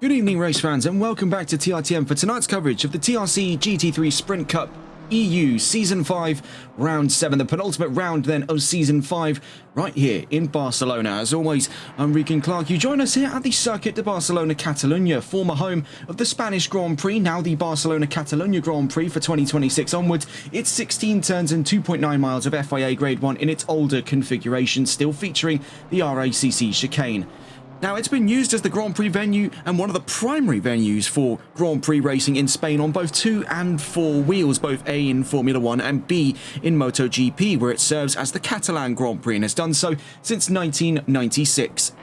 Good evening, race fans, and welcome back to TRTM for tonight's coverage of the TRC GT3 Sprint Cup EU Season 5, Round 7, the penultimate round then of Season 5, right here in Barcelona. As always, I'm Rican Clark. You join us here at the Circuit de Barcelona Catalunya, former home of the Spanish Grand Prix, now the Barcelona Catalunya Grand Prix for 2026 onwards. It's 16 turns and 2.9 miles of FIA Grade 1 in its older configuration, still featuring the RACC chicane. Now, it's been used as the Grand Prix venue and one of the primary venues for Grand Prix racing in Spain on both 2 and 4 wheels, both A in Formula 1 and B in MotoGP, where it serves as the Catalan Grand Prix and has done so since 1996.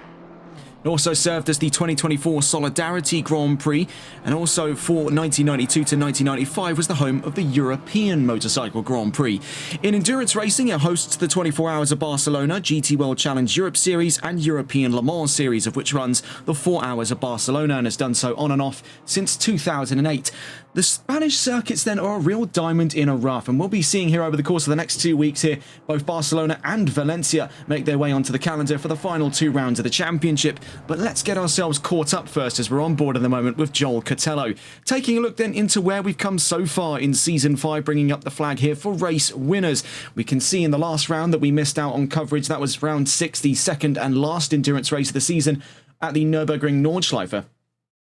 It also served as the 2024 Solidarity Grand Prix, and also for 1992 to 1995 was the home of the European Motorcycle Grand Prix. In endurance racing, it hosts the 24 Hours of Barcelona, GT World Challenge Europe Series, and European Le Mans Series, of which runs the 4 Hours of Barcelona and has done so on and off since 2008. The Spanish circuits then are a real diamond in a rough, and we'll be seeing here over the course of the next 2 weeks here, both Barcelona and Valencia make their way onto the calendar for the final 2 rounds of the championship. But let's get ourselves caught up first, as we're on board at the moment with Joel Cotello. Taking a look then into where we've come so far in Season 5, bringing up the flag here for race winners. We can see in the last round that we missed out on coverage. That was round 6, the second and last endurance race of the season at the Nürburgring Nordschleife.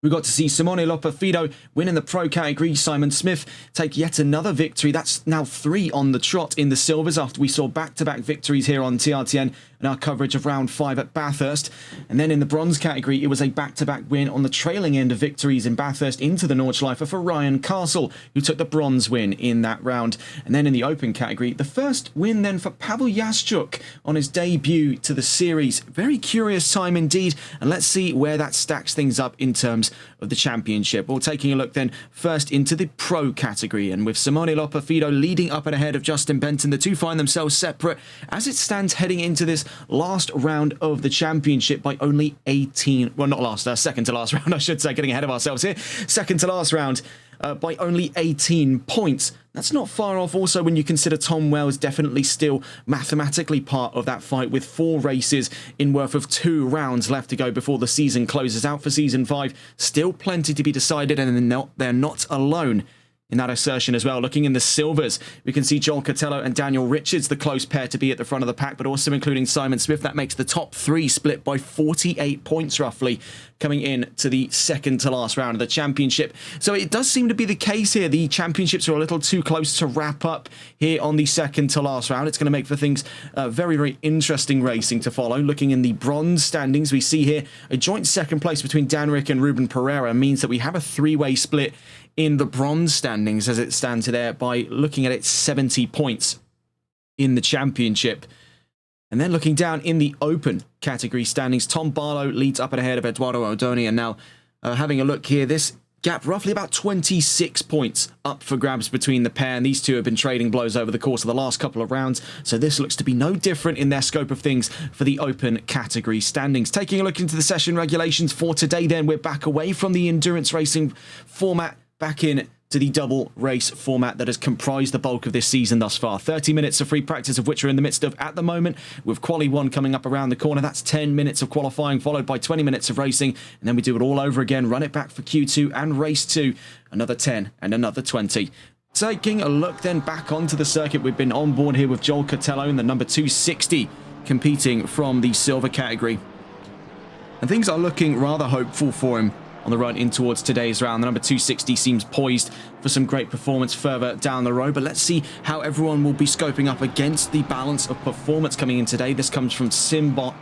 We got to see Simone Loperfido win in the pro category. Simon Smith take yet another victory. That's now 3 on the trot in the silvers after we saw back-to-back victories here on TRTN and our coverage of round 5 at Bathurst. And then in the bronze category, it was a back-to-back win on the trailing end of victories in Bathurst into the Nordschleife for Ryan Castle, who took the bronze win in that round. And then in the open category, the first win then for Pavel Jaschuk on his debut to the series. Very curious time indeed, and let's see where that stacks things up in terms of the championship. Well, taking a look then first into the pro category, and with Simone Loperfido leading up and ahead of Justin Benton, the two find themselves separate as it stands heading into this last round of the championship by only 18, well, not last, second to last round, I should say, getting ahead of ourselves here, second to last round by only 18 points. That's not far off also when you consider Tom Wells definitely still mathematically part of that fight, with 4 races in worth of 2 rounds left to go before the season closes out for Season 5. Still plenty to be decided, and they're not alone in that assertion as well. Looking in the silvers, we can see Joel Cotello and Daniel Richards, the close pair to be at the front of the pack, but also including Simon Smith. That makes the top 3 split by 48 points roughly, coming in to the second to last round of the championship. So it does seem to be the case here. The championships are a little too close to wrap up here on the second to last round. It's going to make for things very, very interesting racing to follow. Looking in the bronze standings, we see here a joint second place between Dan Rick and Ruben Pereira means that we have a 3-way split in the bronze standings as it stands there by looking at it 70 points in the championship. And then looking down in the open category standings, Tom Barlow leads up and ahead of Eduardo Odoni. And now having a look here, this gap roughly about 26 points up for grabs between the pair. And these two have been trading blows over the course of the last couple of rounds. So this looks to be no different in their scope of things for the open category standings. Taking a look into the session regulations for today, then we're back away from the endurance racing format, back in to the double race format that has comprised the bulk of this season thus far. 30 minutes of free practice, of which we're in the midst of at the moment, with Quali 1 coming up around the corner. That's 10 minutes of qualifying, followed by 20 minutes of racing, and then we do it all over again, run it back for Q2 and race 2, another 10 and another 20. Taking a look then back onto the circuit, we've been on board here with Joel Cotello in the number 260, competing from the silver category. And things are looking rather hopeful for him on the run in towards today's round. The number 260 seems poised for some great performance further down the road, but let's see how everyone will be scoping up against the balance of performance coming in today. This comes from Pitskill.io.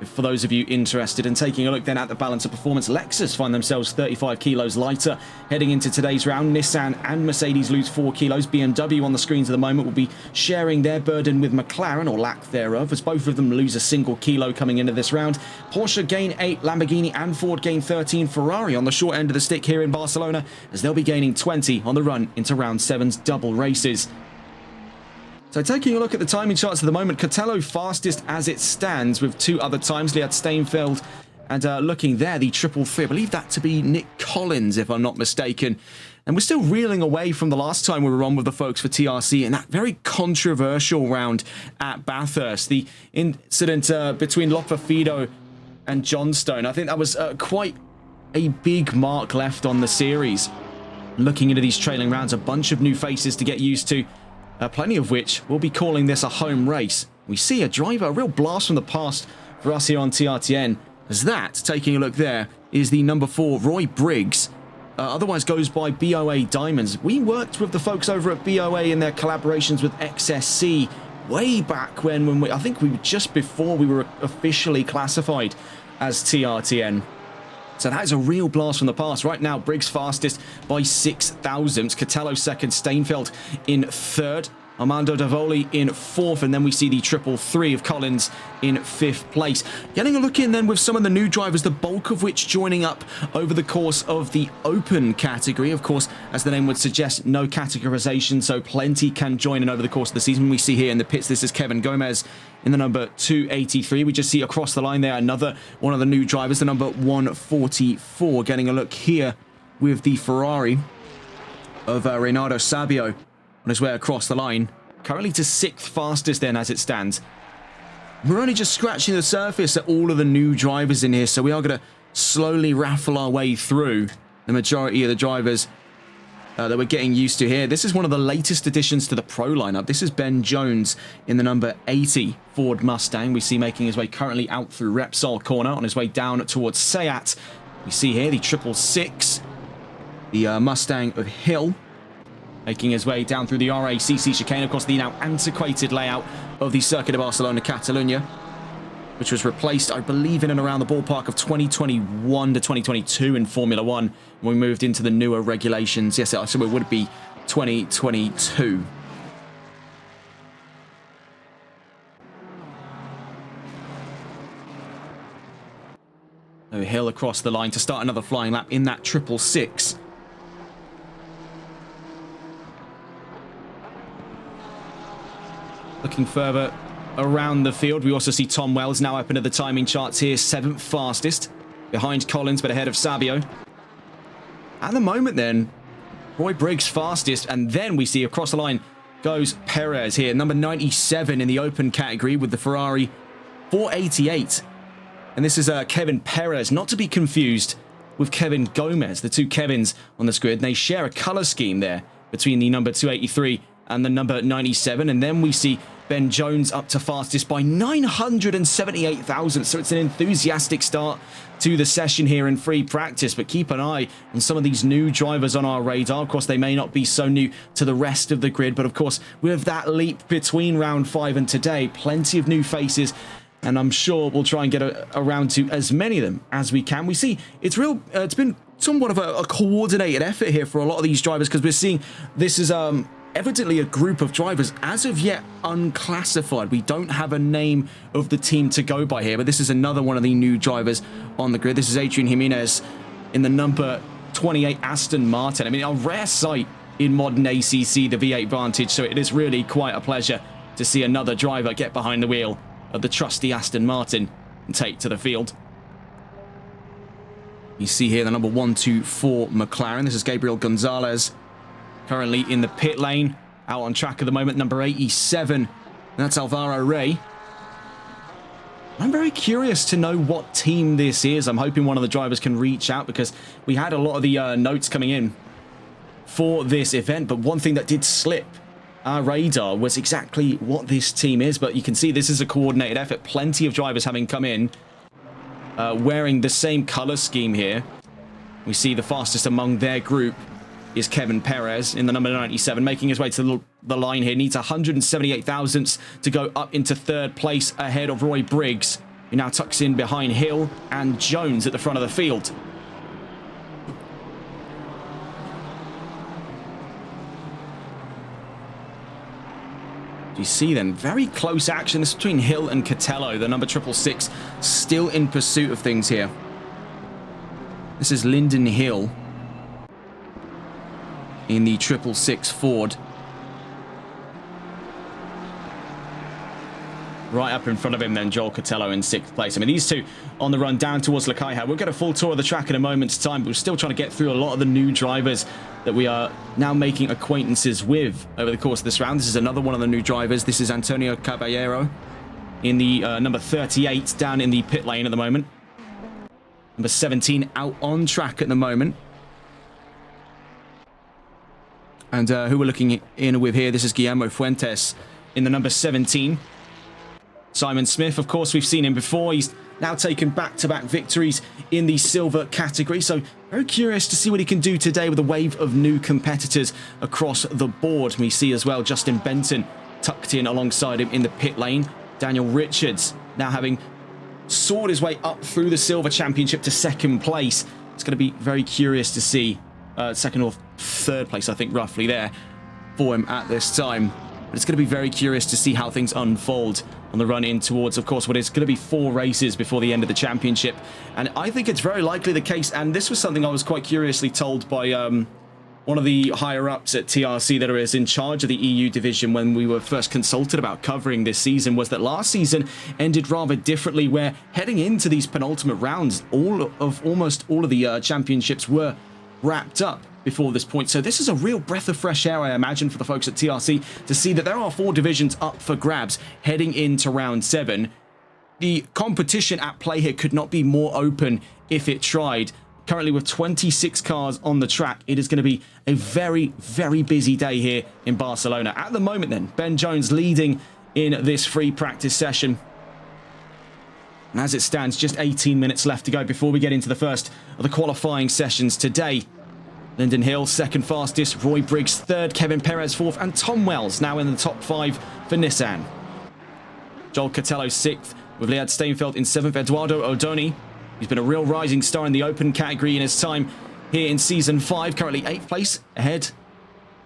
For those of you interested in taking a look then at the balance of performance, Lexus find themselves 35 kilos lighter heading into today's round. Nissan and Mercedes lose 4 kilos. BMW on the screens at the moment will be sharing their burden with McLaren, or lack thereof, as both of them lose a single kilo coming into this round. Porsche gain 8, Lamborghini and Ford gain 13. Ferrari on the short end of the stick here in Barcelona, as they'll be gaining 20 on the run into round 7's double races. So taking a look at the timing charts at the moment, Cotello fastest as it stands with 2 other times, Liad Steinfeld, and looking there, the triple 3, I believe that to be Nick Collins, if I'm not mistaken. And we're still reeling away from the last time we were on with the folks for TRC in that very controversial round at Bathurst. The incident between Loperfido and Johnstone. I think that was quite a big mark left on the series. Looking into these trailing rounds, a bunch of new faces to get used to, plenty of which will be calling this a home race. We see a driver, a real blast from the past for us here on TRTN, as that, taking a look there, is the number 4, Roy Briggs. Otherwise goes by BOA Diamonds. We worked with the folks over at BOA in their collaborations with XSC way back when I think we were just before we were officially classified as TRTN. So that is a real blast from the past. Right now, Briggs fastest by 6 thousandths. Catello second, Steinfeld in third. Armando Davoli in fourth, and then we see the 333 of Collins in 5th place. Getting a look in then with some of the new drivers, the bulk of which joining up over the course of the open category. Of course, as the name would suggest, no categorization, so plenty can join in over the course of the season. We see here in the pits, this is Kevin Gomez in the number 283. We just see across the line there another one of the new drivers, the number 144. Getting a look here with the Ferrari of Renato Sabio on his way across the line, currently to 6th fastest then as it stands. We're only just scratching the surface at all of the new drivers in here, so we are going to slowly raffle our way through the majority of the drivers that we're getting used to here. This is one of the latest additions to the Pro lineup. This is Ben Jones in the number 80 Ford Mustang. We see making his way currently out through Repsol corner on his way down towards Seat. We see here the 666, the Mustang of Hill, making his way down through the RACC chicane, of course, the now antiquated layout of the Circuit of Barcelona, Catalunya, which was replaced, I believe, in and around the ballpark of 2021 to 2022 in Formula 1, when we moved into the newer regulations. Yes, so it would be 2022. So Hill across the line to start another flying lap in that 666. Looking further around the field, we also see Tom Wells now up into the timing charts here, 7th fastest, behind Collins, but ahead of Sabio. At the moment then, Roy Briggs fastest, and then we see across the line goes Perez here, number 97 in the open category with the Ferrari 488. And this is Kevin Perez, not to be confused with Kevin Gomez, the two Kevins on this grid. They share a color scheme there between the number 283 and the number 97, and then we see Ben Jones up to fastest by 978 thousandths. So it's an enthusiastic start to the session here in free practice, but keep an eye on some of these new drivers on our radar. Of course, they may not be so new to the rest of the grid, but of course, with that leap between round 5 and today, plenty of new faces, and I'm sure we'll try and get around to as many of them as we can. We see it's been somewhat of a coordinated effort here for a lot of these drivers, because we're seeing this is evidently a group of drivers as of yet unclassified. We don't have a name of the team to go by here, but this is another one of the new drivers on the grid. This is Adrian Jimenez in the number 28 Aston Martin. I mean, a rare sight in modern ACC, the V8 Vantage, so it is really quite a pleasure to see another driver get behind the wheel of the trusty Aston Martin and take to the field. You see here the number 124 McLaren. This is Gabriel Gonzalez, currently in the pit lane, out on track at the moment, number 87. And that's Alvaro Rey. I'm very curious to know what team this is. I'm hoping one of the drivers can reach out, because we had a lot of the notes coming in for this event. But one thing that did slip our radar was exactly what this team is. But you can see this is a coordinated effort. Plenty of drivers having come in wearing the same color scheme here. We see the fastest among their group is Kevin Perez in the number 97, making his way to the line here. Needs 178 thousandths to go up into 3rd place ahead of Roy Briggs, who now tucks in behind Hill and Jones at the front of the field. You see then, very close action. This is between Hill and Catello, the number 666, still in pursuit of things here. This is Lyndon Hill in the 666 Ford. Right up in front of him then, Joel Catello in 6th place. I mean, these two on the run down towards Lakaiha. We'll get a full tour of the track in a moment's time, but we're still trying to get through a lot of the new drivers that we are now making acquaintances with over the course of this round. This is another one of the new drivers. This is Antonio Caballero in the number 38 down in the pit lane at the moment. Number 17 out on track at the moment. And who we're looking in with here, this is Guillermo Fuentes in the number 17. Simon Smith, of course, we've seen him before. He's now taken back-to-back victories in the silver category. So very curious to see what he can do today with a wave of new competitors across the board. We see as well Justin Benton tucked in alongside him in the pit lane. Daniel Richards now having soared his way up through the silver championship to second place. It's going to be very curious to see second or third place, I think, roughly there for him at this time. But it's going to be very curious to see how things unfold on the run in towards, of course, what is going to be 4 races before the end of the championship. And I think it's very likely the case, and this was something I was quite curiously told by one of the higher-ups at TRC that is in charge of the EU division when we were first consulted about covering this season, was that last season ended rather differently, where heading into these penultimate rounds, almost all of the championships were wrapped up before this point. So this is a real breath of fresh air, I imagine, for the folks at TRC to see that there are 4 divisions up for grabs heading into round 7. The competition at play here could not be more open if it tried. Currently with 26 cars on the track, it is going to be a very, very busy day here in Barcelona. At the moment then, Ben Jones leading in this free practice session. And as it stands, just 18 minutes left to go before we get into the first of the qualifying sessions today. Lyndon Hill, second fastest. Roy Briggs, third. Kevin Perez, fourth. And Tom Wells now in the top 5 for Nissan. Joel Catello, sixth, with Liad Steinfeld in seventh. Eduardo Odoni, he's been a real rising star in the open category in his time here in Season 5. Currently 8th place, ahead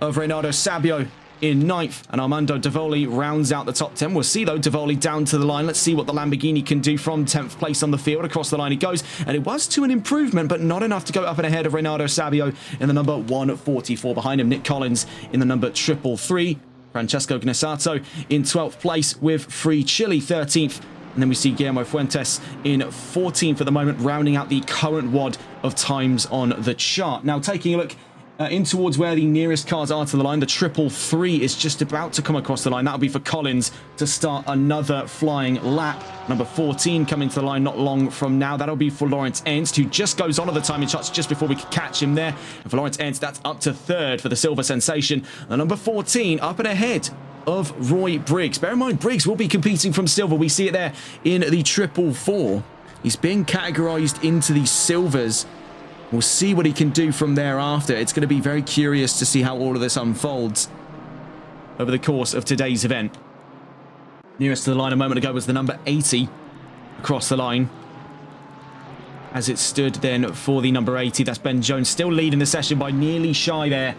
of Reynaldo Sabio in 9th. And Armando Davoli rounds out the top 10. We'll see, though, Davoli down to the line. Let's see what the Lamborghini can do from 10th place on the field. Across the line he goes. And it was to an improvement, but not enough to go up and ahead of Reynaldo Sabio in the number 144. Behind him, Nick Collins in the number 333. Francesco Gnesato in 12th place with Free Chile 13th. And then we see Guillermo Fuentes in 14th at the moment, rounding out the current WOD of times on the chart. Now, taking a look in towards where the nearest cars are to the line, the 333 is just about to come across the line. That'll be for Collins to start another flying lap. Number 14 coming to the line not long from now. That'll be for Lawrence Ernst, who just goes on to the timing charts just before we could catch him there. And for Lawrence Ernst, that's up to third for the Silver Sensation. And number 14 up and ahead of Roy Briggs. Bear in mind, Briggs will be competing from silver. We see it there in the 444. He's being categorized into the silvers. We'll see what he can do from thereafter. It's going to be very curious to see how all of this unfolds over the course of today's event. Nearest to the line a moment ago was the number 80 across the line. As it stood then for the number 80, that's Ben Jones, still leading the session by nearly shy there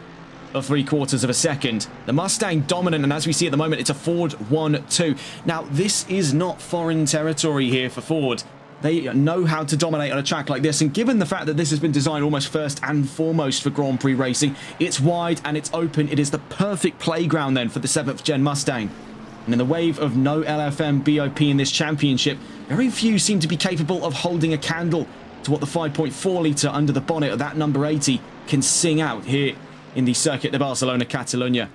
of 3/4 of a second. The Mustang dominant, and as we see at the moment, it's a Ford 1-2. Now, this is not foreign territory here for Ford. They know how to dominate on a track like this, and given the fact that this has been designed almost first and foremost for Grand Prix racing, it's wide and it's open. It is the perfect playground then for the 7th Gen Mustang. And in the wave of no LFM BOP in this championship, very few seem to be capable of holding a candle to what the 5.4 litre under the bonnet of that number 80 can sing out here in the Circuit de Barcelona, Catalunya.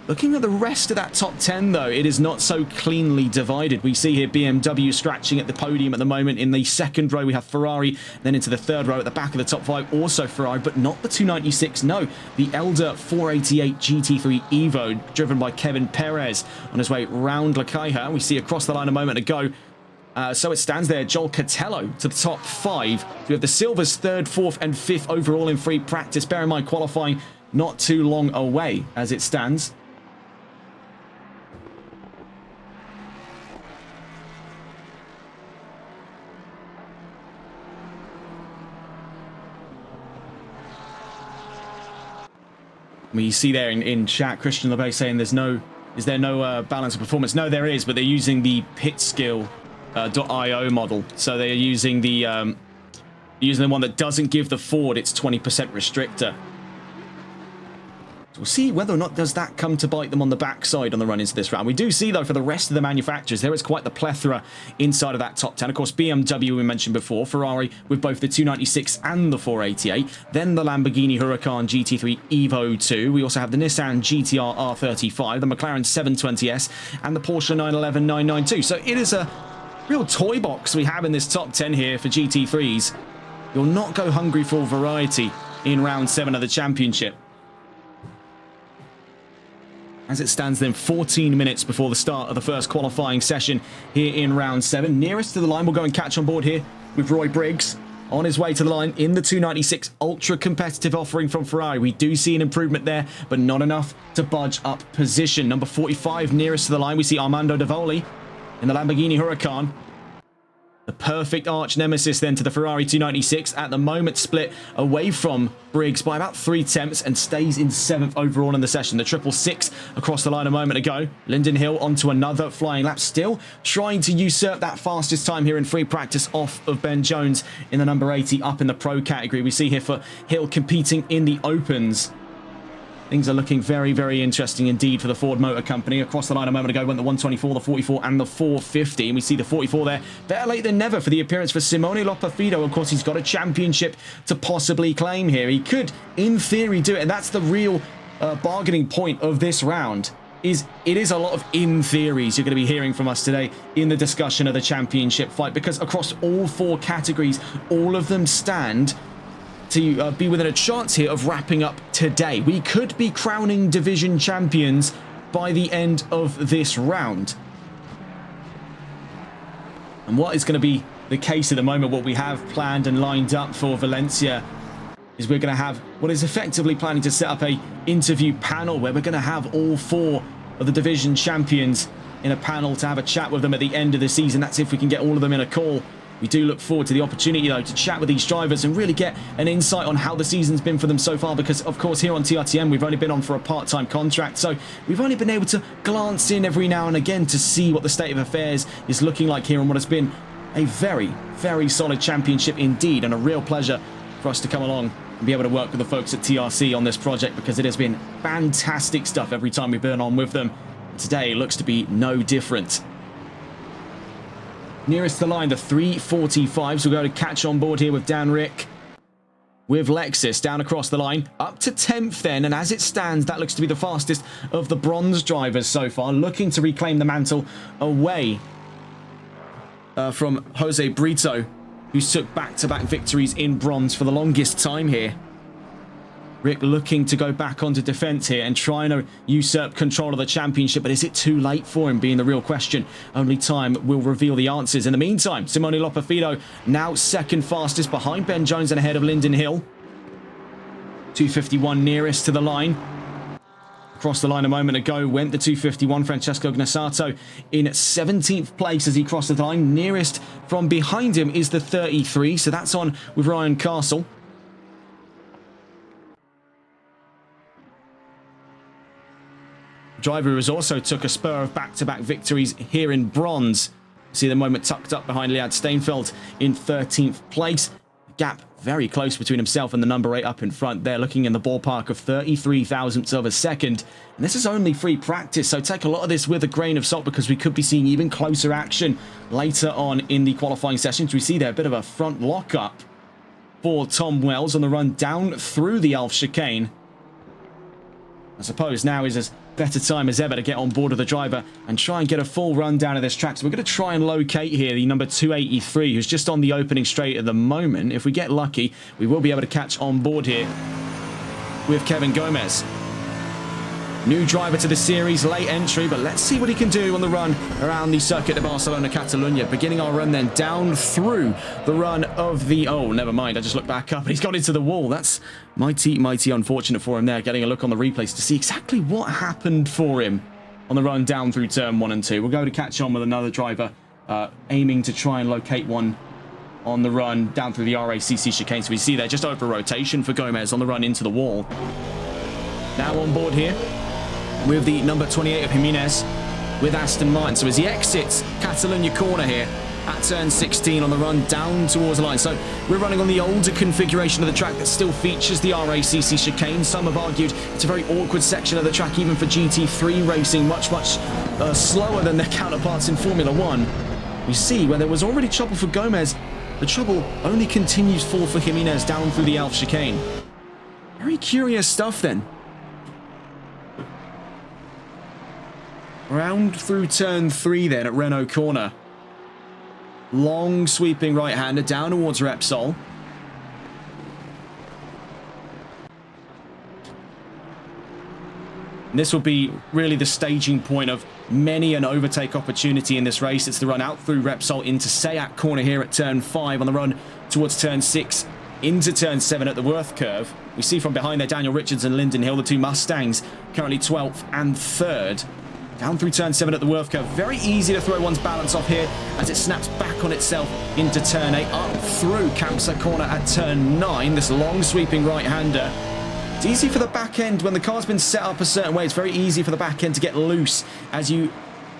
Looking at the rest of that top 10, though, it is not so cleanly divided. We see here BMW scratching at the podium at the moment. In the second row, we have Ferrari. Then into the third row at the back of the top 5, also Ferrari, but not the 296. No, the Elder 488 GT3 Evo, driven by Kevin Perez on his way round La Caja. We see across the line a moment ago. So it stands there, Joel Catello to the top 5. We have the Silvers 3rd, 4th, and 5th overall in free practice. Bear in mind, qualifying not too long away as it stands. We see there in chat, Christian LeBay saying is there no balance of performance? No, there is, but they're using the pitskill.io model. So they're using the one that doesn't give the Ford its 20% restrictor. So we'll see whether or not does that come to bite them on the backside on the run into this round. We do see, though, for the rest of the manufacturers, there is quite the plethora inside of that top 10. Of course, BMW we mentioned before, Ferrari with both the 296 and the 488. Then the Lamborghini Huracan GT3 Evo 2. We also have the Nissan GTR R35, the McLaren 720S, and the Porsche 911 992. So it is a real toy box we have in this top 10 here for GT3s. You'll not go hungry for variety in round 7 of the championship. As it stands then, 14 minutes before the start of the first qualifying session here in round 7. Nearest to the line, we'll go and catch on board here with Roy Briggs on his way to the line in the 296 ultra competitive offering from Ferrari. We do see an improvement there, but not enough to budge up position. Number 45 nearest to the line, we see Armando Davoli in the Lamborghini Huracan. The perfect arch nemesis then to the Ferrari 296. At the moment split away from Briggs by about 3/10 and stays in 7th overall in the session. The 666 across the line a moment ago. Lyndon Hill onto another flying lap, still trying to usurp that fastest time here in free practice off of Ben Jones in the number 80 up in the pro category. We see here for Hill competing in the opens. Things are looking very, very interesting indeed for the Ford Motor Company. Across the line a moment ago went the 124, the 44 and the 450. And we see the 44 there. Better late than never for the appearance for Simone Lopafido. Of course, he's got a championship to possibly claim here. He could, in theory, do it. And that's the real bargaining point of this round. It is a lot of in theories you're going to be hearing from us today in the discussion of the championship fight. Because across all 4 categories, all of them stand to be within a chance here of wrapping up today. We could be crowning division champions by the end of this round. And what is going to be the case at the moment, what we have planned and lined up for Valencia, is we're going to have what is effectively planning to set up a interview panel where we're going to have all 4 of the division champions in a panel to have a chat with them at the end of the season. That's if we can get all of them in a call. We do look forward to the opportunity, though, to chat with these drivers and really get an insight on how the season's been for them so far. Because, of course, here on TRTM, we've only been on for a part-time contract. So we've only been able to glance in every now and again to see what the state of affairs is looking like here and what has been a very, very solid championship indeed. And a real pleasure for us to come along and be able to work with the folks at TRC on this project, because it has been fantastic stuff every time we've been on with them. Today looks to be no different. Nearest the line, the 345s. We'll go to catch on board here with Dan Rick with Lexus down across the line. Up to 10th then, and as it stands, that looks to be the fastest of the bronze drivers so far, looking to reclaim the mantle away from Jose Brito, who took back-to-back victories in bronze for the longest time here. Rick looking to go back onto defense here and trying to usurp control of the championship, but is it too late for him, being the real question? Only time will reveal the answers. In the meantime, Simone Lopafido now second fastest behind Ben Jones and ahead of Lyndon Hill. 251 nearest to the line. Across the line a moment ago went the 251, Francesco Gnassato in 17th place as he crossed the line. Nearest from behind him is the 33, so that's on with Ryan Castle. Driver who has also took a spur of back-to-back victories here in bronze. See the moment tucked up behind Liad Steinfeld in 13th place. Gap very close between himself and the number 8 up in front there, looking in the ballpark of 33 thousandths of a second. And this is only free practice, so take a lot of this with a grain of salt, because we could be seeing even closer action later on in the qualifying sessions. We see there a bit of a front lock-up for Tom Wells on the run down through the Alf chicane. I suppose now is as better time as ever to get on board with the driver and try and get a full rundown of this track. So we're going to try and locate here the number 283, who's just on the opening straight at the moment. If we get lucky, we will be able to catch on board here with Kevin Gomez. New driver to the series, late entry, but let's see what he can do on the run around the Circuit de Barcelona, Catalunya. Beginning our run then down through the run of the... Oh, never mind. I just looked back up and he's got into the wall. That's mighty, mighty unfortunate for him there. Getting a look on the replays to see exactly what happened for him on the run down through turn 1 and 2. We'll go to catch on with another driver aiming to try and locate one on the run down through the RACC chicane. So we see there just over rotation for Gomez on the run into the wall. Now on board here with the number 28 of Jimenez with Aston Martin. So as he exits Catalunya corner here at turn 16 on the run down towards the line. So we're running on the older configuration of the track that still features the RACC chicane. Some have argued it's a very awkward section of the track, even for GT3 racing, much slower than their counterparts in Formula 1. We see where there was already trouble for Gomez, the trouble only continues for Jimenez down through the Alf chicane. Very curious stuff then. Round through turn 3 then at Renault corner. Long sweeping right-hander down towards Repsol. And this will be really the staging point of many an overtake opportunity in this race. It's the run out through Repsol into Sayak corner here at turn 5 on the run towards turn 6 into turn 7 at the Worth curve. We see from behind there Daniel Richards and Lyndon Hill, the two Mustangs, currently 12th and 3rd. Down through turn 7 at the Worth curve. Very easy to throw one's balance off here as it snaps back on itself into turn 8, up through Campsa corner at turn 9. This long sweeping right-hander. It's easy for the back end when the car's been set up a certain way. It's very easy for the back end to get loose as you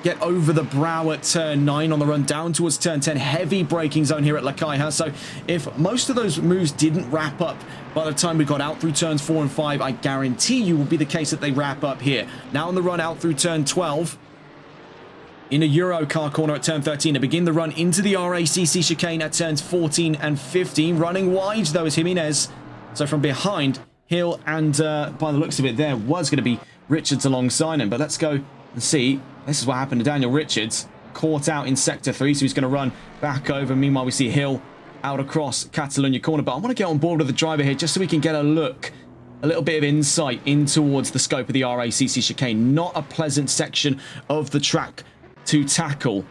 get over the brow at turn 9 on the run down towards turn 10. Heavy braking zone here at Lakaiha. So if most of those moves didn't wrap up by the time we got out through turns 4 and 5, I guarantee you will be the case that they wrap up here. Now on the run out through turn 12, in a Euro car corner at turn 13 to begin the run into the RACC chicane at turns 14 and 15. Running wide though is Jimenez. So from behind, Hill and by the looks of it there was going to be Richards alongside him. But let's go and see. This is what happened to Daniel Richards. Caught out in sector 3, so he's going to run back over. Meanwhile, we see Hill out across Catalonia corner. But I want to get on board with the driver here just so we can get a look, a little bit of insight in towards the scope of the RACC chicane. Not a pleasant section of the track to tackle.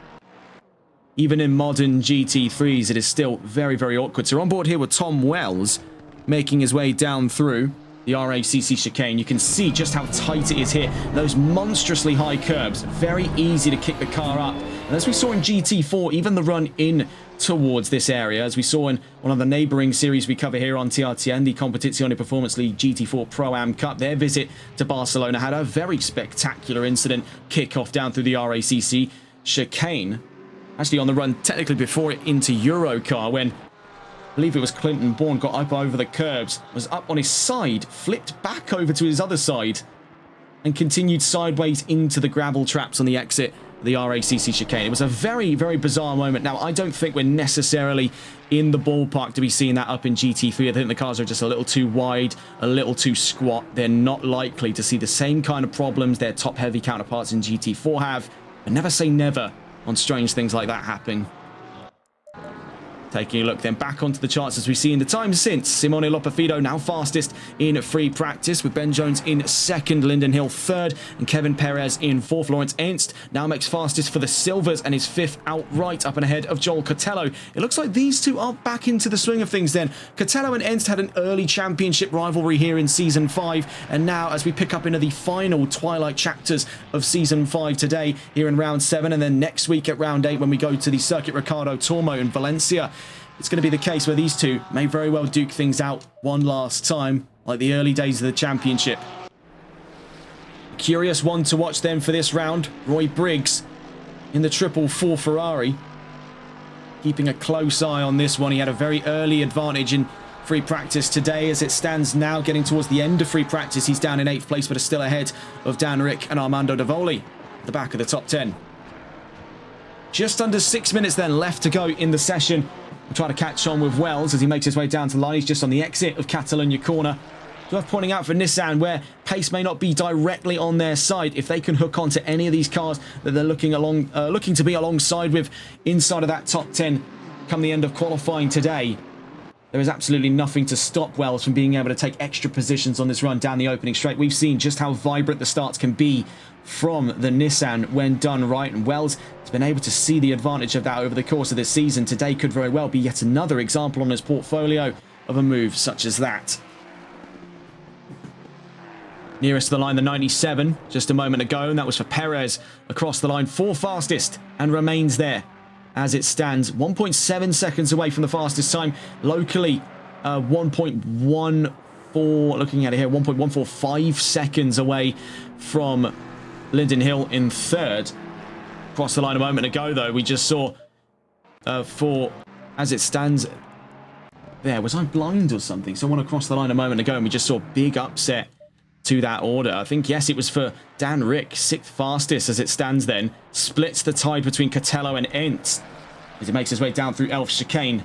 Even in modern GT3s, it is still very, very awkward. So we're on board here with Tom Wells, making his way down through the RACC chicane. You can see just how tight it is here. Those monstrously high curbs. Very easy to kick the car up. And as we saw in GT4, even the run in towards this area, as we saw in one of the neighbouring series we cover here on TRTN, the Competizione Performance League GT4 Pro-Am Cup, their visit to Barcelona had a very spectacular incident kick-off down through the RACC chicane. Actually on the run technically before it into Eurocar, when I believe it was Clinton Bourne got up over the curbs, was up on his side, flipped back over to his other side, and continued sideways into the gravel traps on the exit of the RACC chicane. It was a very, very bizarre moment. Now, I don't think we're necessarily in the ballpark to be seeing that up in GT3. I think the cars are just a little too wide, a little too squat. They're not likely to see the same kind of problems their top-heavy counterparts in GT4 have. But never say never on strange things like that happening. Taking a look then back onto the charts as we see in the time since. Simone Lopafido now fastest in free practice, with Ben Jones in 2nd, Lyndon Hill 3rd, and Kevin Perez in 4th. Lawrence Ernst now makes fastest for the Silvers and is 5th outright, up and ahead of Joel Cotello. It looks like these two are back into the swing of things then. Cotello and Ernst had an early championship rivalry here in Season 5, and now as we pick up into the final twilight chapters of Season 5 today here in Round 7, and then next week at Round 8 when we go to the Circuit Ricardo Tormo in Valencia, it's going to be the case where these two may very well duke things out one last time, like the early days of the championship. Curious one to watch then for this round. Roy Briggs in the 444 Ferrari, keeping a close eye on this one. He had a very early advantage in free practice today. As it stands now, getting towards the end of free practice, he's down in 8th place, but is still ahead of Dan Rick and Armando Davoli at the back of the top 10. Just under 6 minutes then left to go in the session. We'll try to catch on with Wells as he makes his way down to the line. He's just on the exit of Catalonia corner. Worth pointing out for Nissan, where pace may not be directly on their side, if they can hook onto any of these cars that they're looking to be alongside with inside of that top 10 come the end of qualifying today, there is absolutely nothing to stop Wells from being able to take extra positions on this run down the opening straight. We've seen just how vibrant the starts can be from the Nissan when done right, and Wells has been able to see the advantage of that over the course of this season. Today could very well be yet another example on his portfolio of a move such as that. Nearest to the line, the 97, just a moment ago, and that was for Perez across the line, 4th fastest, and remains there as it stands. 1.7 seconds away from the fastest time locally. 1.14, looking at it here, 1.145 seconds away from Lyndon Hill in 3rd. Crossed the line a moment ago, though. We just saw as it stands there. Was I blind or something? Someone across the line a moment ago, and we just saw big upset to that order. I think, yes, it was for Dan Rick, 6th fastest as it stands then. Splits the tide between Cotello and Ernst as he makes his way down through Elf chicane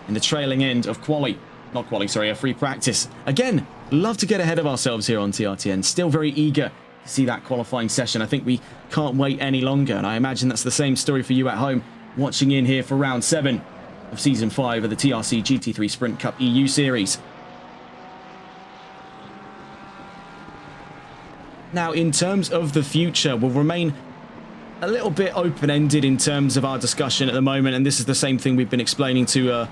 in the trailing end of a free practice. Again, love to get ahead of ourselves here on TRTN. Still very eager to see that qualifying session. I think we can't wait any longer, and I imagine that's the same story for you at home watching in here for round 7 of Season 5 of the TRC GT3 Sprint Cup EU Series. Now, in terms of the future, we'll remain a little bit open-ended in terms of our discussion at the moment, and this is the same thing we've been explaining to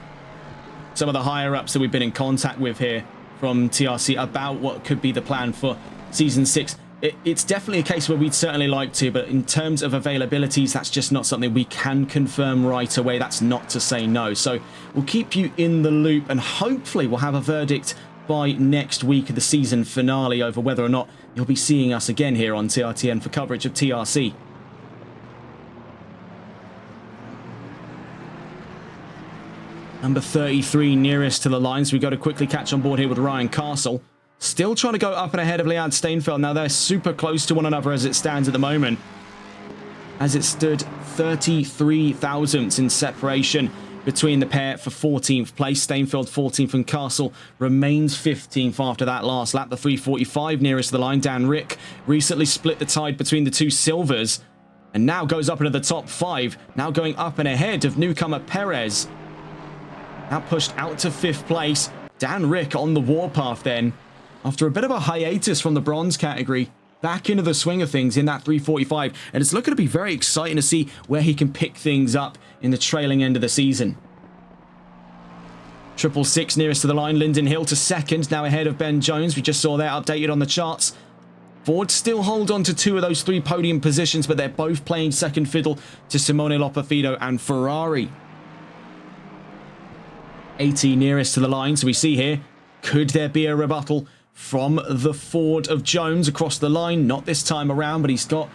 some of the higher-ups that we've been in contact with here from TRC about what could be the plan for Season 6. It's definitely a case where we'd certainly like to, but in terms of availabilities, that's just not something we can confirm right away. That's not to say no. So we'll keep you in the loop, and hopefully we'll have a verdict by next week of the season finale over whether or not you'll be seeing us again here on TRTN for coverage of TRC. Number 33 nearest to the line, so we've got to quickly catch on board here with Ryan Castle. Still trying to go up and ahead of Leanne Steinfeld. Now they're super close to one another as it stands at the moment, as it stood 33 thousandths in separation between the pair for 14th place. Steinfeld 14th and Castle remains 15th after that last lap. The 345 nearest to the line, Dan Rick, recently split the tide between the two silvers and now goes up into the top 5, now going up and ahead of newcomer Perez. Now pushed out to 5th place. Dan Rick on the warpath then, after a bit of a hiatus from the bronze category, back into the swing of things in that 345, and it's looking to be very exciting to see where he can pick things up in the trailing end of the season. 666 nearest to the line, Lyndon Hill to 2nd, now ahead of Ben Jones. We just saw that updated on the charts. Ford still hold on to 2 of those 3 podium positions, but they're both playing second fiddle to Simone Lopafido and Ferrari. 80 nearest to the line, so we see here, could there be a rebuttal from the Ford of Jones across the line? Not this time around, but he's got,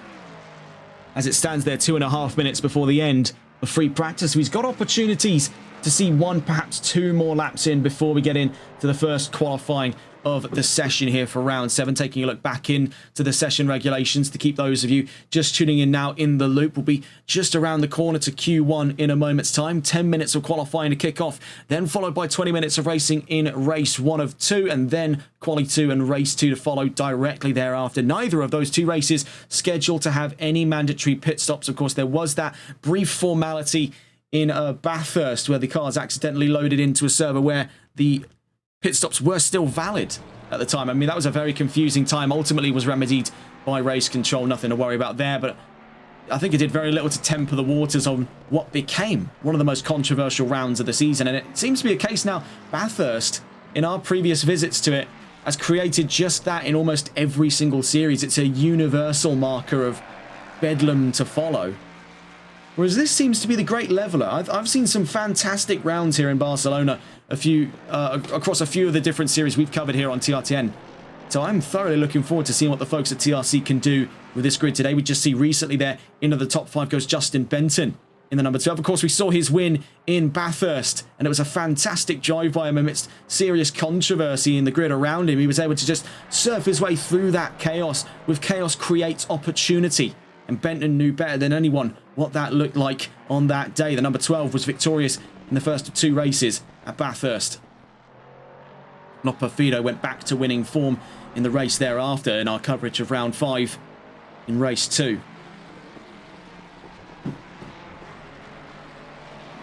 as it stands there, 2.5 minutes before the end of free practice. So he's got opportunities to see 1, perhaps 2 more laps in before we get into the first qualifying of the session here for round 7. Taking a look back into the session regulations to keep those of you just tuning in now in the loop. We'll be just around the corner to Q1 in a moment's time. 10 minutes of qualifying to kick off, then followed by 20 minutes of racing in race 1 of 2, and then quali 2 and race 2 to follow directly thereafter. Neither of those 2 races scheduled to have any mandatory pit stops. Of course, there was that brief formality in Bathurst where the cars accidentally loaded into a server where the pit stops were still valid at the time. I mean, that was a very confusing time. Ultimately was remedied by race control. Nothing to worry about there, but I think it did very little to temper the waters on what became one of the most controversial rounds of the season. And it seems to be a case now, Bathurst, in our previous visits to it, has created just that in almost every single series. It's a universal marker of bedlam to follow. Whereas this seems to be the great leveler. I've seen some fantastic rounds here in Barcelona, across a few of the different series we've covered here on TRTN. So I'm thoroughly looking forward to seeing what the folks at TRC can do with this grid today. We just see recently there, into the top 5 goes Justin Benton in the number 12. Of course, we saw his win in Bathurst, and it was a fantastic drive by him amidst serious controversy in the grid around him. He was able to just surf his way through that chaos. With chaos creates opportunity. And Benton knew better than anyone what that looked like on that day. The number 12 was victorious in the first of 2 races at Bathurst. Lopafido went back to winning form in the race thereafter in our coverage of round 5 in race 2.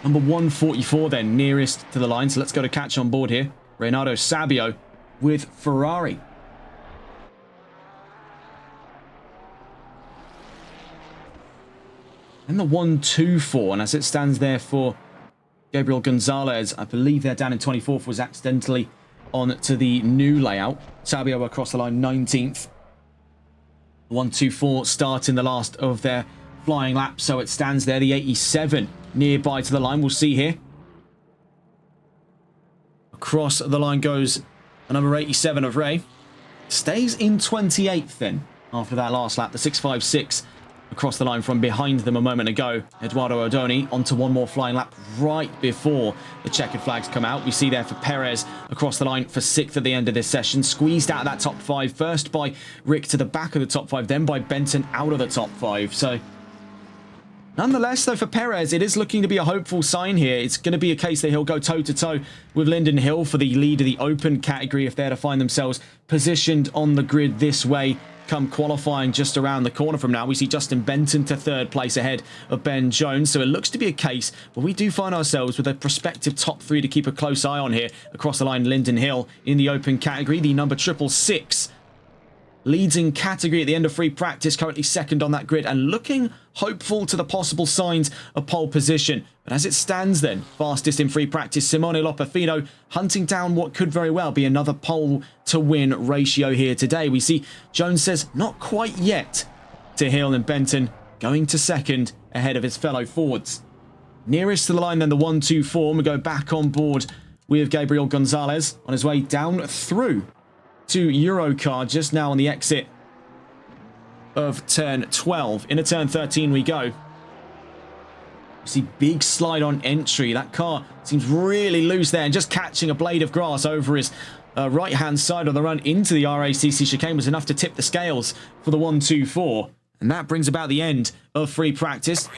Number 144 then, nearest to the line. So let's go to catch on board here. Renato Sabio with Ferrari. And the 124, and as it stands there for Gabriel Gonzalez, I believe they're down in 24th, was accidentally on to the new layout. Sabio across the line 19th. 124 starting the last of their flying lap, so it stands there. The 87 nearby to the line, we'll see here. Across the line goes the number 87 of Ray. Stays in 28th then after that last lap. The 656 across the line from behind them a moment ago. Eduardo Odoni onto one more flying lap right before the checkered flags come out. We see there for Perez across the line for 6th at the end of this session. Squeezed out of that top 5. First by Rick to the back of the top 5, then by Benton out of the top 5. So nonetheless, though, for Perez, it is looking to be a hopeful sign here. It's going to be a case that he'll go toe-to-toe with Lyndon Hill for the lead of the open category if they're to find themselves positioned on the grid this way come qualifying just around the corner from now. We see Justin Benton to third place ahead of Ben Jones. So it looks to be a case where we do find ourselves with a prospective top three to keep a close eye on here. Across the line, Lyndon Hill in the open category. The number 666 leads in category at the end of free practice, currently second on that grid and looking hopeful to the possible signs of pole position. But as it stands then, fastest in free practice, Simone Lopafino hunting down what could very well be another pole to win ratio here today. We see Jones says not quite yet to Hill, and Benton going to second ahead of his fellow Fords. Nearest to the line then the 1-2-4, we go back on board with Gabriel Gonzalez on his way down through to Eurocar just now on the exit of turn 12. Into turn 13 we go. You see big slide on entry. That car seems really loose there, and just catching a blade of grass over his right hand side on the run into the RACC chicane was enough to tip the scales for the 1-2-4, and that brings about the end of free practice.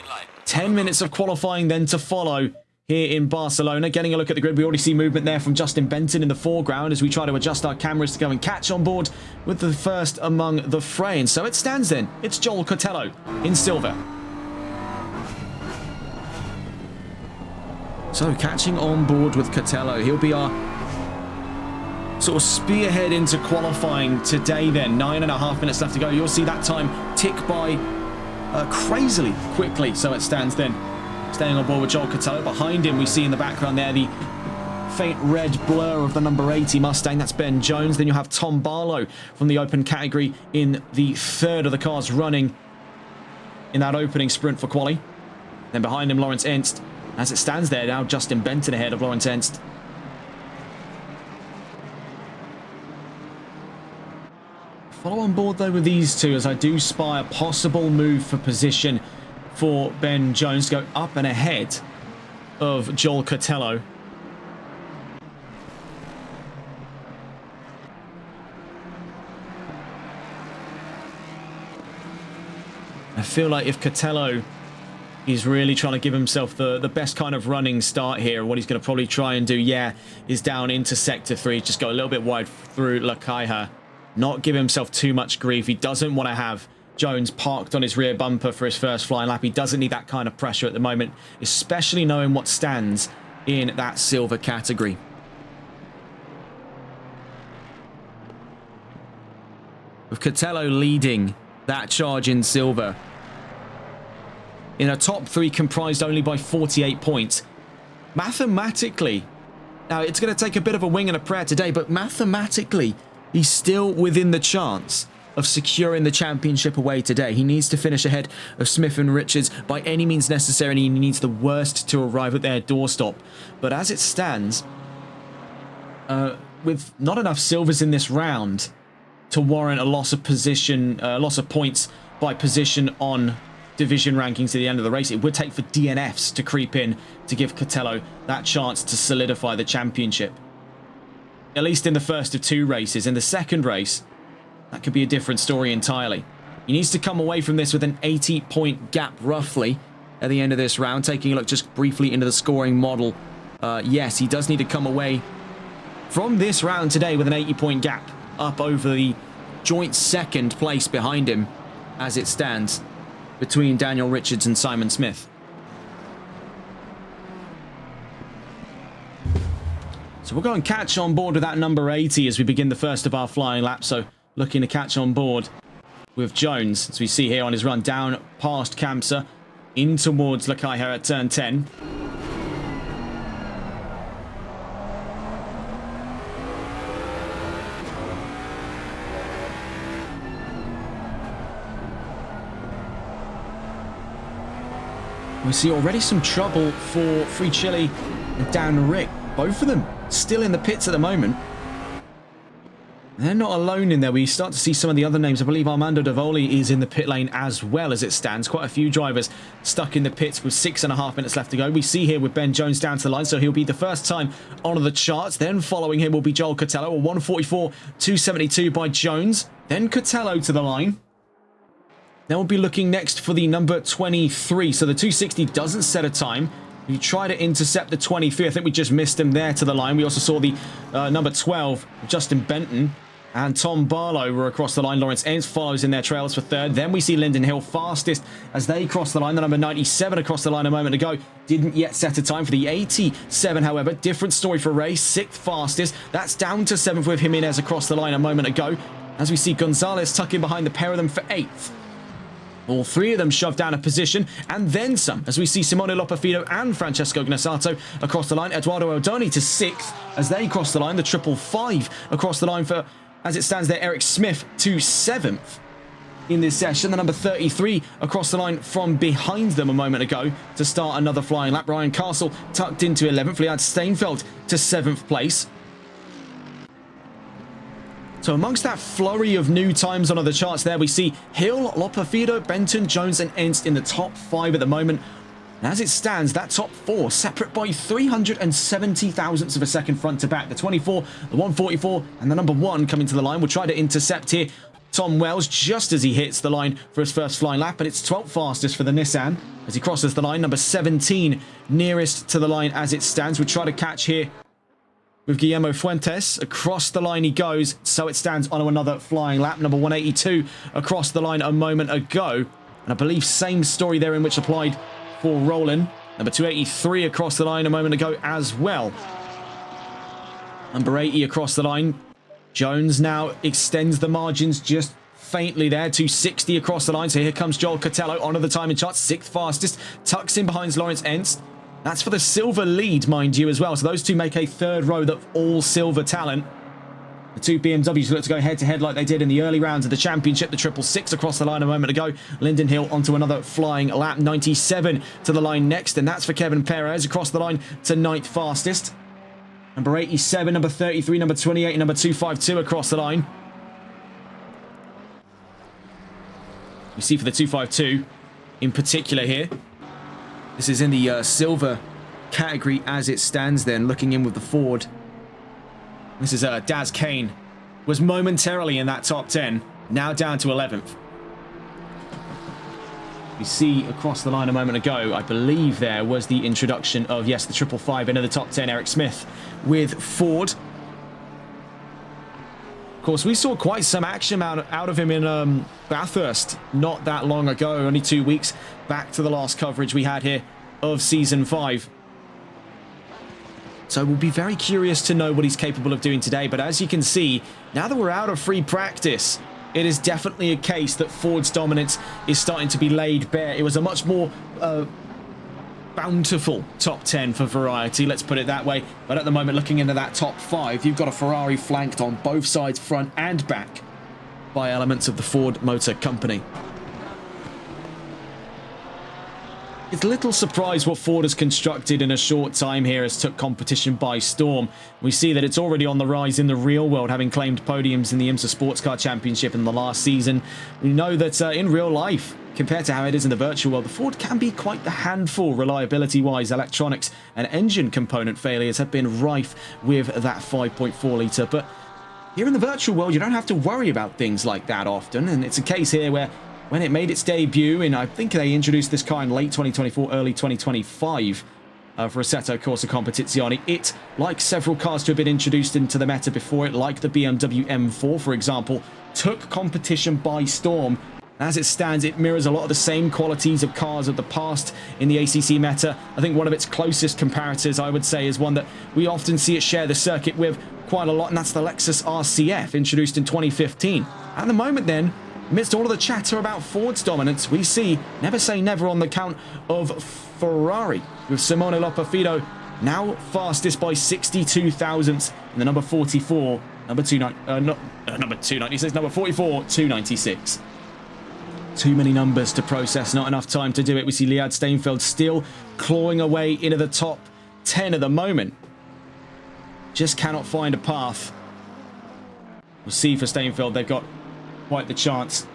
10 minutes of qualifying then to follow here in Barcelona. Getting a look at the grid, we already see movement there from Justin Benton in the foreground as we try to adjust our cameras to go and catch on board with the first among the fray. And so it stands then. It's Joel Cotello in silver. So catching on board with Cotello, he'll be our sort of spearhead into qualifying today then. 9.5 minutes left to go. You'll see that time tick by crazily quickly. So it stands then. Staying on board with Joel Cotello. Behind him, we see in the background there the faint red blur of the number 80 Mustang. That's Ben Jones. Then you'll have Tom Barlow from the open category in the third of the cars running in that opening sprint for quali. Then behind him, Lawrence Ernst. As it stands there now, Justin Benton ahead of Lawrence Ernst. Follow on board though with these two as I do spy a possible move for position for Ben Jones to go up and ahead of Joel Cotello. I feel like if Cotello is really trying to give himself the best kind of running start here, what he's going to probably try and do, yeah, is down into sector 3, just go a little bit wide through Lakaija, not give himself too much grief. He doesn't want to have Jones parked on his rear bumper for his first flying lap. He doesn't need that kind of pressure at the moment, especially knowing what stands in that silver category. With Cotello leading that charge in silver, in a top 3 comprised only by 48 points. Mathematically, now it's going to take a bit of a wing and a prayer today, but mathematically, he's still within the chance of securing the championship away today. He needs to finish ahead of Smith and Richards by any means necessary, and he needs the worst to arrive at their doorstep. But as it stands, with not enough silvers in this round to warrant a loss of position, loss of points by position on division rankings at the end of the race, it would take for DNFs to creep in to give Cotello that chance to solidify the championship. At least in the first of 2 races. In the second race, that could be a different story entirely. He needs to come away from this with an 80-point gap, roughly, at the end of this round. Taking a look just briefly into the scoring model. Yes, he does need to come away from this round today with an 80-point gap up over the joint second place behind him as it stands between Daniel Richards and Simon Smith. So we'll go and catch on board with that number 80 as we begin the first of our flying laps. So looking to catch on board with Jones, as we see here on his run down past Kamsa, in towards Lakaija at turn 10. We see already some trouble for Free Chili and Dan Rick. Both of them still in the pits at the moment. They're not alone in there. We start to see some of the other names. I believe Armando Davoli is in the pit lane as well as it stands. Quite a few drivers stuck in the pits with 6.5 minutes left to go. We see here with Ben Jones down to the line, so he'll be the first time on the charts. Then following him will be Joel Cotello, a 1:44.272 by Jones. Then Cotello to the line. Then we'll be looking next for the number 23. So the 260 doesn't set a time. If you try to intercept the 23, I think we just missed him there to the line. We also saw the number 12, Justin Benton, and Tom Barlow were across the line. Lawrence Ames follows in their trails for third. Then we see Lyndon Hill fastest as they cross the line. The number 97 across the line a moment ago. Didn't yet set a time for the 87, however. Different story for Ray. 6th fastest. That's down to 7th with Jimenez across the line a moment ago. As we see Gonzalez tuck in behind the pair of them for 8th. All three of them shoved down a position and then some, as we see Simone Lopafido and Francesco Gnassato across the line. Eduardo Eldoni to 6th as they cross the line. The 555 across the line for, as it stands there, Eric Smith to 7th in this session. The number 33 across the line from behind them a moment ago to start another flying lap. Ryan Castle tucked into 11th. Liad Steinfeld to 7th place. So amongst that flurry of new times on the charts there, we see Hill, Lopafido, Benton, Jones and Enst in the top 5 at the moment. And as it stands, that top 4 separate by 370 thousandths of a second front to back. The 24, the 144 and the number 1 coming to the line. We'll try to intercept here Tom Wells just as he hits the line for his first flying lap. And it's 12th fastest for the Nissan as he crosses the line. Number 17 nearest to the line as it stands. We'll try to catch here with Guillermo Fuentes. Across the line he goes, so it stands on another flying lap. Number 182 across the line a moment ago. And I believe same story there in which applied for Roland. Number 283 across the line a moment ago as well. Number 80 across the line. Jones now extends the margins just faintly there. 260 across the line. So here comes Joel Cotello onto the timing chart. 6th fastest. Tucks in behind Lawrence Enst. That's for the silver lead, mind you, as well. So those two make a third row of all silver talent. The two BMWs look to go head-to-head like they did in the early rounds of the championship. The 666 across the line a moment ago. Lyndon Hill onto another flying lap. 97 to the line next, and that's for Kevin Perez across the line to 9th fastest. Number 87, number 33, number 28, and number 252 across the line. You see for the 252 in particular here. This is in the silver category as it stands then, looking in with the Ford. This is Daz Kane. Was momentarily in that top 10, now down to 11th. You see across the line a moment ago, I believe there was the introduction of, yes, the 555 into the top 10, Eric Smith with Ford. Of course, we saw quite some action out of him in Bathurst not that long ago, only 2 weeks back to the last coverage we had here of Season 5. So we'll be very curious to know what he's capable of doing today. But as you can see, now that we're out of free practice, it is definitely a case that Ford's dominance is starting to be laid bare. It was a much more bountiful top 10 for variety, let's put it that way. But at the moment, looking into that top 5, you've got a Ferrari flanked on both sides, front and back, by elements of the Ford Motor Company. It's little surprise what Ford has constructed in a short time here has took competition by storm. We see that it's already on the rise in the real world, having claimed podiums in the IMSA Sports Car Championship in the last season. We know that in real life, compared to how it is in the virtual world, the Ford can be quite the handful reliability-wise. Electronics and engine component failures have been rife with that 5.4 litre. But here in the virtual world, you don't have to worry about things like that often. And it's a case here where when it made its debut, and I think they introduced this car in late 2024, early 2025 for Assetto Corsa Competizione. It, like several cars to have been introduced into the meta before it, like the BMW M4, for example, took competition by storm. As it stands, it mirrors a lot of the same qualities of cars of the past in the ACC meta. I think one of its closest comparators, I would say, is one that we often see it share the circuit with quite a lot, and that's the Lexus RCF, introduced in 2015. At the moment, then, amidst all of the chatter about Ford's dominance, we see never say never on the count of Ferrari, with Simone Lopafido now fastest by 62 thousandths in the number 44, number 296, number 44, 296. Too many numbers to process, not enough time to do it. We see Liad Steinfeld still clawing away into the top 10 at the moment. Just cannot find a path. We'll see for Steinfeld, they've got quite the chance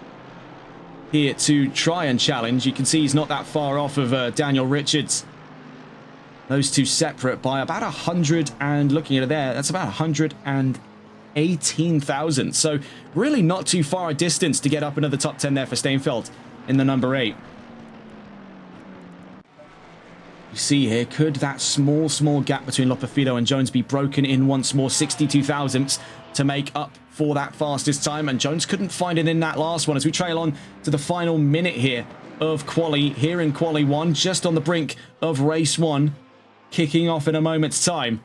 here to try and challenge. You can see he's not that far off of Daniel Richards. Those two separate by about 100, and looking at it there, that's about 118,000. So really not too far a distance to get up into the top 10 there for Steinfeld in the number 8. You see here, could that small gap between Loperfido and Jones be broken in once more? 62 thousandths to make up for that fastest time, and Jones couldn't find it in that last one as we trail on to the final minute here of quali, here in quali 1, just on the brink of race 1, kicking off in a moment's time.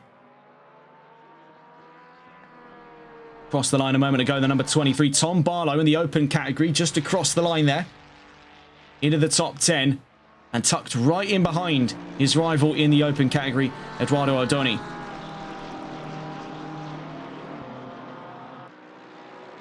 Crossed the line a moment ago, the number 23, Tom Barlow in the open category, just across the line there, into the top 10, and tucked right in behind his rival in the open category, Eduardo Odoni.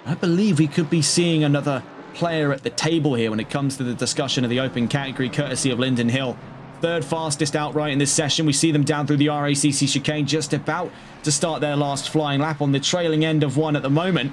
I believe we could be seeing another player at the table here when it comes to the discussion of the open category, courtesy of Linden Hill. Third fastest outright in this session. We see them down through the RACC chicane, just about to start their last flying lap on the trailing end of one at the moment.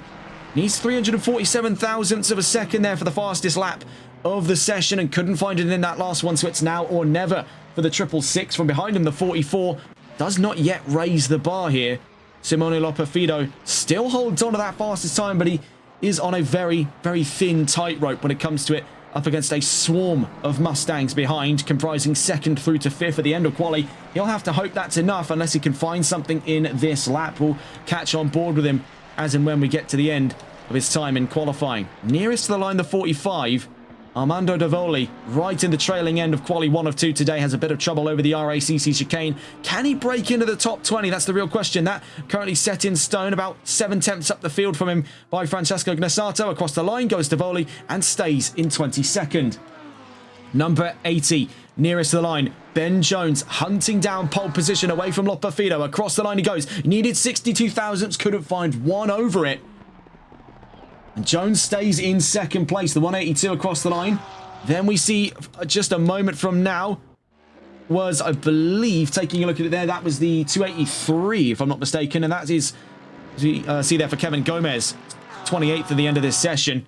Needs 347 thousandths of a second there for the fastest lap of the session, and couldn't find it in that last one, so it's now or never for the 666. From behind him, the 44 does not yet raise the bar here. Simone Loperfido still holds on to that fastest time, but he is on a very, very thin tightrope when it comes to it, up against a swarm of Mustangs behind, comprising 2nd through to 5th at the end of quali. He'll have to hope that's enough unless he can find something in this lap. We'll catch on board with him as and when we get to the end of his time in qualifying. Nearest to the line, the 45, Armando Davoli, right in the trailing end of quali 1 of 2 today, has a bit of trouble over the RACC chicane. Can he break into the top 20? That's the real question. That currently set in stone, about 7 tenths up the field from him by Francesco Gnassato. Across the line goes Davoli and stays in 22nd. Number 80, nearest to the line, Ben Jones, hunting down pole position away from Loperfido. Across the line he goes. Needed 62 thousandths, couldn't find one over it. And Jones stays in 2nd place, the 182 across the line. Then we see, just a moment from now, was, I believe, taking a look at it there, that was the 283, if I'm not mistaken. And that is, as we see there for Kevin Gomez, 28th at the end of this session.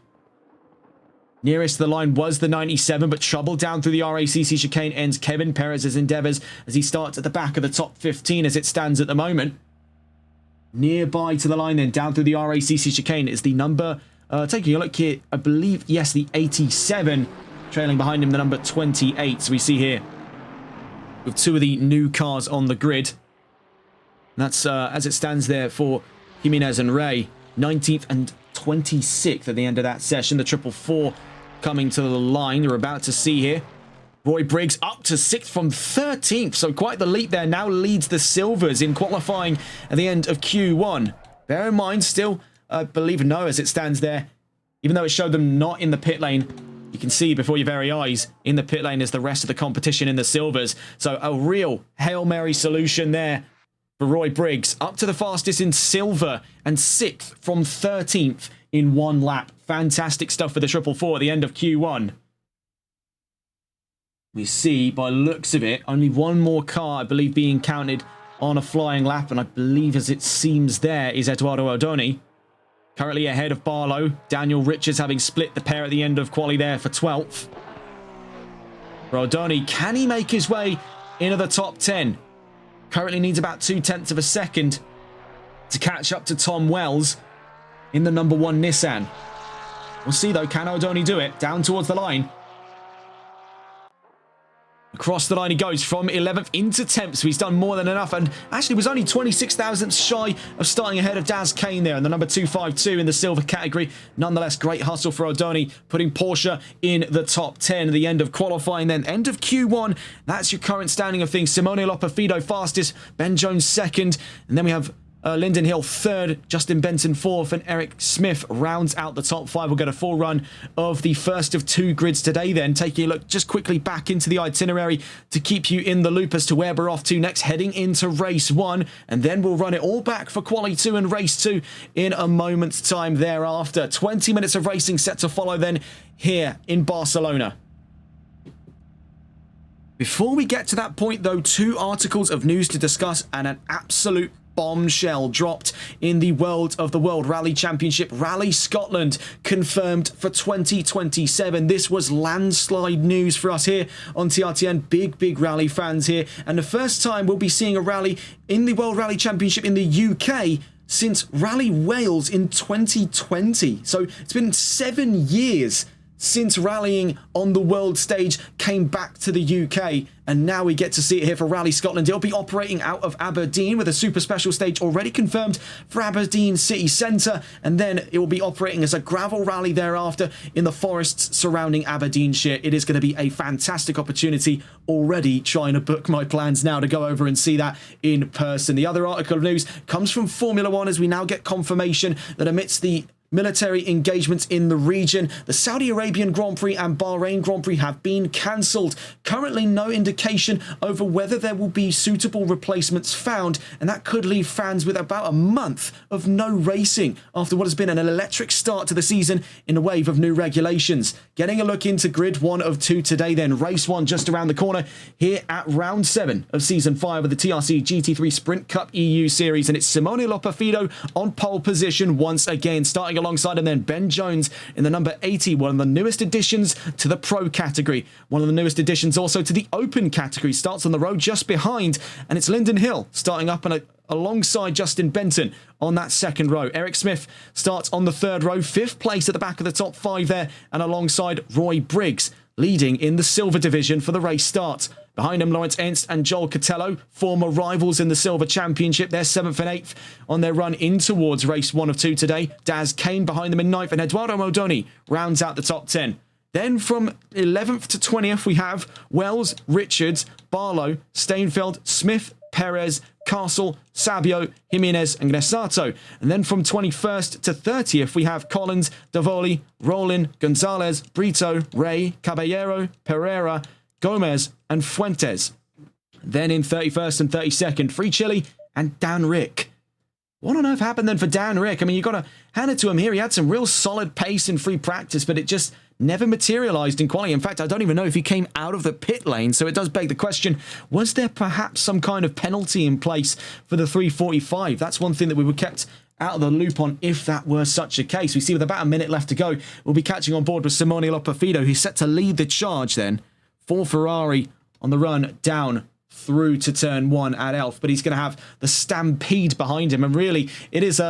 Nearest to the line was the 97, but trouble down through the RACC chicane ends Kevin Perez's endeavours as he starts at the back of the top 15 as it stands at the moment. Nearby to the line then, down through the RACC chicane, is the number... taking a look here, I believe, yes, the 87, trailing behind him the number 28. So we see here with 2 of the new cars on the grid. And that's as it stands there for Jimenez and Ray, 19th and 26th at the end of that session. The 444 coming to the line, you're about to see here. Roy Briggs up to 6th from 13th, so quite the leap there. Now leads the Silvers in qualifying at the end of Q1. Bear in mind, still... I believe no, as it stands there, even though it showed them not in the pit lane, you can see before your very eyes, in the pit lane is the rest of the competition in the Silvers. So a real Hail Mary solution there for Roy Briggs. Up to the fastest in silver and 6th from 13th in 1 lap. Fantastic stuff for the 444 at the end of Q1. We see, by looks of it, only one more car, I believe, being counted on a flying lap. And I believe, as it seems there, is Eduardo Odoni. Currently ahead of Barlow. Daniel Richards having split the pair at the end of quali there for 12th. For Odoni, can he make his way into the top 10? Currently needs about 2 tenths of a second to catch up to Tom Wells in the number 1 Nissan. We'll see though, can Odoni do it? Down towards the line. Across the line he goes from 11th into 10th, so he's done more than enough, and actually was only 26 thousandths shy of starting ahead of Daz Kane there in the number 252 in the silver category. Nonetheless, great hustle for Odoni, putting Porsche in the top 10 at the end of qualifying. Then end of Q1, that's your current standing of things. Simone Loperfido fastest, Ben Jones 2nd, and then we have Linden Hill 3rd, Justin Benson 4th, and Eric Smith rounds out the top 5. We'll get a full run of the first of 2 grids today then, taking a look just quickly back into the itinerary to keep you in the loop as to where we're off to next, heading into race 1, and then we'll run it all back for quali 2 and race 2 in a moment's time thereafter. 20 minutes of racing set to follow then here in Barcelona. Before we get to that point though, 2 articles of news to discuss and an absolute bombshell dropped in the world of the World Rally Championship. Rally Scotland confirmed for 2027. This was landslide news for us here on TRTN. Big rally fans here. And the first time we'll be seeing a rally in the World Rally Championship in the UK since Rally Wales in 2020. So it's been 7 years since rallying on the world stage, came back to the UK, and now we get to see it here for Rally Scotland. It'll be operating out of Aberdeen with a super special stage already confirmed for Aberdeen City Centre, and then it will be operating as a gravel rally thereafter in the forests surrounding Aberdeenshire. It is going to be a fantastic opportunity. Already trying to book my plans now to go over and see that in person. The other article of news comes from Formula One as we now get confirmation that amidst the military engagements in the region, the Saudi Arabian Grand Prix and Bahrain Grand Prix have been cancelled. Currently no indication over whether there will be suitable replacements found, and that could leave fans with about a month of no racing after what has been an electric start to the season in a wave of new regulations. Getting a look into grid 1 of 2 today then, race 1 just around the corner here at round 7 of season 5 of the TRC GT3 Sprint Cup EU series, and it's Simone Lopafido on pole position once again, starting alongside him then Ben Jones in the number 80, one of the newest additions to the Pro category, one of the newest additions also to the Open category, starts on the road just behind, and it's Lyndon Hill starting up alongside Justin Benton on that second row. Eric Smith starts on the third row, 5th place at the back of the top 5 there, and alongside Roy Briggs, leading in the silver division for the race start. Behind him, Lawrence Ernst and Joel Catello, former rivals in the Silver Championship. They're 7th and 8th on their run in towards race 1 of 2 today. Daz Kane behind them in 9th, and Eduardo Modoni rounds out the top 10. Then from 11th to 20th, we have Wells, Richards, Barlow, Stainfeld, Smith, Perez, Castle, Sabio, Jimenez and Gnesato. And then from 21st to 30th, we have Collins, Davoli, Rollin, Gonzalez, Brito, Ray, Caballero, Pereira, Gomez and Fuentes. Then in 31st and 32nd, Free Chili and Dan Rick. What on earth happened then for Dan Rick? I mean, you've got to hand it to him here. He had some real solid pace in free practice, but it just never materialized in quality. In fact, I don't even know if he came out of the pit lane. So it does beg the question, was there perhaps some kind of penalty in place for the 345? That's one thing that we were kept out of the loop on if that were such a case. We see with about a minute left to go, we'll be catching on board with Simone Lopafido, who's set to lead the charge then for Ferrari on the run down through to turn 1 at Elf, but he's going to have the Stampede behind him, and really it is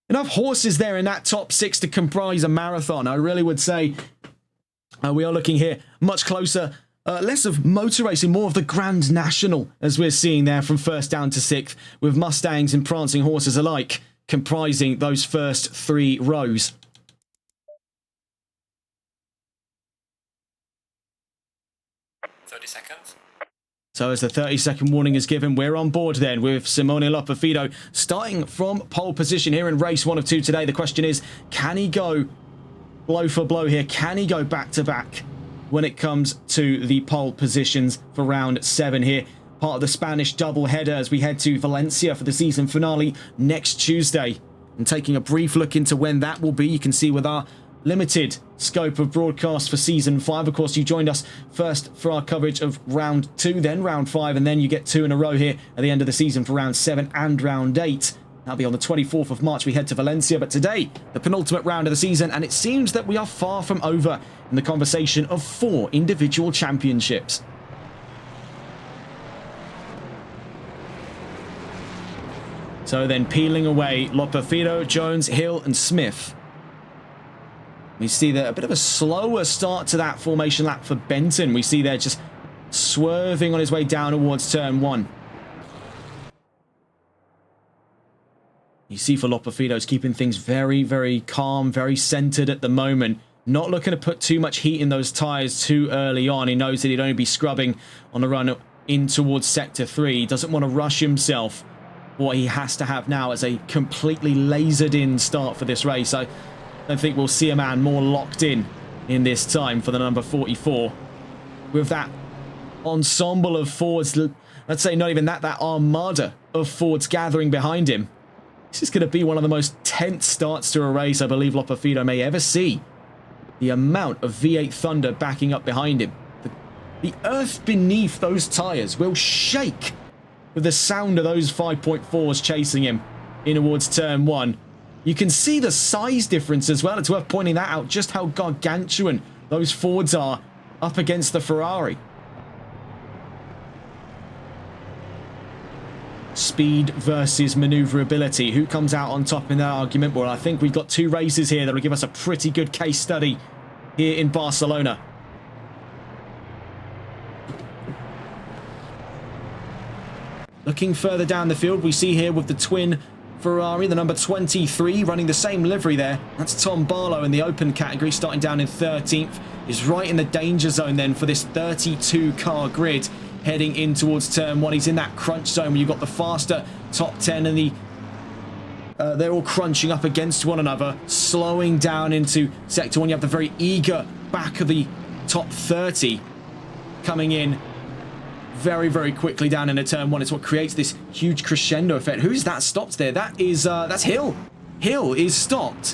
enough horses there in that top 6 to comprise a marathon. I really would say we are looking here much closer, less of motor racing, more of the Grand National as we're seeing there from 1st down to 6th, with Mustangs and prancing horses alike comprising those first 3 rows. Seconds. So as the 30-second warning is given, we're on board then with Simone Lopafido starting from pole position here in race 1 of 2 today. The question is, can he go blow for blow here? Can he go back to back when it comes to the pole positions for round 7 here? Part of the Spanish double header as we head to Valencia for the season finale next Tuesday. And taking a brief look into when that will be, you can see with our limited scope of broadcast for season 5. Of course, you joined us first for our coverage of round 2, then round 5, and then you get 2 in a row here at the end of the season for round 7 and round 8. That'll be on the 24th of March. We head to Valencia, but today, the penultimate round of the season, and it seems that we are far from over in the conversation of 4 individual championships. So then peeling away, Lopafido, Jones, Hill and Smith. We see there a bit of a slower start to that formation lap for Benton. We see there just swerving on his way down towards turn 1. You see for Lopafido's keeping things very, very calm, very centered at the moment. Not looking to put too much heat in those tyres too early on. He knows that he'd only be scrubbing on the run in towards sector 3. He doesn't want to rush himself. What he has to have now is a completely lasered in start for this race. I don't think we'll see a man more locked in this time for the number 44. With that ensemble of Fords, let's say not even that armada of Fords gathering behind him. This is going to be one of the most tense starts to a race I believe Lopafido may ever see. The amount of V8 thunder backing up behind him. The earth beneath those tyres will shake with the sound of those 5.4s chasing him in towards turn 1. You can see the size difference as well. It's worth pointing that out, just how gargantuan those Fords are up against the Ferrari. Speed versus maneuverability. Who comes out on top in that argument? Well, I think we've got 2 races here that will give us a pretty good case study here in Barcelona. Looking further down the field, we see here with the twin Ferrari, the number 23, running the same livery there. That's Tom Barlow in the open category, starting down in 13th. Is right in the danger zone then for this 32-car grid heading in towards turn 1. He's in that crunch zone where you've got the faster top 10 and they're all crunching up against one another, slowing down into sector 1. You have the very eager back of the top 30 coming in very, very quickly down into turn 1. It's what creates this huge crescendo effect. Who's that stopped there? That is, that's Hill. Hill is stopped.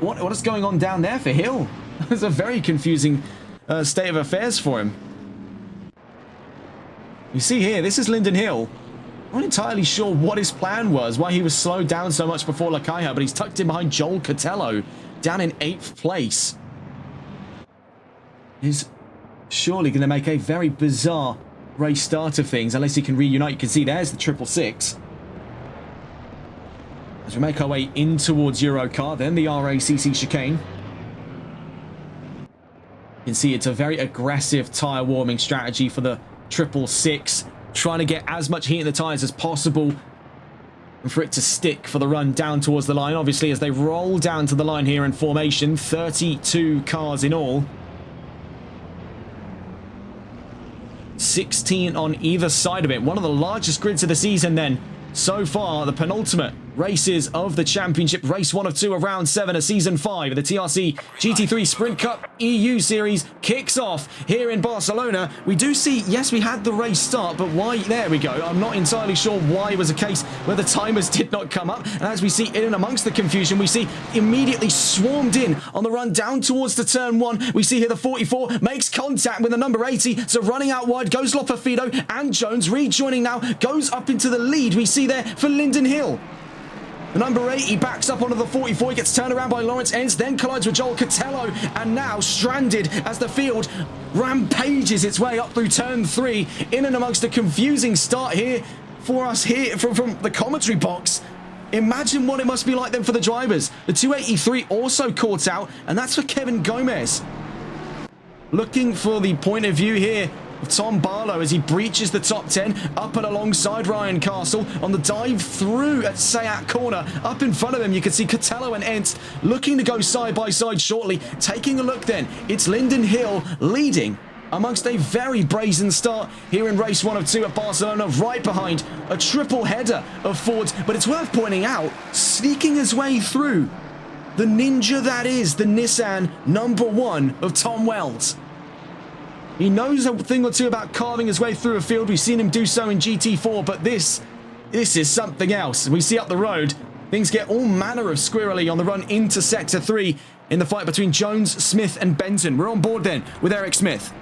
What is going on down there for Hill? It's a very confusing state of affairs for him. You see here, this is Lyndon Hill. I'm not entirely sure what his plan was, why he was slowed down so much before Lakaiha, but he's tucked in behind Joel Cotello, down in 8th place. He's surely going to make a very bizarre race start of things, unless he can reunite. You can see there's the 666. As we make our way in towards Eurocar, then the RACC chicane. You can see it's a very aggressive tyre warming strategy for the 666, trying to get as much heat in the tyres as possible and for it to stick for the run down towards the line. Obviously, as they roll down to the line here in formation, 32 cars in all. 16 on either side of it. One of the largest grids of the season then. So far, the penultimate races of the championship, race 1 of 2 of round 7 of season 5 of the TRC GT3 Sprint Cup EU series kicks off here in Barcelona. We do see, yes, we had the race start, but why? There we go. I'm not entirely sure why it was a case where the timers did not come up. And as we see in and amongst the confusion, we see immediately swarmed in on the run down towards the turn 1. We see here the 44 makes contact with the number 80. So running out wide goes Lopafido, and Jones rejoining now, goes up into the lead. We see there for Lyndon Hill. The number 8, he backs up onto the 44, he gets turned around by Lawrence Ents, then collides with Joel Cotello, and now stranded as the field rampages its way up through turn 3, in and amongst a confusing start here for us here from the commentary box. Imagine what it must be like then for the drivers. The 283 also caught out, and that's for Kevin Gomez. Looking for the point of view here of Tom Barlow as he breaches the top 10, up and alongside Ryan Castle on the dive through at Sayat corner. Up in front of him, you can see Cotello and Ents looking to go side by side shortly. Taking a look then, it's Lyndon Hill leading amongst a very brazen start here in race 1 of 2 at Barcelona, right behind a triple header of Fords. But it's worth pointing out, sneaking his way through, the ninja that is the Nissan number 1 of Tom Wells. He knows a thing or two about carving his way through a field. We've seen him do so in GT4, but this is something else. We see up the road, things get all manner of squirrely on the run into Sector 3 in the fight between Jones, Smith and Benton. We're on board then with Eric Smith.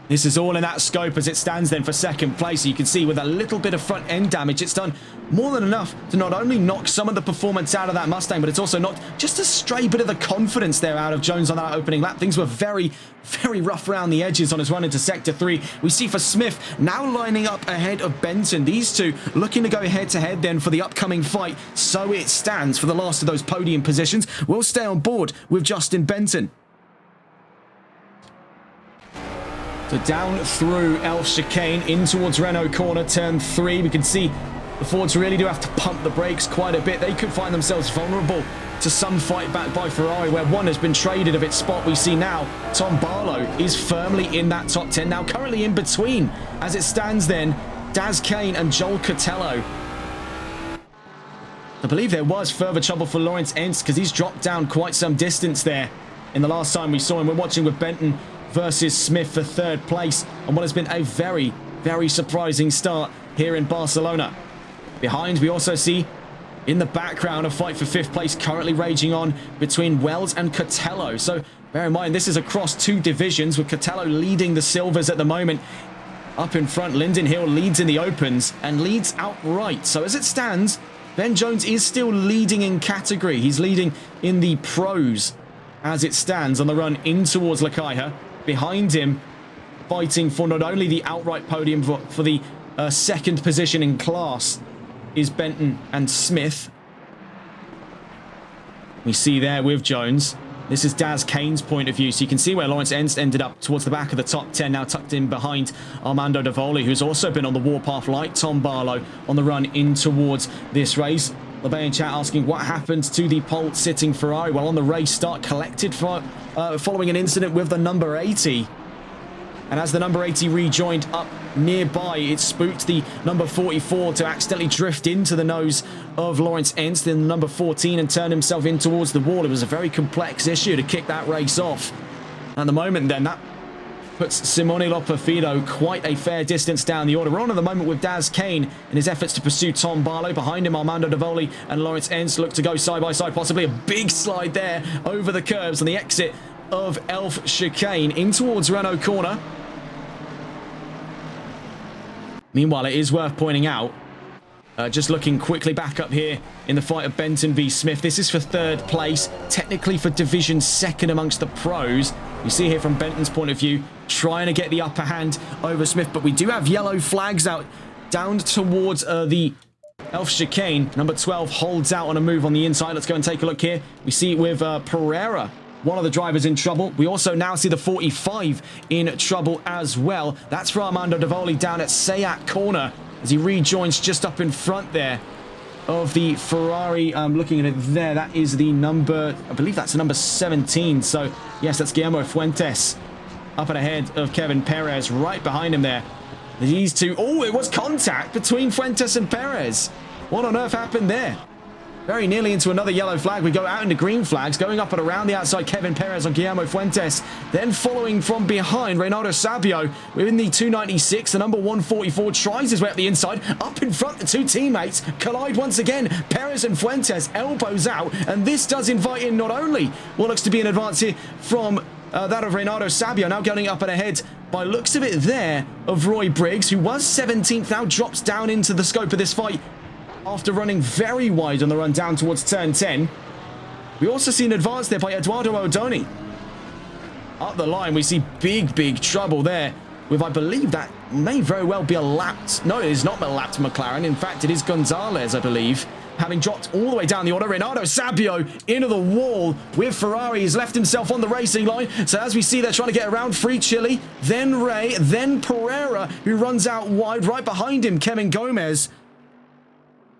This is all in that scope as it stands then for second place. So you can see with a little bit of front end damage, it's done more than enough to not only knock some of the performance out of that Mustang, but it's also knocked just a stray bit of the confidence there out of Jones on that opening lap. Things were very, very rough around the edges on his run into Sector 3. We see for Smith now lining up ahead of Benton. These two looking to go head to head then for the upcoming fight. So it stands for the last of those podium positions. We'll stay on board with Justin Benton. So down through Elf Chicane in towards Renault Corner, turn 3. We can see the Fords really do have to pump the brakes quite a bit. They could find themselves vulnerable to some fight back by Ferrari, where one has been traded of its spot. We see now Tom Barlow is firmly in that top 10. Now currently in between, as it stands then, Daz Kane and Joel Cotello. I believe there was further trouble for Lawrence Ents because he's dropped down quite some distance there in the last time we saw him. We're watching with Benton versus Smith for third place on what has been a very, very surprising start here in Barcelona. Behind, we also see in the background a fight for 5th place currently raging on between Wells and Cotello. So bear in mind, this is across 2 divisions with Cotello leading the silvers at the moment. Up in front, Lyndon Hill leads in the opens and leads outright. So as it stands, Ben Jones is still leading in category. He's leading in the pros as it stands on the run in towards Lakaiha. Behind him, fighting for not only the outright podium, but for the second position in class is Benton and Smith. We see there with Jones. This is Daz Kane's point of view, so you can see where Lawrence Ernst ended up towards the back of the top 10, now tucked in behind Armando Davoli, who's also been on the warpath like Tom Barlow on the run in towards this race. LeBay in chat asking what happened to the pole sitting Ferrari. Well, on the race start, collected following an incident with the number 80. And as the number 80 rejoined up nearby, it spooked the number 44 to accidentally drift into the nose of Lawrence Ernst in the number 14 and turn himself in towards the wall. It was a very complex issue to kick that race off. At the moment then, that puts Simone Loperfido quite a fair distance down the order. We're on at the moment with Daz Kane in his efforts to pursue Tom Barlow. Behind him, Armando Davoli and Lawrence Ernst look to go side by side. Possibly a big slide there over the curbs on the exit of Elf Chicane in towards Renault corner. Meanwhile, it is worth pointing out, just looking quickly back up here in the fight of Benton v Smith, this is for third place, technically for division second amongst the pros. You see here from Benton's point of view, trying to get the upper hand over Smith, but we do have yellow flags out down towards the Elf Chicane. Number 12 holds out on a move on the inside. Let's go and take a look here. We see it with Pereira, one of the drivers, in trouble. We also now see the 45 in trouble as well. That's for Armando Davoli down at Sayat corner as he rejoins just up in front there of the Ferrari. Looking at it there, that is the number, I believe that's the number 17. So yes, that's Guillermo Fuentes up and ahead of Kevin Perez, right behind him there. These two, oh, it was contact between Fuentes and Perez. What on earth happened there? Very nearly into another yellow flag. We go out into green flags, going up and around the outside. Kevin Perez on Guillermo Fuentes. Then following from behind, Reynaldo Sabio within the 296. The number 144 tries his way up the inside. Up in front, the two teammates collide once again. Perez and Fuentes elbows out. And this does invite in not only what looks to be an advance here from that of Reynaldo Sabio, now going up and ahead by looks of it there of Roy Briggs, who was 17th, now drops down into the scope of this fight after running very wide on the run down towards turn 10. We also see an advance there by Eduardo Odoni. Up the line, we see big trouble there with, I believe that may very well be a lapped, no, it is not a lapped McLaren. In fact, it is Gonzalez, I believe, having dropped all the way down the order. Reynaldo Sabio into the wall with Ferrari. He's left himself on the racing line. So as we see, they're trying to get around Free Chile, then Ray, then Pereira, who runs out wide. Right behind him, Kevin Gomez.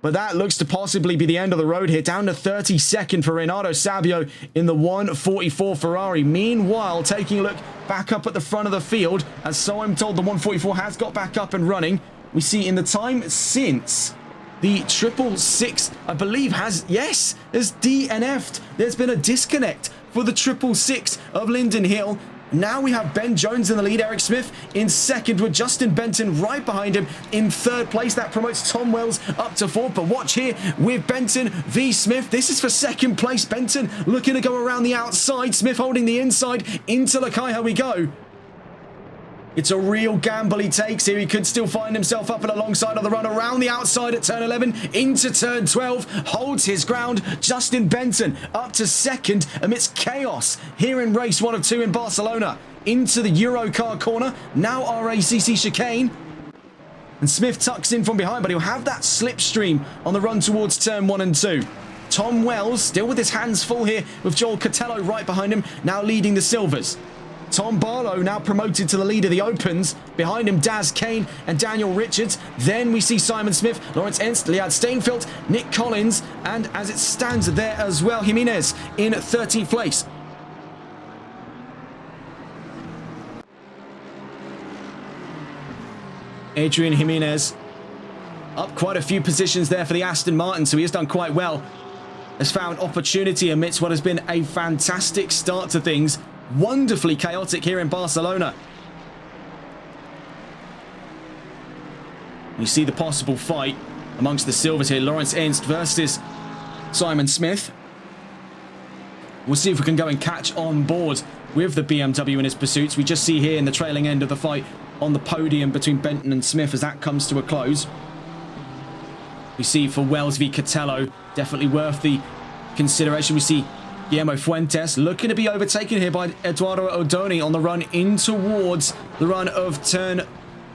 But that looks to possibly be the end of the road here. Down to 32nd for Reynaldo Sabio in the 144 Ferrari. Meanwhile, taking a look back up at the front of the field, as so I'm told the 144 has got back up and running. We see in the time since the 666, I believe, has DNF'd. There's been a disconnect for the 666 of Linden Hill. Now we have Ben Jones in the lead, Eric Smith in second with Justin Benton right behind him in third place. That promotes Tom Wells up to fourth. But watch here with Benton v Smith. This is for second place. Benton looking to go around the outside. Smith holding the inside. Into Lakaiha we go. It's a real gamble he takes here. He could still find himself up and alongside on the run around the outside at turn 11 into turn 12. Holds his ground. Justin Benton up to second amidst chaos here in race 1 of 2 in Barcelona. Into the Eurocar corner. Now RACC chicane. And Smith tucks in from behind, but he'll have that slipstream on the run towards turn 1 and 2. Tom Wells still with his hands full here with Joel Cotello right behind him, now leading the Silvers. Tom Barlow now promoted to the lead of the Opens. Behind him, Daz Kane and Daniel Richards. Then we see Simon Smith, Lawrence Ernst, Liad Steinfeld, Nick Collins, and as it stands there as well, Jimenez in 13th place. Adrian Jimenez up quite a few positions there for the Aston Martin, so he has done quite well. Has found opportunity amidst what has been a fantastic start to things. Wonderfully chaotic here in Barcelona. You see the possible fight amongst the Silvers here. Lawrence Ernst versus Simon Smith. We'll see if we can go and catch on board with the BMW in his pursuits. We just see here in the trailing end of the fight on the podium between Benton and Smith as that comes to a close. We see for Wells v Cotello, definitely worth the consideration. We see Guillermo Fuentes looking to be overtaken here by Eduardo Odoni on the run in towards the run of turn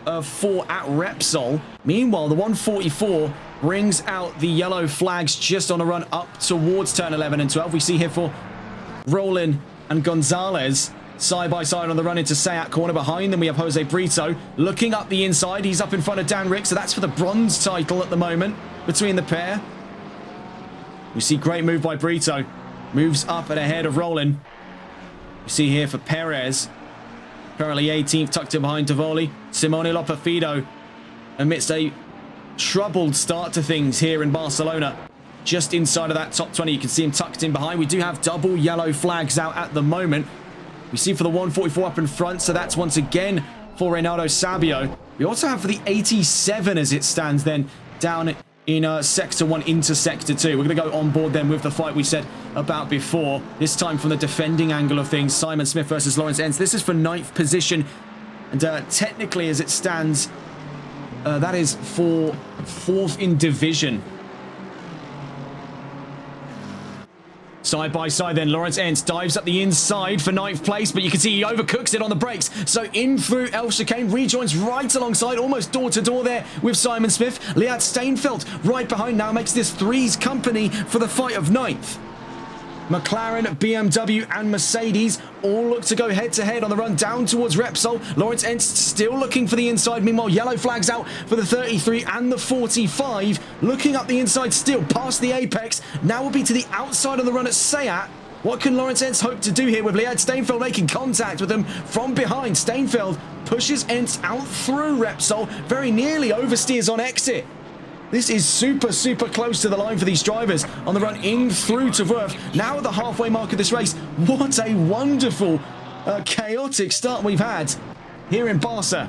4 at Repsol. Meanwhile, the 144 brings out the yellow flags just on a run up towards turn 11 and 12. We see here for Roland and Gonzalez side by side on the run into Sayat. Corner behind them, we have Jose Brito looking up the inside. He's up in front of Dan Rick, so that's for the bronze title at the moment between the pair. We see great move by Brito. Moves up and ahead of Roland. We see here for Perez. Currently 18th, tucked in behind Tovoli. Simone Lopafido amidst a troubled start to things here in Barcelona. Just inside of that top 20, you can see him tucked in behind. We do have double yellow flags out at the moment. We see for the 144 up in front, so that's once again for Reynaldo Sabio. We also have for the 87 as it stands then down in Sector 1 into Sector 2. We're going to go on board then with the fight we said about before. This time from the defending angle of things. Simon Smith versus Lawrence Entz. This is for 9th position. And technically as it stands, that is for 4th in division. Side by side then, Lawrence Entz dives up the inside for 9th place, but you can see he overcooks it on the brakes. So in through El Chicane, rejoins right alongside, almost door to door there with Simon Smith. Liat Steinfeld right behind now makes this three's company for the fight of 9th. McLaren, BMW and Mercedes all look to go head-to-head on the run down towards Repsol. Lawrence Entz still looking for the inside. Meanwhile, yellow flags out for the 33 and the 45. Looking up the inside still, past the apex. Now will be to the outside of the run at Sayat. What can Lawrence Entz hope to do here with Liad Steinfeld making contact with him from behind? Steinfeld pushes Entz out through Repsol. Very nearly oversteers on exit. This is super, super close to the line for these drivers on the run in through to Verf. Now at the halfway mark of this race, what a wonderful, chaotic start we've had here in Barca.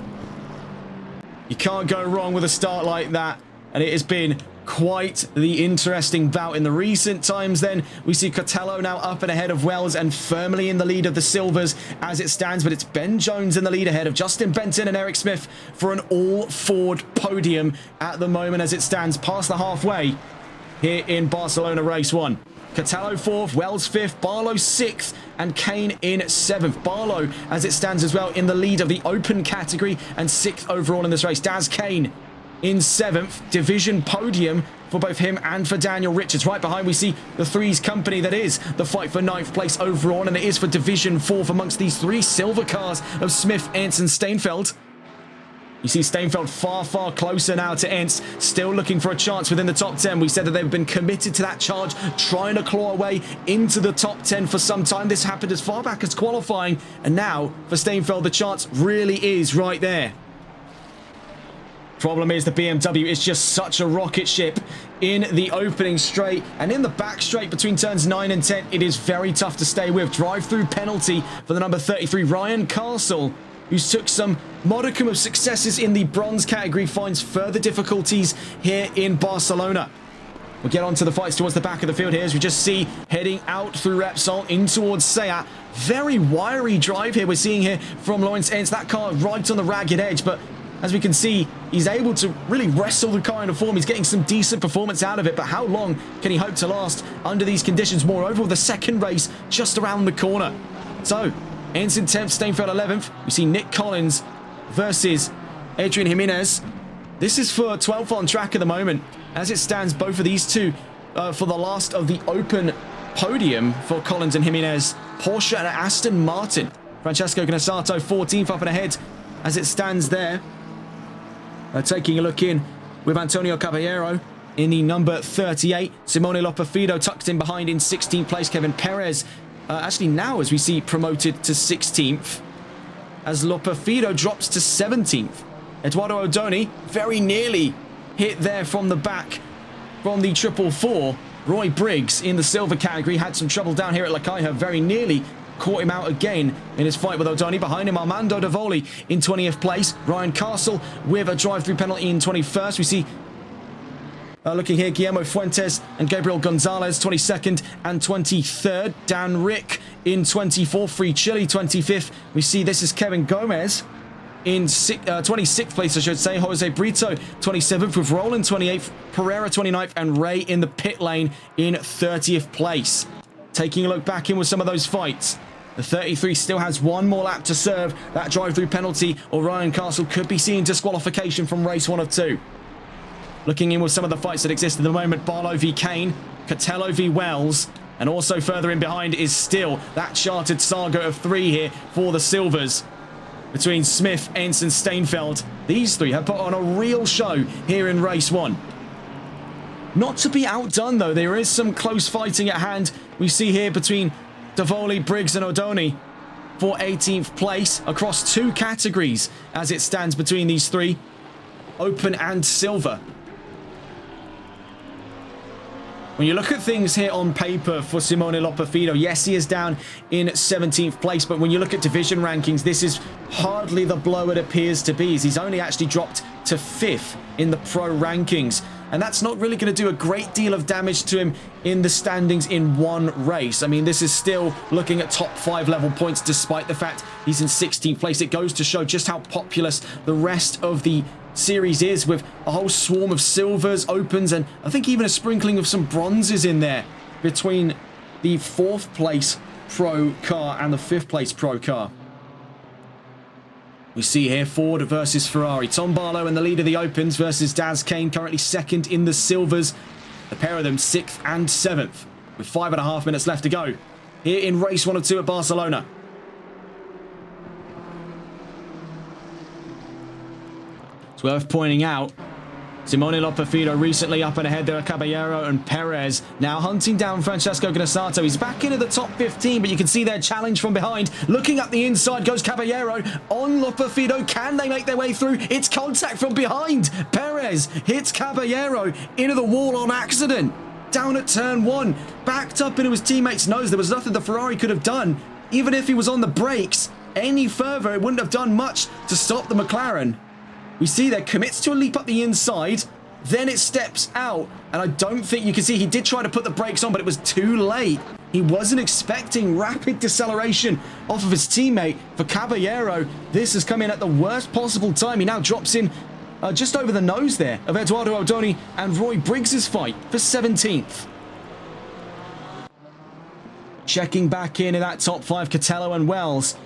You can't go wrong with a start like that, and it has been quite the interesting bout in the recent times. Then we see Cotello now up and ahead of Wells and firmly in the lead of the Silvers as it stands, but it's Ben Jones in the lead ahead of Justin Benton and Eric Smith for an all-Ford podium at the moment as it stands past the halfway here in Barcelona race 1. Cotello 4th, Wells 5th, Barlow 6th, and Kane in 7th. Barlow, as it stands as well, in the lead of the open category and 6th overall in this race. Daz Kane in 7th, division podium for both him and for Daniel Richards. Right behind we see the three's company that is the fight for 9th place overall, and it is for division 4th amongst these 3 silver cars of Smith, Entz and Steinfeld. You see Steinfeld far, far closer now to Entz, still looking for a chance within the top 10. We said that they've been committed to that charge, trying to claw away into the top 10 for some time. This happened as far back as qualifying, and now for Steinfeld the chance really is right there. Problem is the BMW is just such a rocket ship in the opening straight, and in the back straight between turns 9 and 10 it is very tough to stay with. Drive-through penalty for the number 33 Ryan Castle, who took some modicum of successes in the bronze category, finds further difficulties here in Barcelona. We'll get on to the fights towards the back of the field here as we just see heading out through Repsol in towards Sayat. Very wiry drive here we're seeing here from Lawrence Entz. That car right on the ragged edge, but as we can see, he's able to really wrestle the car into form. He's getting some decent performance out of it, but how long can he hope to last under these conditions? Moreover, with the second race just around the corner. So, Entz in 10th, Steinfeld 11th. We see Nick Collins versus Adrian Jimenez. This is for 12th on track at the moment. As it stands, both of these two for the last of the open podium for Collins and Jimenez. Porsche and Aston Martin. Francesco Ganasato 14th up and ahead as it stands there. Taking a look in with Antonio Caballero in the number 38. Simone Lopafido tucked in behind in 16th place. Kevin Perez actually now, as we see, promoted to 16th as Lopafido drops to 17th. Eduardo Odoni very nearly hit there from the back from the 444. Roy Briggs in the silver category had some trouble down here at Lacaja, very nearly caught him out again in his fight with Odoni. Behind him, Armando Davoli in 20th place. Ryan Castle with a drive-through penalty in 21st. We see, looking here, Guillermo Fuentes and Gabriel Gonzalez, 22nd and 23rd. Dan Rick in 24th. Free Chile, 25th. We see this is Kevin Gomez in 26th place, I should say. Jose Brito, 27th, with Roland, 28th. Pereira, 29th, and Ray in the pit lane in 30th place. Taking a look back in with some of those fights. The 33 still has one more lap to serve. That drive-through penalty, or Ryan Castle could be seeing disqualification from race 1 of 2. Looking in with some of the fights that exist at the moment, Barlow v Kane, Catello v Wells, and also further in behind is still that charted saga of 3 here for the Silvers. Between Smith, Ents and Steinfeld, these 3 have put on a real show here in race 1. Not to be outdone though, there is some close fighting at hand. We see here between Davoli, Briggs and O'Doney for 18th place across 2 categories as it stands between these 3, open and silver. When you look at things here on paper for Simone Lopafido, yes, he is down in 17th place, but when you look at division rankings, this is hardly the blow it appears to be, as he's only actually dropped to 5th in the pro rankings. And that's not really going to do a great deal of damage to him in the standings in one race. I mean, this is still looking at top 5 level points, despite the fact he's in 16th place. It goes to show just how populous the rest of the series is, with a whole swarm of silvers, opens, and I think even a sprinkling of some bronzes in there between the 4th place pro car and the 5th place pro car. We see here Ford versus Ferrari. Tom Barlow in the lead of the opens versus Daz Kane, currently 2nd in the silvers. The pair of them 6th and 7th with 5.5 minutes left to go here in race 1 of 2 at Barcelona. It's worth pointing out, Simone Lopafido recently up and ahead there, Caballero and Perez now hunting down Francesco Gnassato. He's back into the top 15, but you can see their challenge from behind. Looking up the inside goes Caballero on Lopafido. Can they make their way through? It's contact from behind. Perez hits Caballero into the wall on accident. Down at turn 1, backed up into his teammate's nose. There was nothing the Ferrari could have done. Even if he was on the brakes any further, it wouldn't have done much to stop the McLaren. We see there, commits to a leap up the inside, then it steps out, and I don't think you can see, he did try to put the brakes on, but it was too late. He wasn't expecting rapid deceleration off of his teammate. For Caballero, this has come in at the worst possible time. He now drops in just over the nose there of Eduardo O'Doney and Roy Briggs' fight for 17th. Checking back in that top 5, Catello and Wells.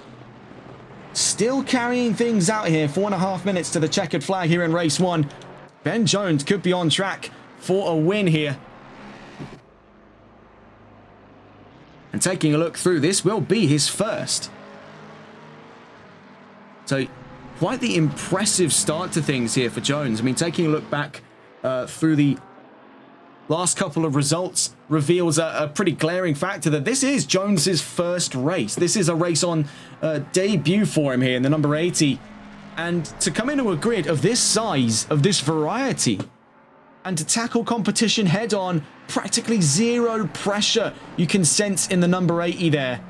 Still carrying things out here. 4.5 minutes to the checkered flag here in race 1. Ben Jones could be on track for a win here. And taking a look through, this will be his first. So quite the impressive start to things here for Jones. I mean, taking a look back through the last couple of results reveals a pretty glaring factor that this is Jones's first race. This is a race on debut for him here in the number 80. And to come into a grid of this size, of this variety, and to tackle competition head on, practically zero pressure you can sense in the number 80 there.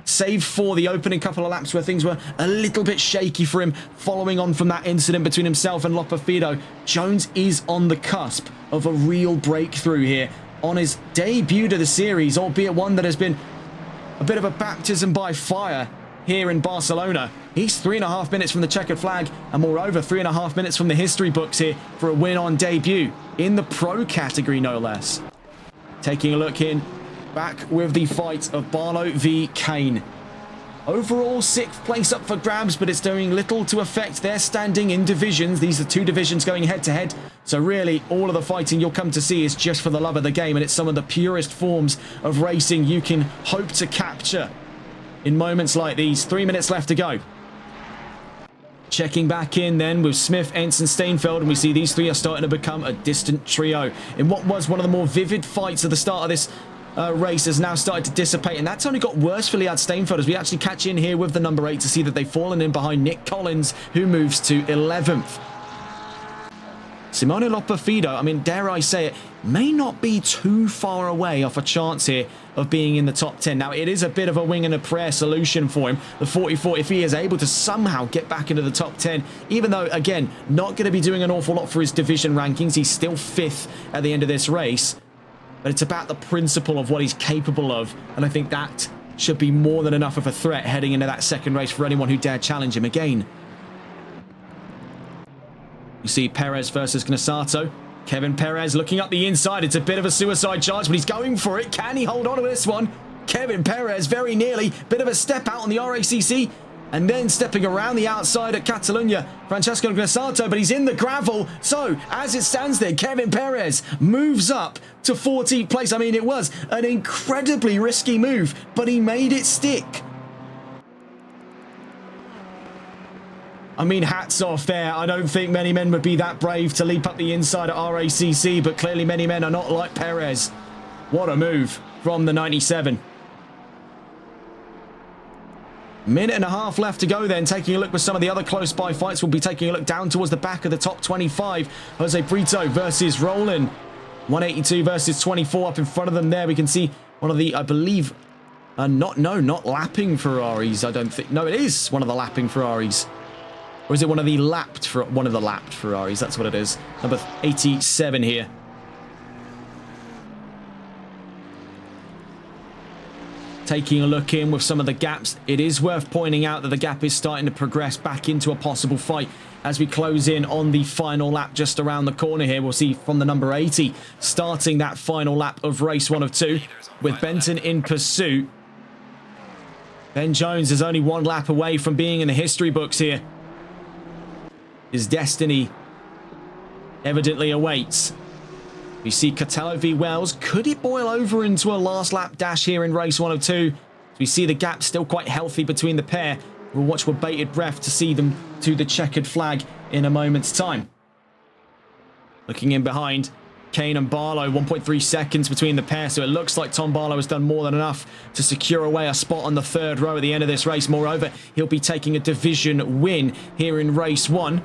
Save for the opening couple of laps where things were a little bit shaky for him following on from that incident between himself and Lopafido. Jones is on the cusp of a real breakthrough here on his debut to the series, albeit one that has been a bit of a baptism by fire here in Barcelona. He's 3.5 minutes from the checkered flag, and moreover 3.5 minutes from the history books here for a win on debut in the pro category, no less. Taking a look in, back with the fight of Barlow v Kane. Overall 6th place up for grabs, but it's doing little to affect their standing in divisions. These are 2 divisions going head to head, so really all of the fighting you'll come to see is just for the love of the game, and it's some of the purest forms of racing you can hope to capture in moments like these. 3 minutes left to go. Checking back in then with Smith, Ents and Steinfeld, and we see these 3 are starting to become a distant trio. In what was one of the more vivid fights at the start of this race has now started to dissipate, and that's only got worse for Liad Steinfeld as we actually catch in here with the number 8 to see that they've fallen in behind Nick Collins, who moves to 11th. Simone Lopafido, I mean, dare I say it, may not be too far away off a chance here of being in the top 10. Now, it is a bit of a wing and a prayer solution for him, the 44, if he is able to somehow get back into the top 10, even though, again, not going to be doing an awful lot for his division rankings. He's still 5th at the end of this race. But it's about the principle of what he's capable of, and I think that should be more than enough of a threat heading into that second race for anyone who dare challenge him again. You see Perez versus Gnassato. Kevin Perez looking up the inside. It's a bit of a suicide charge, but he's going for it. Can he hold on to this one? Kevin Perez very nearly. Bit of a step out on the RACC. And then stepping around the outside at Catalunya, Francesco Grassato, but he's in the gravel. So, as it stands there, Kevin Perez moves up to 14th place. I mean, it was an incredibly risky move, but he made it stick. I mean, hats off there. I don't think many men would be that brave to leap up the inside at RACC, but clearly many men are not like Perez. What a move from the 97. Minute and a half left to go then. Taking a look with some of the other close by fights. We'll be taking a look down towards the back of the top 25. Jose Brito versus Roland. 182 versus 24 up in front of them there. We can see one of the, I believe, not lapping Ferraris. I don't think. No, it is one of the lapping Ferraris. Or is it one of the lapped Ferraris? That's what it is. Number 87 here. Taking a look in with some of the gaps, it is worth pointing out that the gap is starting to progress back into a possible fight as we close in on the final lap just around the corner here. We'll see from the number 80 starting that final lap of race 1 of 2 with Benton in pursuit. Ben Jones is only 1 lap away from being in the history books here. His destiny evidently awaits. We see Catello v Wells. Could it boil over into a last lap dash here in race 1 of 2? We see the gap still quite healthy between the pair. We'll watch with bated breath to see them to the checkered flag in a moment's time. Looking in behind, Kane and Barlow, 1.3 seconds between the pair, so it looks like Tom Barlow has done more than enough to secure away a spot on the 3rd row at the end of this race. Moreover, he'll be taking a division win here in race 1.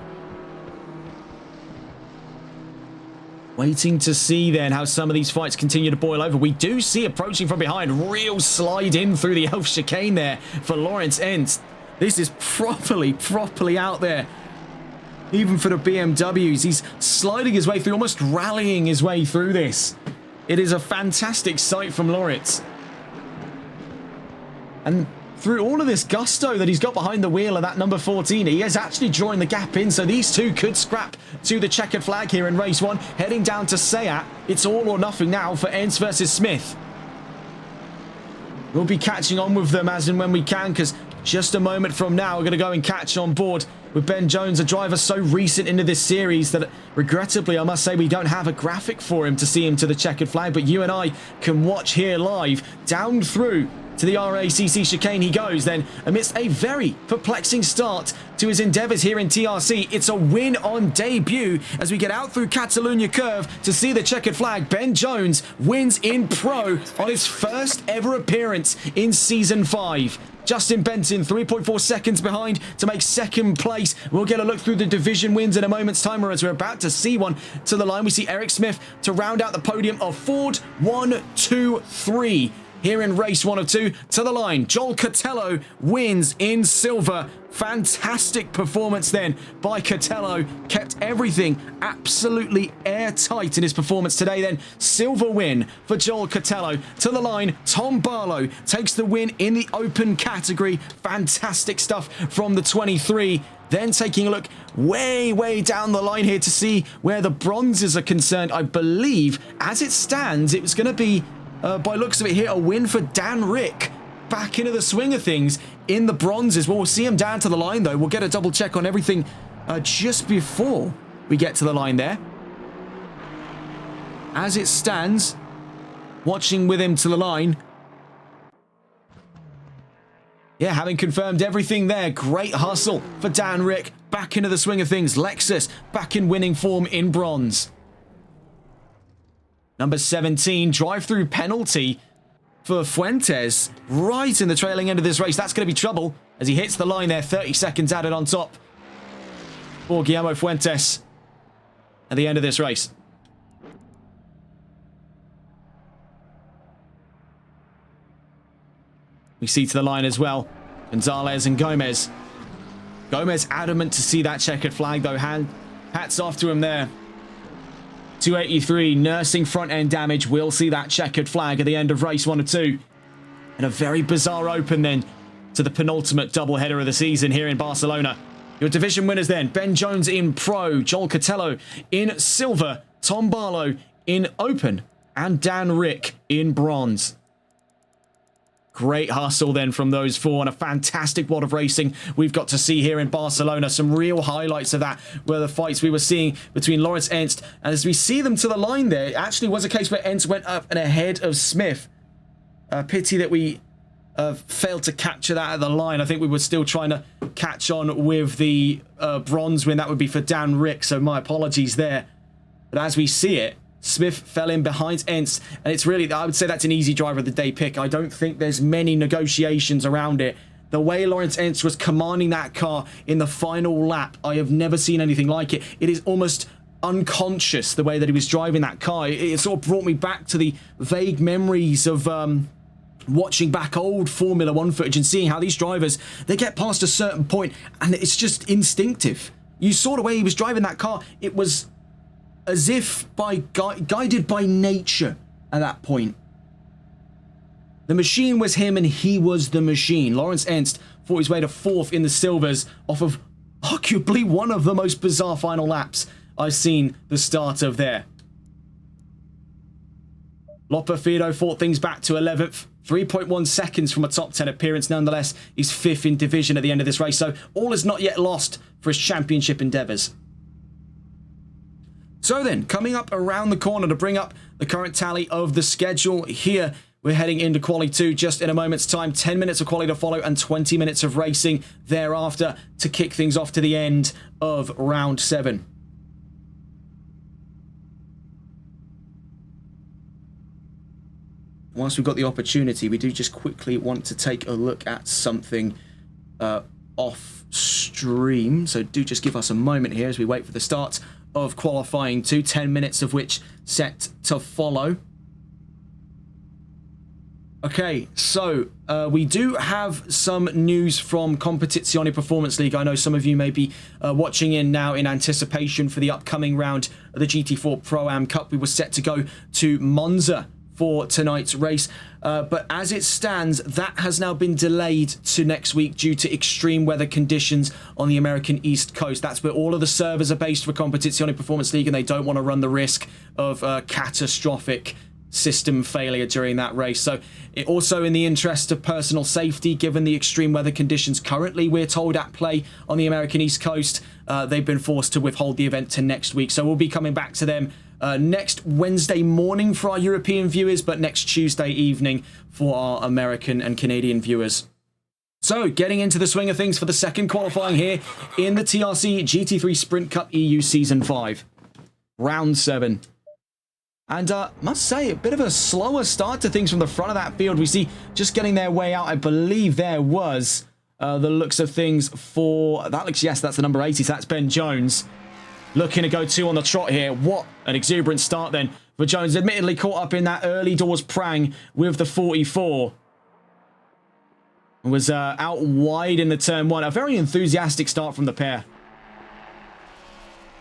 Waiting to see then how some of these fights continue to boil over. We do see approaching from behind. Real slide in through the elf chicane there for Lawrence Entz. This is properly out there. Even for the BMWs, he's sliding his way through, almost rallying his way through this. It is a fantastic sight from Lawrence. And through all of this gusto that he's got behind the wheel of that number 14, he is actually drawing the gap in, so these two could scrap to the checkered flag here in race 1. Heading down to Seat, it's all or nothing now for Entz versus Smith. We'll be catching on with them as and when we can, because just a moment from now, we're going to go and catch on board with Ben Jones, a driver so recent into this series that, regrettably, I must say, we don't have a graphic for him to see him to the checkered flag, but you and I can watch here live down through to the RACC chicane he goes. Then, amidst a very perplexing start to his endeavours here in TRC, it's a win on debut as we get out through Catalunya Curve to see the checkered flag. Ben Jones wins in pro on his first ever appearance in Season 5. Justin Benton, 3.4 seconds behind to make 2nd place. We'll get a look through the division wins in a moment's time, as we're about to see one to the line. We see Eric Smith to round out the podium of Ford 1, 2, 3. Here in race 1 of 2 to the line. Joel Catello wins in silver. Fantastic performance then by Catello. Kept everything absolutely airtight in his performance today then. Silver win for Joel Catello. To the line, Tom Barlow takes the win in the open category. Fantastic stuff from the 23. Then taking a look way down the line here to see where the bronzes are concerned. I believe, as it stands, it was going to be by looks of it here, a win for Dan Rick. Back into the swing of things in the bronzes. Well, we'll see him down to the line, though. We'll get a double check on everything just before we get to the line there. As it stands, watching with him to the line. Yeah, having confirmed everything there. Great hustle for Dan Rick. Back into the swing of things. Lexus back in winning form in bronze. Number 17, drive-through penalty for Fuentes right in the trailing end of this race. That's going to be trouble as he hits the line there. 30 seconds added on top for Guillermo Fuentes at the end of this race. We see to the line as well Gonzalez and Gomez. Gomez adamant to see that checkered flag, though. Hats off to him there. 283, nursing front end damage. We'll see that checkered flag at the end of race 1 of 2. And a very bizarre open then to the penultimate doubleheader of the season here in Barcelona. Your division winners then: Ben Jones in pro, Joel Catello in silver, Tom Barlow in open, and Dan Rick in bronze. Great hustle then from those four, and a fantastic lot of racing we've got to see here in Barcelona. Some real highlights of that were the fights we were seeing between Lawrence Ernst, and as we see them to the line there, it actually was a case where Ernst went up and ahead of Smith. Pity that we failed to capture that at the line. I think we were still trying to catch on with the bronze win. That would be for Dan Rick, so my apologies there. But as we see it, Smith fell in behind Ernst, and it's really, I would say that's an easy driver of the day pick. I don't think there's many negotiations around it. The way Lawrence Ernst was commanding that car in the final lap, I have never seen anything like it. It is almost unconscious the way that he was driving that car. It sort of brought me back to the vague memories of watching back old Formula 1 footage and seeing how these drivers, they get past a certain point and it's just instinctive. You saw the way he was driving that car. It was as if guided by nature at that point. The machine was him and he was the machine. Lawrence Ernst fought his way to 4th in the silvers off of arguably one of the most bizarre final laps I've seen the start of there. Loperfido fought things back to 11th. 3.1 seconds from a top 10 appearance. Nonetheless, he's 5th in division at the end of this race, so all is not yet lost for his championship endeavours. So then, coming up around the corner to bring up the current tally of the schedule here, we're heading into Quali 2 just in a moment's time. 10 minutes of Quali to follow and 20 minutes of racing thereafter to kick things off to the end of round 7. Whilst we've got the opportunity, we do just quickly want to take a look at something off stream. So do just give us a moment here as we wait for the start of qualifying 2, 10 minutes of which set to follow. Okay, so we do have some news from Competizione Performance League. I know some of you may be watching in now in anticipation for the upcoming round of the GT4 Pro-Am Cup. We were set to go to Monza for tonight's race, but as it stands, that has now been delayed to next week due to extreme weather conditions on the American East Coast. That's where all of the servers are based for Competizione Performance League, and they don't want to run the risk of catastrophic system failure during that race. So it also, in the interest of personal safety, given the extreme weather conditions currently we're told at play on the American East Coast, they've been forced to withhold the event to next week. So we'll be coming back to them next Wednesday morning for our European viewers, but next Tuesday evening for our American and Canadian viewers. So, getting into the swing of things for the second qualifying here in the TRC GT3 Sprint Cup EU Season 5. Round 7. And must say, a bit of a slower start to things from the front of that field. We see just getting their way out, I believe there was the looks of things for... That looks, yes, that's the number 80, so that's Ben Jones. Looking to go 2 on the trot here. What an exuberant start then for Jones. Admittedly caught up in that early doors prang with the 44. Was out wide in the turn 1. A very enthusiastic start from the pair.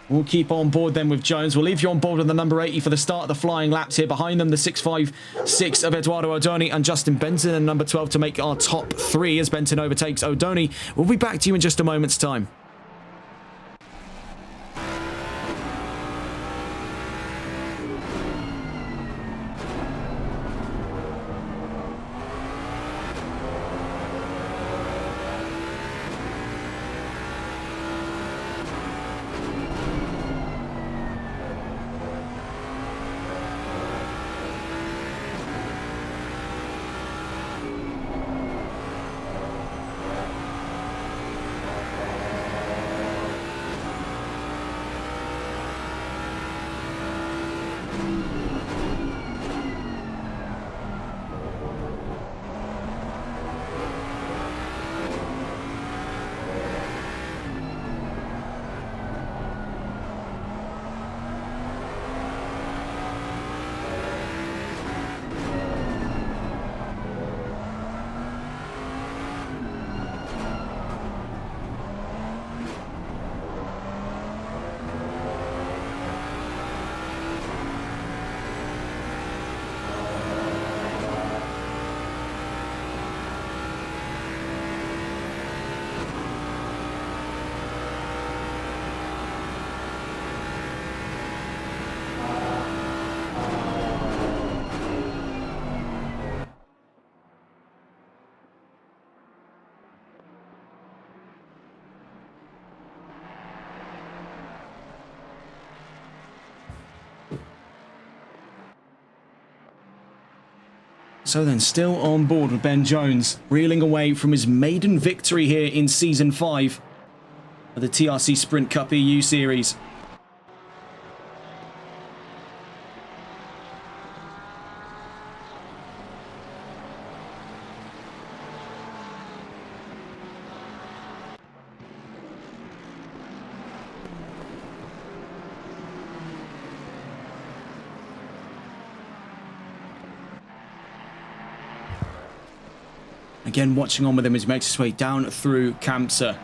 We'll keep on board then with Jones. We'll leave you on board with the number 80 for the start of the flying laps here. Behind them, the 6.56 of Eduardo Odoni and Justin Benton, and number 12 to make our top 3 as Benton overtakes Odoni. We'll be back to you in just a moment's time. So then, still on board with Ben Jones, reeling away from his maiden victory here in Season 5 of the TRC Sprint Cup EU Series. Again, watching on with him as he makes his way down through Kamsa.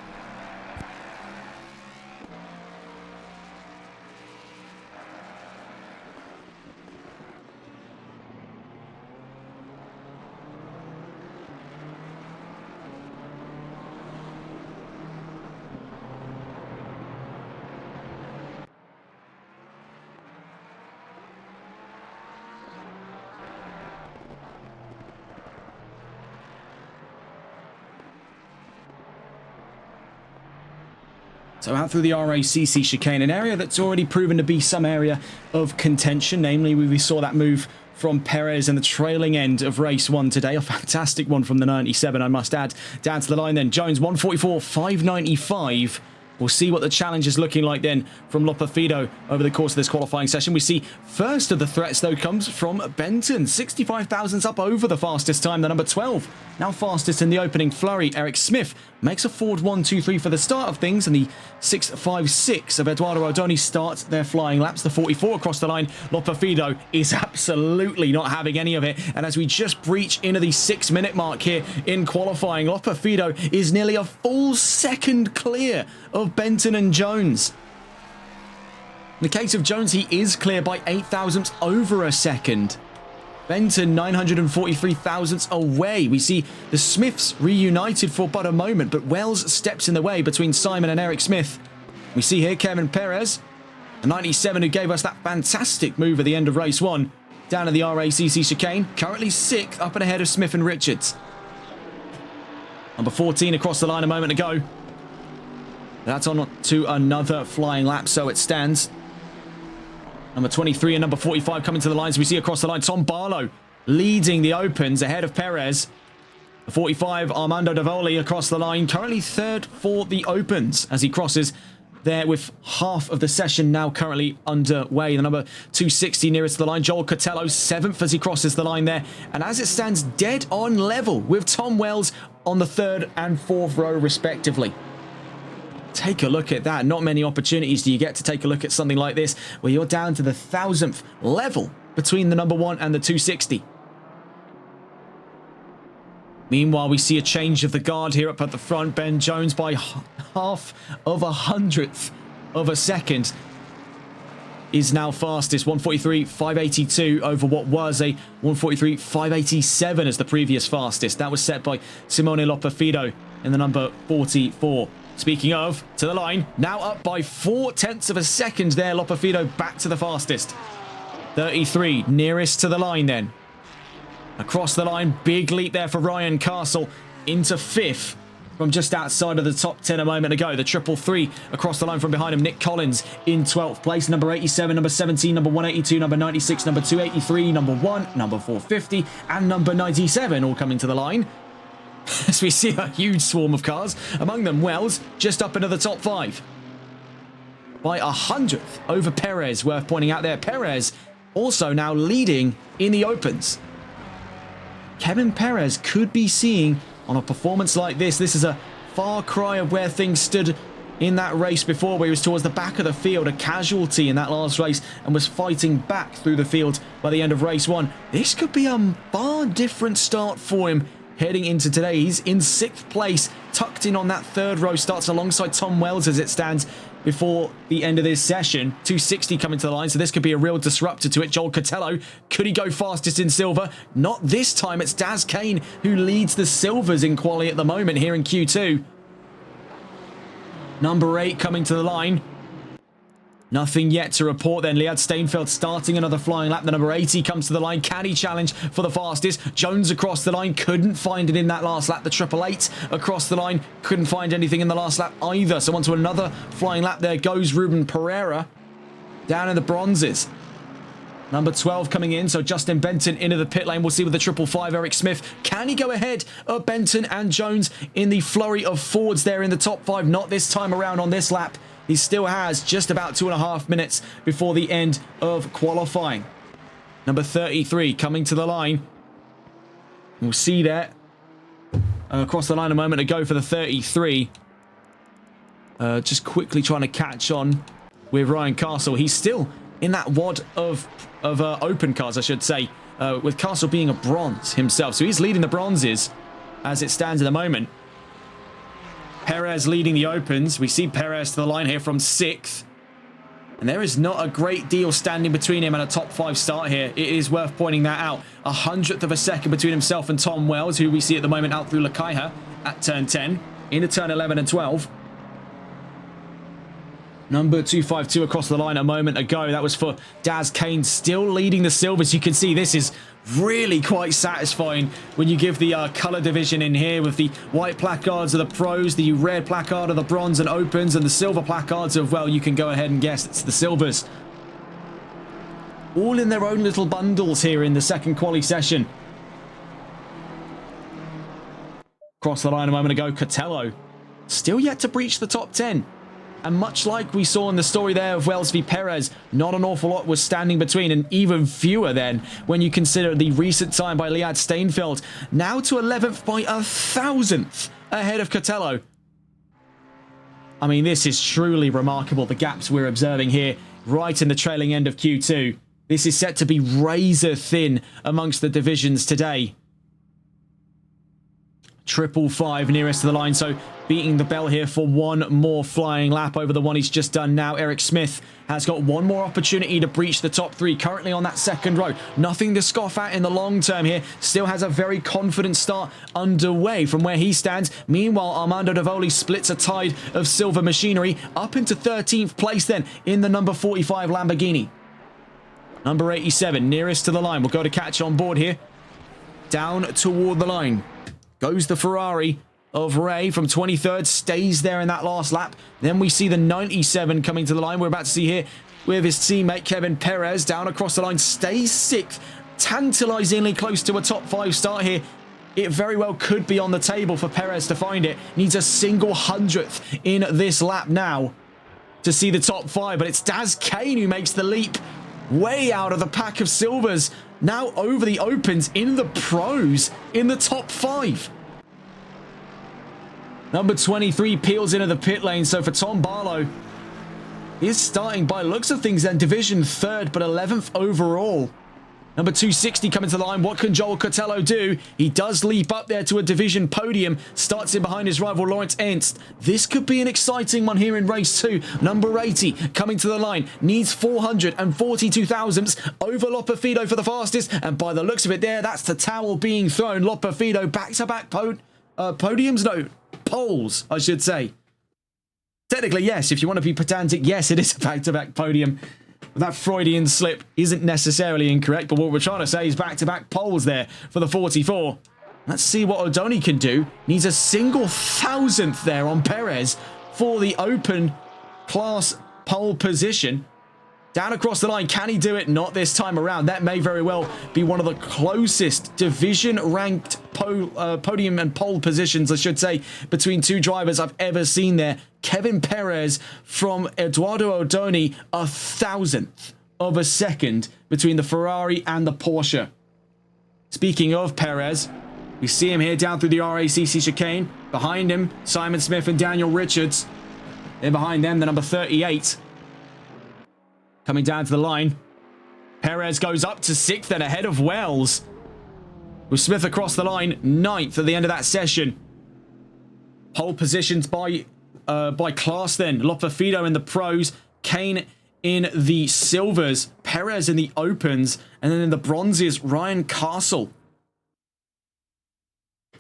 So out through the RACC chicane, an area that's already proven to be some area of contention. Namely, we saw that move from Perez in the trailing end of race 1 today. A fantastic one from the 97, I must add. Down to the line then, Jones 144.595. We'll see what the challenge is looking like then from Lopafido over the course of this qualifying session. We see first of the threats, though, comes from Benton. 65 thousandths up over the fastest time, the number 12. Now fastest in the opening flurry. Eric Smith makes a forward 1-2-3 for the start of things, and the 6.56 of Eduardo Aldoni starts their flying laps. The 44 across the line. Lopafido is absolutely not having any of it, and as we just breach into the 6-minute mark here in qualifying, Lopafido is nearly a full second clear of Benton and Jones. In the case of Jones, he is clear by 8 thousandths over a second. Benton 943 thousandths away. We see the Smiths reunited for but a moment, but Wells steps in the way between Simon and Eric Smith. We see here Kevin Perez, the 97 who gave us that fantastic move at the end of race 1, down at the RACC chicane, currently 6th, up and ahead of Smith and Richards. Number 14 across the line a moment ago. That's on to another flying lap, so it stands. Number 23 and number 45 coming to the lines. We see across the line Tom Barlow leading the opens ahead of Perez. The 45, Armando Davoli across the line, currently 3rd for the opens as he crosses there with half of the session now currently underway. The number 260 nearest to the line, Joel Cotello, 7th as he crosses the line there. And as it stands, dead on level with Tom Wells on the 3rd and 4th row respectively. Take a look at that. Not many opportunities do you get to take a look at something like this, where you're down to the 1,000th level between the number 1 and the 260. Meanwhile, we see a change of the guard here up at the front. Ben Jones by half of a hundredth of a second is now fastest. 143.582 over what was a 143.587 as the previous fastest. That was set by Simone Lopafido in the number 44. Speaking of, to the line, now up by 0.4 of a second there. Lopafido back to the fastest. 33, nearest to the line then. Across the line, big leap there for Ryan Castle into 5th from just outside of the top 10 a moment ago. The 333 across the line from behind him. Nick Collins in 12th place. Number 87, number 17, number 182, number 96, number 283, number 1, number 450, and number 97 all coming to the line. As we see a huge swarm of cars, among them Wells, just up into the top 5. By 100th over Perez, worth pointing out there. Perez also now leading in the opens. Kevin Perez could be seeing, on a performance like this is a far cry of where things stood in that race before, where he was towards the back of the field, a casualty in that last race, and was fighting back through the field by the end of race 1. This could be a far different start for him heading into today. He's in 6th place, tucked in on that 3rd row, starts alongside Tom Wells as it stands before the end of this session. 260 coming to the line, so this could be a real disruptor to it. Joel Cotello, could he go fastest in silver? Not this time. It's Daz Kane who leads the silvers in quali at the moment here in Q2. Number 8 coming to the line. Nothing yet to report then. Liad Steinfeld starting another flying lap. The number 80 comes to the line. Can he challenge for the fastest? Jones across the line. Couldn't find it in that last lap. The 888 across the line. Couldn't find anything in the last lap either. So on to another flying lap. There goes Ruben Pereira down in the bronzes. Number 12 coming in, so Justin Benton into the pit lane. We'll see with the 555, Eric Smith. Can he go ahead of Benton and Jones in the flurry of Fords there in the top 5? Not this time around on this lap. He still has just about 2.5 minutes before the end of qualifying. Number 33 coming to the line. We'll see there. Across the line a moment ago for the 33. Just quickly trying to catch on with Ryan Castle. He's still in that wad of open cars, I should say, with Castle being a bronze himself. So he's leading the bronzes as it stands at the moment. Perez leading the opens. We see Perez to the line here from 6th. And there is not a great deal standing between him and a top 5 start here. It is worth pointing that out. 100th of a second between himself and Tom Wells, who we see at the moment out through Lakaiha at turn 10, into turn 11 and 12. Number 252 across the line a moment ago. That was for Daz Kane, still leading the silvers. You can see this is really quite satisfying when you give the colour division in here with the white placards of the pros, the red placard of the bronze and opens, and the silver placards of, well, you can go ahead and guess it's the silvers. All in their own little bundles here in the second quali session. Across the line a moment ago, Cotello still yet to breach the top 10. And much like we saw in the story there of Wells v Perez, not an awful lot was standing between, and even fewer then when you consider the recent time by Liad Steinfeld. Now to 11th by 1,000th ahead of Cotello. I mean, this is truly remarkable, the gaps we're observing here right in the trailing end of Q2. This is set to be razor thin amongst the divisions today. 555 nearest to the line, so beating the bell here for one more flying lap over the one he's just done now. Eric Smith has got one more opportunity to breach the top 3, currently on that second row. Nothing to scoff at in the long term here. Still has a very confident start underway from where he stands. Meanwhile, Armando Davoli splits a tide of silver machinery up into 13th place then in the number 45 Lamborghini. Number 87 nearest to the line. We'll go to catch on board here. Down toward the line goes the Ferrari of Ray from 23rd, stays there in that last lap. Then we see the 97 coming to the line. We're about to see here with his teammate Kevin Perez down across the line, stays 6th, tantalizingly close to a top 5 start here. It very well could be on the table for Perez to find it. Needs a single 100th in this lap now to see the top 5, but it's Daz Kane who makes the leap way out of the pack of silvers. Now over the opens in the pros in the top 5. Number 23 peels into the pit lane. So for Tom Barlow, he's starting by looks of things then division 3rd, but 11th overall. Number 260 coming to the line. What can Joel Cotello do? He does leap up there to a division podium. Starts in behind his rival Lawrence Ernst. This could be an exciting one here in race 2. Number 80 coming to the line. Needs 442 thousandths over Lopafido for the fastest. And by the looks of it there, that's the towel being thrown. Lopafido back-to-back podiums? No, poles, I should say. Technically, yes. If you want to be pedantic, yes, it is a back-to-back podium. That Freudian slip isn't necessarily incorrect, but what we're trying to say is back-to-back poles there for the 44. Let's see what O'Doney can do. Needs a single 1,000th there on Perez for the open class pole position. Down across the line, can he do it? Not this time around. That may very well be one of the closest division-ranked podium and pole positions, I should say, between two drivers I've ever seen there. Kevin Perez from Eduardo O'Doney, 1,000th of a second between the Ferrari and the Porsche. Speaking of Perez, we see him here down through the RACC chicane. Behind him, Simon Smith and Daniel Richards. Then behind them, the number 38. Coming down to the line. Perez goes up to 6th and ahead of Wells. With Smith across the line, 9th at the end of that session. Pole positions by class then. Lopafido in the pros. Kane in the silvers. Perez in the opens. And then in the bronzes, Ryan Castle. I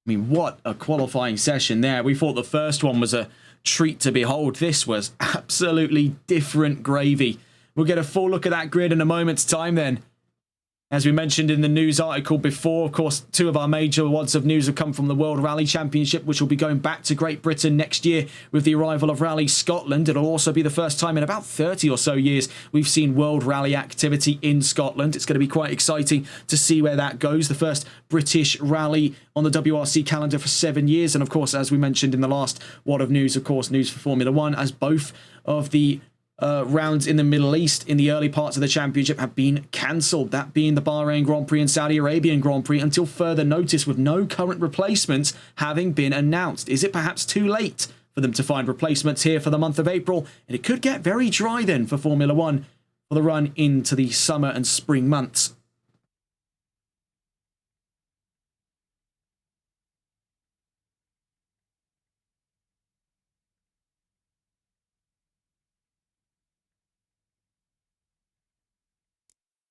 mean, what a qualifying session there. We thought the first one was a treat to behold. This was absolutely different gravy. We'll get a full look at that grid in a moment's time then. As we mentioned in the news article before, of course, two of our major wads of news have come from the World Rally Championship, which will be going back to Great Britain next year with the arrival of Rally Scotland. It'll also be the first time in about 30 or so years we've seen World Rally activity in Scotland. It's going to be quite exciting to see where that goes. The first British rally on the WRC calendar for 7 years. And of course, as we mentioned in the last wad of news, of course, news for Formula One, as both of the rounds in the Middle East in the early parts of the championship have been cancelled, that being the Bahrain Grand Prix and Saudi Arabian Grand Prix, until further notice, with no current replacements having been announced. Is it perhaps too late for them to find replacements here for the month of April? And it could get very dry then for Formula One for the run into the summer and spring months.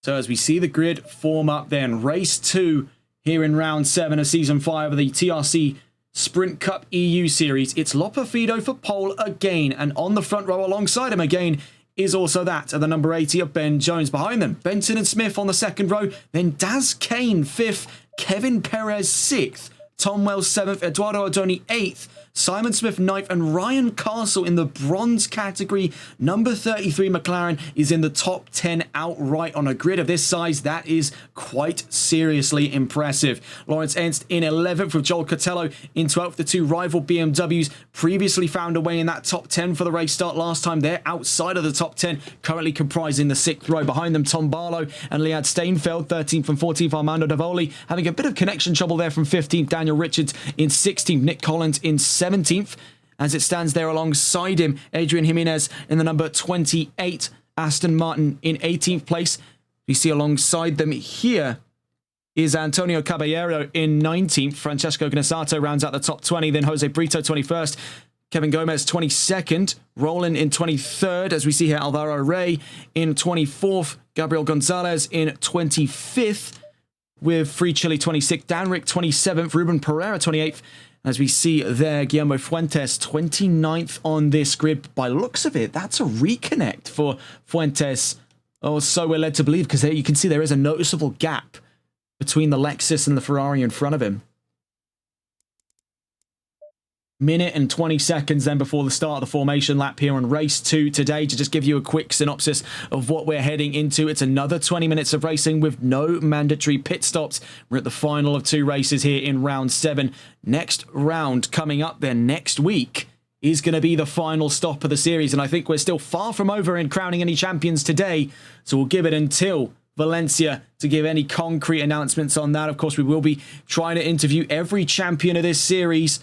So as we see the grid form up then, race 2 here in round 7 of season 5 of the TRC Sprint Cup EU Series. It's Lopefido for pole again, and on the front row alongside him again is also that of the number 80 of Ben Jones. Behind them, Benson and Smith on the second row, then Daz Kane 5th, Kevin Perez 6th, Tom Wells 7th, Eduardo Odoni 8th, Simon Smith 9th, and Ryan Castle in the bronze category. Number 33 McLaren is in the top 10 outright on a grid of this size. That is quite seriously impressive. Lawrence Ernst in 11th with Joel Cotello in 12th. The two rival BMWs previously found a way in that top 10 for the race start last time. They're outside of the top 10, currently comprising the 6th row. Behind them, Tom Barlow and Liad Steinfeld, 13th and 14th. Armando Davoli having a bit of connection trouble there from 15th. Daniel Richards in 16th. Nick Collins in 17th. As it stands there alongside him, Adrian Jimenez in the number 28. Aston Martin in 18th place. We see alongside them here is Antonio Caballero in 19th. Francesco Gnassato rounds out the top 20. Then Jose Brito 21st. Kevin Gomez 22nd. Roland in 23rd. As we see here, Alvaro Rey in 24th. Gabriel Gonzalez in 25th. With Free Chile 26th. Danrick 27th. Ruben Pereira 28th. As we see there, Guillermo Fuentes 29th on this grid. By looks of it, that's a reconnect for Fuentes. Oh, so we're led to believe, because there you can see there is a noticeable gap between the Lexus and the Ferrari in front of him. Minute and 20 seconds then before the start of the formation lap here on race 2 today. To just give you a quick synopsis of what we're heading into, it's another 20 minutes of racing with no mandatory pit stops. We're at the final of 2 races here in round 7. Next round coming up then next week is going to be the final stop of the series, and I think we're still far from over in crowning any champions today, so we'll give it until Valencia to give any concrete announcements on that. Of course, we will be trying to interview every champion of this series,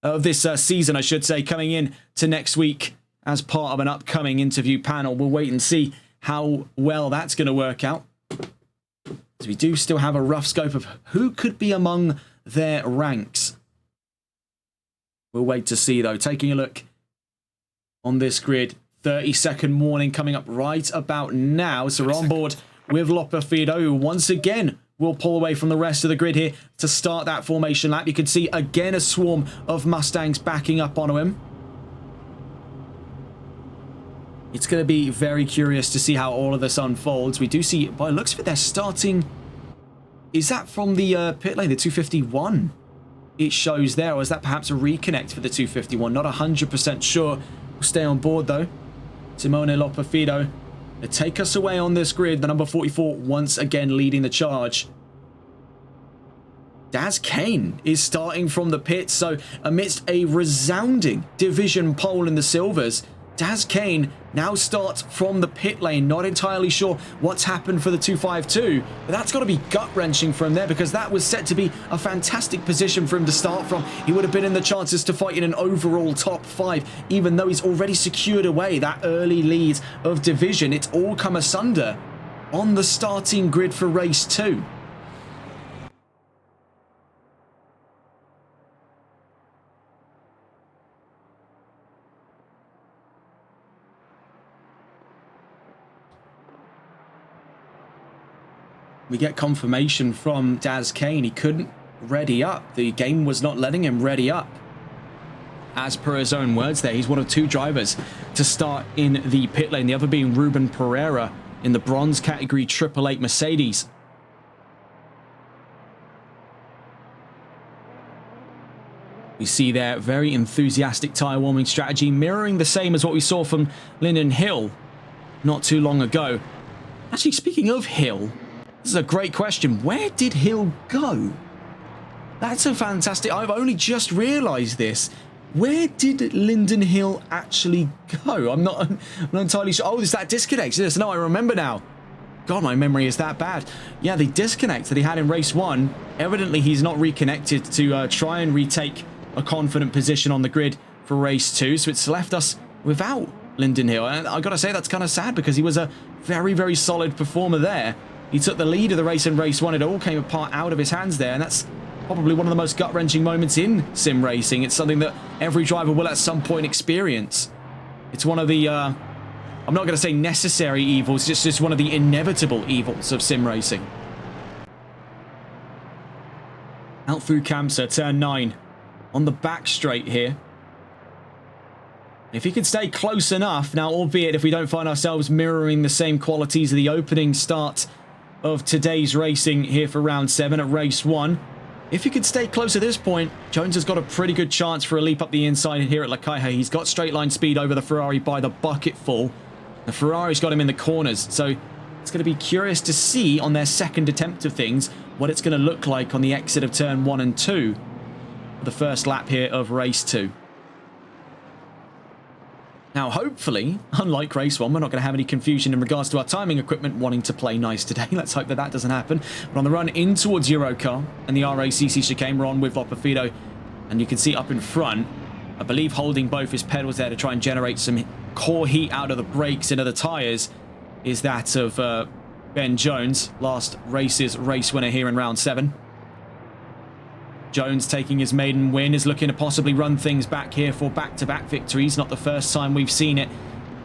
of this season, I should say, coming in to next week as part of an upcoming interview panel. We'll wait and see how well that's going to work out, as we do still have a rough scope of who could be among their ranks. We'll wait to see, though. Taking a look on this grid, 30-second warning coming up right about now. So we're on board with Lopefido, who once again will pull away from the rest of the grid here to start that formation lap. You can see again a swarm of Mustangs backing up onto him. It's going to be very curious to see how all of this unfolds. We do see, by the looks of it, they're starting... Is that from the pit lane, the 251? It shows there, or is that perhaps a reconnect for the 251? Not 100% sure. We'll stay on board, though. Simone Lopefido to take us away on this grid. The number 44 once again leading the charge. Daz Kane is starting from the pit, so amidst a resounding division pole in the silvers, Daz Kane now starts from the pit lane. Not entirely sure what's happened for the 252, but that's got to be gut-wrenching for him there, because that was set to be a fantastic position for him to start from. He would have been in the chances to fight in an overall top 5, even though he's already secured away that early lead of division. It's all come asunder on the starting grid for race 2. We get confirmation from Daz Kane. He couldn't ready up. The game was not letting him ready up. As per his own words there, he's one of 2 drivers to start in the pit lane, the other being Ruben Pereira in the bronze category 888 Mercedes. We see there very enthusiastic tyre warming strategy, mirroring the same as what we saw from Lyndon Hill not too long ago. Actually, speaking of Hill, this is a great question. Where did Hill go? That's a fantastic... I've only just realised this. Where did Lyndon Hill actually go? I'm not entirely sure. Oh, there's that disconnect. Yes, no, I remember now. God, my memory is that bad. Yeah, the disconnect that he had in race 1, evidently he's not reconnected to try and retake a confident position on the grid for race 2, so it's left us without Lyndon Hill. And I've got to say, that's kind of sad because he was a very, very solid performer there. He took the lead of the race in race 1. It all came apart out of his hands there, and that's probably one of the most gut-wrenching moments in sim racing. It's something that every driver will at some point experience. It's one of the, I'm not going to say necessary evils, it's just one of the inevitable evils of sim racing. Out through Kamsa, turn 9. On the back straight here. If he can stay close enough, now albeit if we don't find ourselves mirroring the same qualities of the opening start of today's racing here for round 7 at race 1, if he could stay close at this point, Jones has got a pretty good chance for a leap up the inside here at Lokaja. He's got straight line speed over the Ferrari by the bucketful. The Ferrari's got him in the corners, so it's going to be curious to see on their second attempt of things what it's going to look like on the exit of turn 1 and 2. The first lap here of race 2. Now, hopefully, unlike race 1, we're not going to have any confusion in regards to our timing equipment wanting to play nice today. Let's hope that that doesn't happen. But on the run in towards Eurocar and the RACC chicane, we're on with Lopafido. And you can see up in front, I believe holding both his pedals there to try and generate some core heat out of the brakes and of the tyres, is that of Ben Jones, last race's race winner here in round 7. Jones taking his maiden win, is looking to possibly run things back here for back-to-back victories. Not the first time we've seen it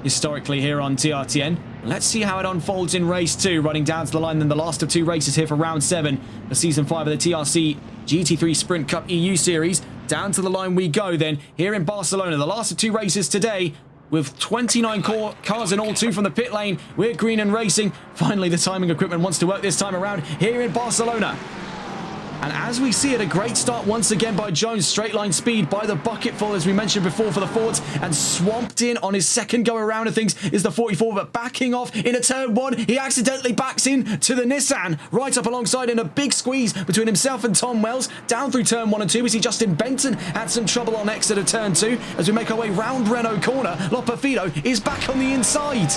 historically here on TRTN. Let's see how it unfolds in race 2, running down to the line. Then the last of 2 races here for round 7 for season 5 of the TRC GT3 Sprint Cup EU Series. Down to the line we go then here in Barcelona. The last of 2 races today, with 29 cars in all, 2 from the pit lane. We're green and racing. Finally, the timing equipment wants to work this time around here in Barcelona. And as we see it, a great start once again by Jones. Straight line speed by the bucketful, as we mentioned before, for the Fords. And swamped in on his second go around of things is the 44. But backing off in a turn 1, he accidentally backs in to the Nissan. Right up alongside in a big squeeze between himself and Tom Wells. Down through turn 1 and 2. We see Justin Benton had some trouble on exit of turn 2. As we make our way round Renault corner, Lopafido is back on the inside.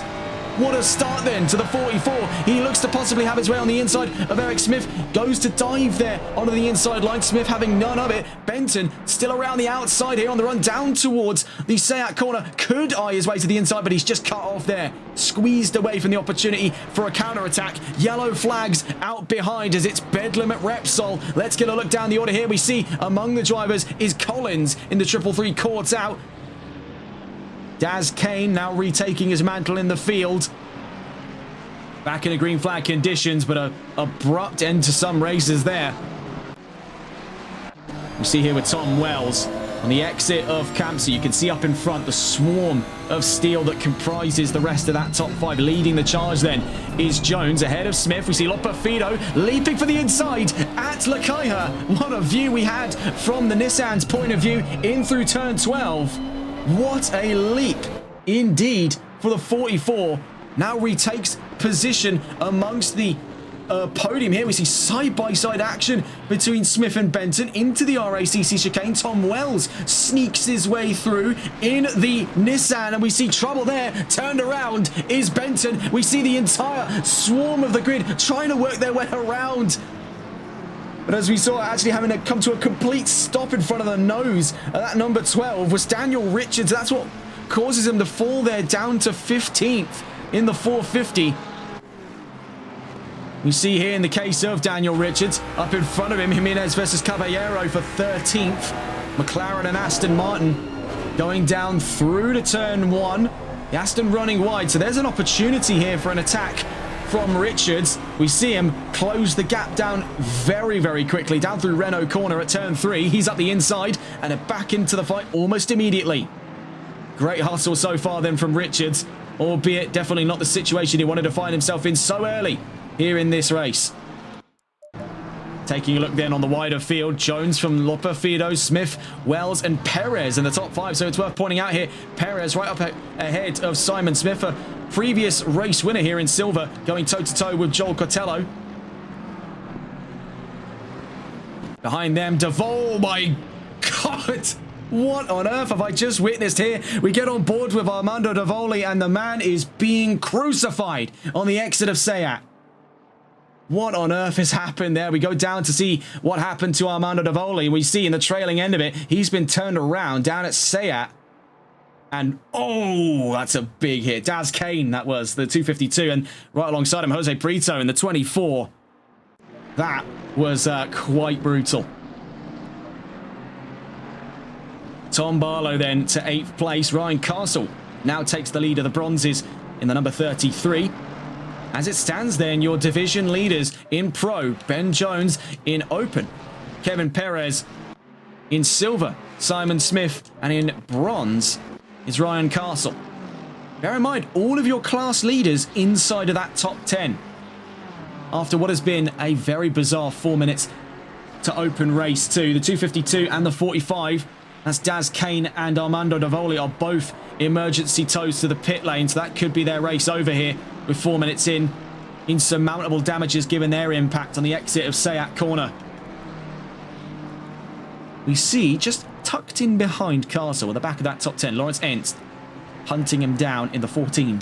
What a start then to the 44. He looks to possibly have his way on the inside of Eric Smith. Goes to dive there onto the inside line. Smith having none of it. Benton still around the outside here on the run down towards the Seat corner. Could eye his way to the inside, but he's just cut off there. Squeezed away from the opportunity for a counter-attack. Yellow flags out behind as it's bedlam at Repsol. Let's get a look down the order here. We see among the drivers is Collins in the 333 Courts out. Daz Kane now retaking his mantle in the field. Back in the green flag conditions, but an abrupt end to some races there. We see here with Tom Wells on the exit of Kamsa. You can see up in front the swarm of steel that comprises the rest of that top 5. Leading the charge then is Jones ahead of Smith. We see Lopafido leaping for the inside at Lokaja. What a view we had from the Nissan's point of view in through turn 12. What a leap indeed for the 44. Now retakes position amongst the podium here. We see side-by-side action between Smith and Benton into the RACC chicane. Tom Wells sneaks his way through in the Nissan, and we see trouble there. Turned around is Benton. We see the entire swarm of the grid trying to work their way around. But as we saw, actually having to come to a complete stop in front of the nose of that number 12 was Daniel Richards. That's what causes him to fall there down to 15th in the 450. We see here in the case of Daniel Richards, up in front of him, Jimenez versus Caballero for 13th. McLaren and Aston Martin going down through to turn 1. The Aston running wide, so there's an opportunity here for an attack from Richards. We see him close the gap down very, very quickly down through Renault corner at turn 3. He's up the inside and back into the fight almost immediately. Great hustle so far then from Richards, albeit definitely not the situation he wanted to find himself in so early here in this race. Taking a look then on the wider field, Jones from Loperfido, Smith, Wells, and Perez in the top 5. So it's worth pointing out here, Perez right up ahead of Simon Smith, a previous race winner here in silver, going toe-to-toe with Joel Cotello. Behind them, Devol, my God! What on earth have I just witnessed here? We get on board with Armando Devoli, and the man is being crucified on the exit of Seat. What on earth has happened there? We go down to see what happened to Armando Devoli. We see in the trailing end of it, he's been turned around down at Seat. And, oh, that's a big hit. Daz Kane, that was the 252. And right alongside him, Jose Brito in the 24. That was quite brutal. Tom Barlow then to 8th place. Ryan Castle now takes the lead of the bronzes in the number 33. As it stands then, your division leaders in pro, Ben Jones in open, Kevin Perez in silver, Simon Smith, and in bronze is Ryan Castle. Bear in mind, all of your class leaders inside of that top 10. After what has been a very bizarre 4 minutes to open race 2, the 252 and the 45, that's Daz Kane and Armando Devoli are both emergency tows to the pit lane, so that could be their race over here with 4 minutes in. Insurmountable damages given their impact on the exit of Seat corner. We see just tucked in behind Castle at the back of that top 10, Lawrence Ernst hunting him down in the 14.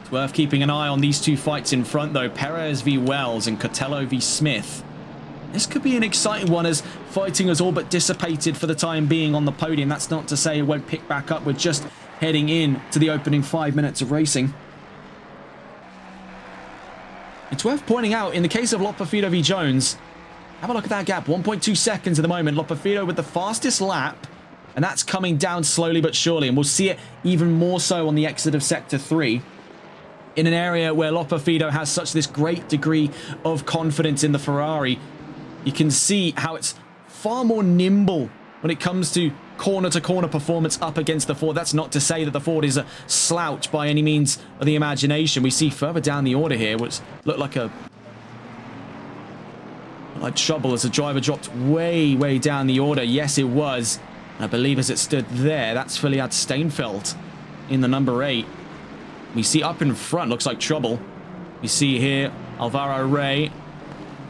It's worth keeping an eye on these two fights in front though, Perez v Wells and Cotello v Smith. This could be an exciting one as fighting has all but dissipated for the time being on the podium. That's not to say it won't pick back up. We're just heading in to the opening 5 minutes of racing. It's worth pointing out, in the case of Loperfido v Jones, have a look at that gap. 1.2 seconds at the moment. Loperfido with the fastest lap, and that's coming down slowly but surely. And we'll see it even more so on the exit of Sector 3. In an area where Loperfido has such this great degree of confidence in the Ferrari, you can see how it's far more nimble when it comes to corner-to-corner performance up against the Ford. That's not to say that the Ford is a slouch by any means of the imagination. We see further down the order here, which looked like trouble as the driver dropped way down the order. Yes, it was. I believe as it stood there, that's Filiad Steinfeld in the number 8. We see up in front, looks like trouble. We see here Alvaro Rey.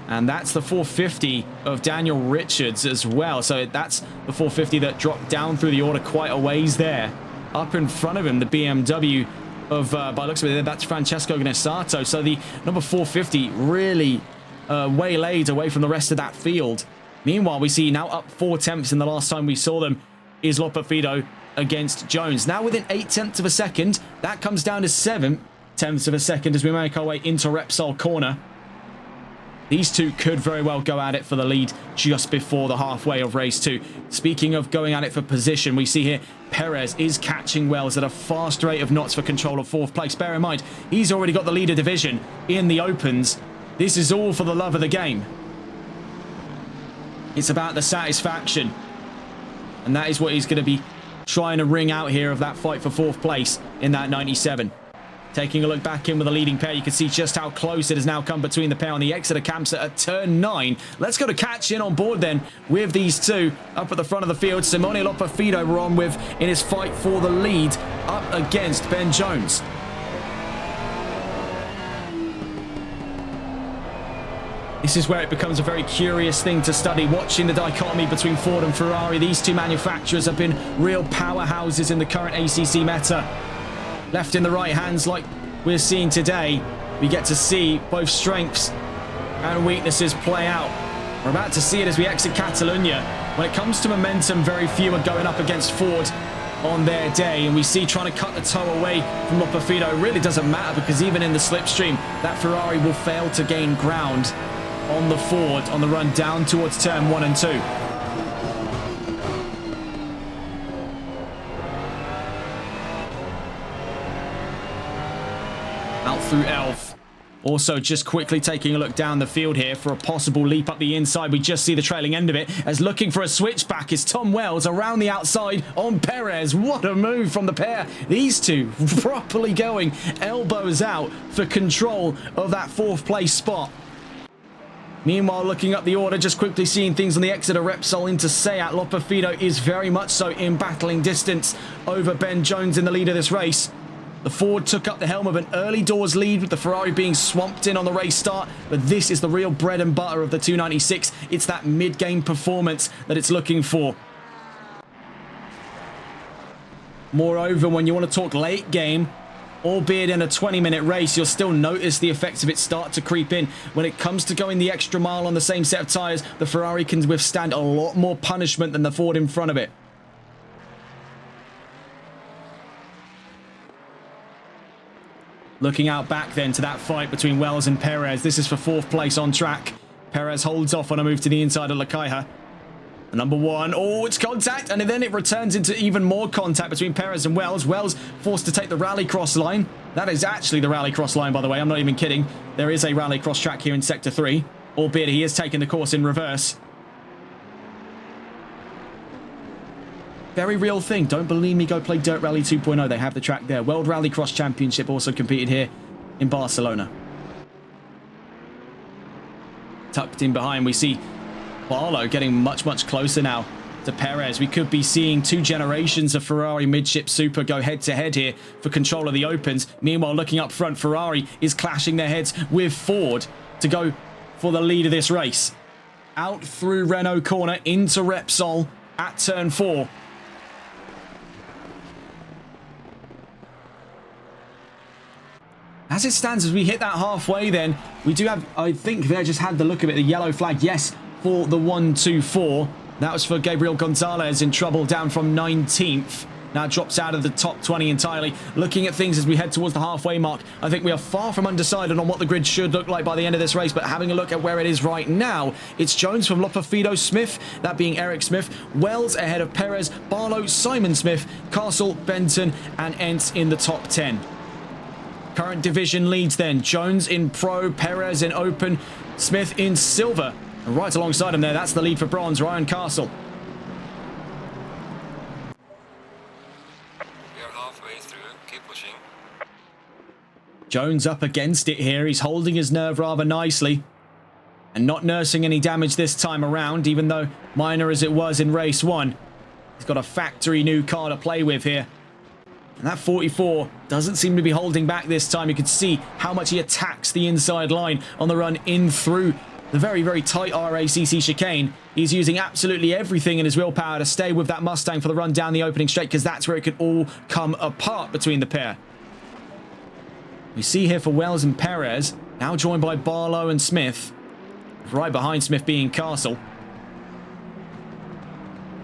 And that's the 450 of Daniel Richards as well. So that's the 450 that dropped down through the order quite a ways there. Up in front of him, the BMW of, by looks of it, that's Francesco Gnessato. So the number 450 really waylaid away from the rest of that field. Meanwhile, we see now up 4 tenths in the last time we saw them is Loperfido against Jones. Now within 8 tenths of a second, that comes down to 7 tenths of a second as we make our way into Repsol corner. These two could very well go at it for the lead just before the halfway of race 2. Speaking of going at it for position, we see here Perez is catching Wells at a fast rate of knots for control of 4th place. Bear in mind, he's already got the leader division in the opens. This is all for the love of the game. It's about the satisfaction. And that is what he's going to be trying to wring out here of that fight for 4th place in that 97. Taking a look back in with the leading pair, you can see just how close it has now come between the pair on the exit of Campsite at turn 9. Let's go to catch in on board then with these two up at the front of the field. Simone Loperfido we're on with in his fight for the lead up against Ben Jones. This is where it becomes a very curious thing to study, watching the dichotomy between Ford and Ferrari. These two manufacturers have been real powerhouses in the current ACC meta. Left in the right hands like we're seeing today, we get to see both strengths and weaknesses play out. We're about to see it as we exit Catalonia. When it comes to momentum, very few are going up against Ford on their day, and we see trying to cut the toe away from Loperfido. It really doesn't matter because even in the slipstream, that Ferrari will fail to gain ground on the Ford on the run down towards turn 1 and 2. Out through Elf. Also, just quickly taking a look down the field here for a possible leap up the inside. We just see the trailing end of it as looking for a switchback is Tom Wells around the outside on Perez. What a move from the pair. These two properly going elbows out for control of that 4th place spot. Meanwhile, looking up the order, just quickly seeing things on the exit of Repsol into Seat. Lopafido is very much so in battling distance over Ben Jones in the lead of this race. The Ford took up the helm of an early doors lead with the Ferrari being swamped in on the race start, but this is the real bread and butter of the 296. It's that mid-game performance that it's looking for. Moreover, when you want to talk late game, albeit in a 20-minute race, you'll still notice the effects of it start to creep in. When it comes to going the extra mile on the same set of tyres, the Ferrari can withstand a lot more punishment than the Ford in front of it. Looking out back then to that fight between Wells and Perez. This is for 4th place on track. Perez holds off on a move to the inside of Lakaiha. Number 1. Oh, it's contact. And then it returns into even more contact between Perez and Wells. Wells forced to take the rallycross line. That is actually the rallycross line, by the way. I'm not even kidding. There is a rallycross track here in Sector 3. Albeit he is taking the course in reverse. Very real thing. Don't believe me, go play Dirt Rally 2.0. They have the track there. World Rallycross Championship also competed here in Barcelona. Tucked in behind, we see Barlow getting much closer now to Perez. We could be seeing 2 generations of Ferrari midship super go head-to-head here for control of the opens. Meanwhile, looking up front, Ferrari is clashing their heads with Ford to go for the lead of this race. Out through Renault corner into Repsol at turn 4. As it stands, as we hit that halfway then, we do have, I think they just had the look of it, the yellow flag, yes, for the 1-2-4. That was for Gabriel Gonzalez, in trouble, down from 19th. Now drops out of the top 20 entirely. Looking at things as we head towards the halfway mark, I think we are far from undecided on what the grid should look like by the end of this race, but having a look at where it is right now, it's Jones from Lopafido, Smith, that being Eric Smith, Wells ahead of Perez, Barlow, Simon Smith, Castle, Benton, and Entz in the top 10. Current division leads then. Jones in Pro, Perez in Open, Smith in Silver. And right alongside him there, that's the lead for Bronze, Ryan Castle. We are halfway through. Keep pushing. Jones up against it here. He's holding his nerve rather nicely. And not nursing any damage this time around, even though minor as it was in race 1. He's got a factory new car to play with here. And that 44 doesn't seem to be holding back this time. You can see how much he attacks the inside line on the run in through the very tight RACC chicane. He's using absolutely everything in his willpower to stay with that Mustang for the run down the opening straight, because that's where it could all come apart between the pair. We see here for Wells and Perez, now joined by Barlow and Smith. Right behind Smith being Castle.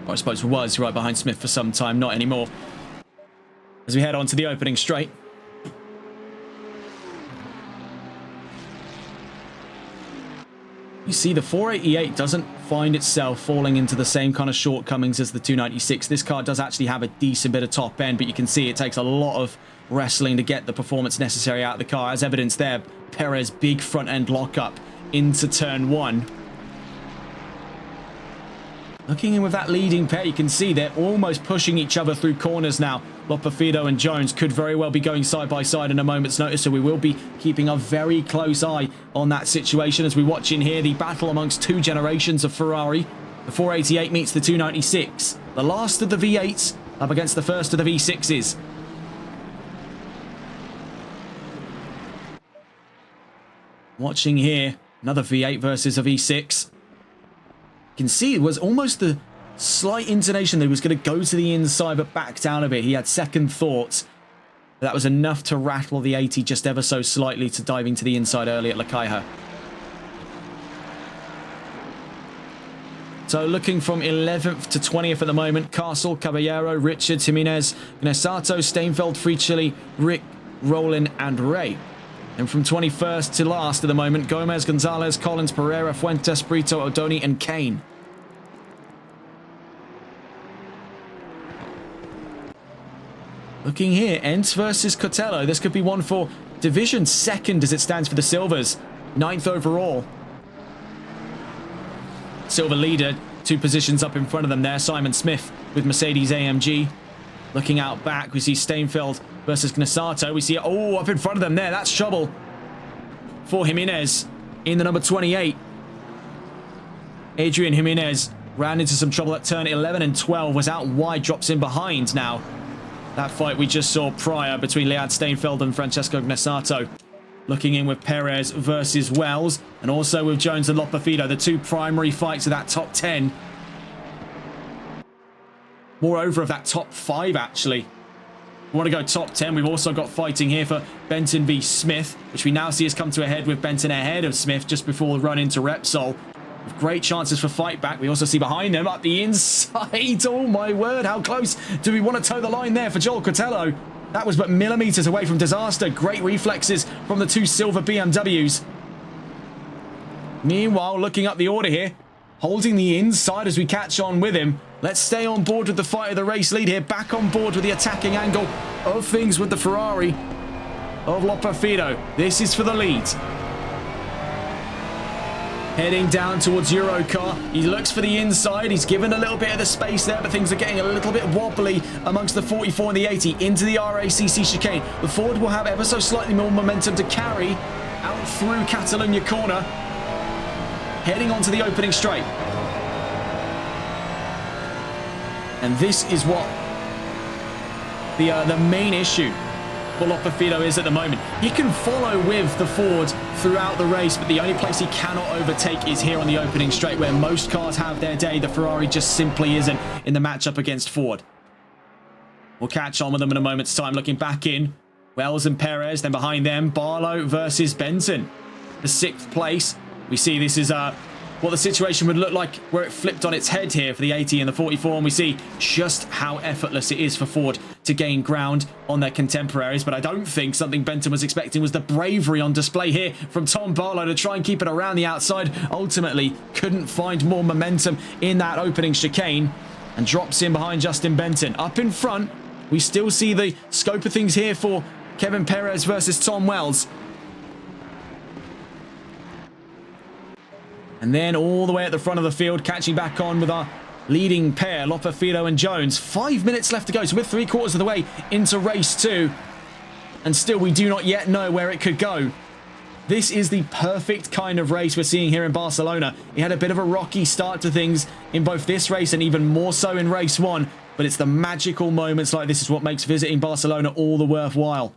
Or I suppose was right behind Smith for some time, not anymore. As we head on to the opening straight. You see the 488 doesn't find itself falling into the same kind of shortcomings as the 296. This car does actually have a decent bit of top end, but you can see it takes a lot of wrestling to get the performance necessary out of the car. As evidenced there, Perez big front end lockup into turn 1. Looking in with that leading pair, you can see they're almost pushing each other through corners now. Lopafido and Jones could very well be going side by side in a moment's notice, so we will be keeping a very close eye on that situation as we watch in here the battle amongst 2 generations of Ferrari. The 488 meets the 296. The last of the V8s up against the first of the V6s. Watching here, another V8 versus a V6. You can see it was almost the slight intonation that he was going to go to the inside but backed out of it. He had second thoughts. That was enough to rattle the 80 just ever so slightly to diving to the inside early at Lakaiha. So looking from 11th to 20th at the moment, Castle, Caballero, Richards, Jimenez, Gnesato, Steinfeld, Fricheli, Rick, Roland and Ray. And from 21st to last at the moment, Gomez, Gonzalez, Collins, Pereira, Fuentes, Brito, Odoni and Kane. Looking here, Entz versus Cotello. This could be one for Division second as it stands for the Silvers. 9th overall. Silver leader, 2 positions up in front of them there. Simon Smith with Mercedes AMG. Looking out back, we see Steinfeld versus Gnasato. We see, oh, up in front of them there. That's trouble for Jimenez in the number 28. Adrian Jimenez ran into some trouble at turn 11 and 12. Was out wide, drops in behind now. That fight we just saw prior between Lead Steinfeld and Francesco Gnasato. Looking in with Perez versus Wells, and also with Jones and Lopafido, the 2 primary fights of that top 10. Moreover, of that top 5, actually. We want to go top 10. We've also got fighting here for Benton v Smith, which we now see has come to a head with Benton ahead of Smith just before the run into Repsol. With great chances for fight back. We also see behind them up the inside. Oh my word, how close do we want to toe the line there for Joel Cotello? That was but millimeters away from disaster. Great reflexes from the 2 silver BMWs. Meanwhile, looking up the order here, holding the inside as we catch on with him. Let's stay on board with the fight of the race lead here. Back on board with the attacking angle of things with the Ferrari of Lopafido. This is for the lead. Heading down towards Eurocar. He looks for the inside. He's given a little bit of the space there, but things are getting a little bit wobbly amongst the 44 and the 80 into the RACC chicane. The Ford will have ever so slightly more momentum to carry out through Catalonia corner. Heading onto the opening straight. And this is what the main issue for Lopafido is at the moment. He can follow with the Ford throughout the race, but the only place he cannot overtake is here on the opening straight, where most cars have their day. The Ferrari just simply isn't in the matchup against Ford. We'll catch on with them in a moment's time. Looking back in, Wells and Perez, then behind them, Barlow versus Benton. The 6th place. We see this is what the situation would look like where it flipped on its head here for the 80 and the 44, and we see just how effortless it is for Ford to gain ground on their contemporaries. But I don't think something Benton was expecting was the bravery on display here from Tom Barlow to try and keep it around the outside. Ultimately, couldn't find more momentum in that opening chicane and drops in behind Justin Benton. Up in front, we still see the scope of things here for Kevin Perez versus Tom Wells. And then all the way at the front of the field, catching back on with our leading pair, Lopafido and Jones. 5 minutes left to go, so we're 3/4 of the way into race 2. And still, we do not yet know where it could go. This is the perfect kind of race we're seeing here in Barcelona. He had a bit of a rocky start to things in both this race and even more so in race 1. But it's the magical moments like this is what makes visiting Barcelona all the worthwhile.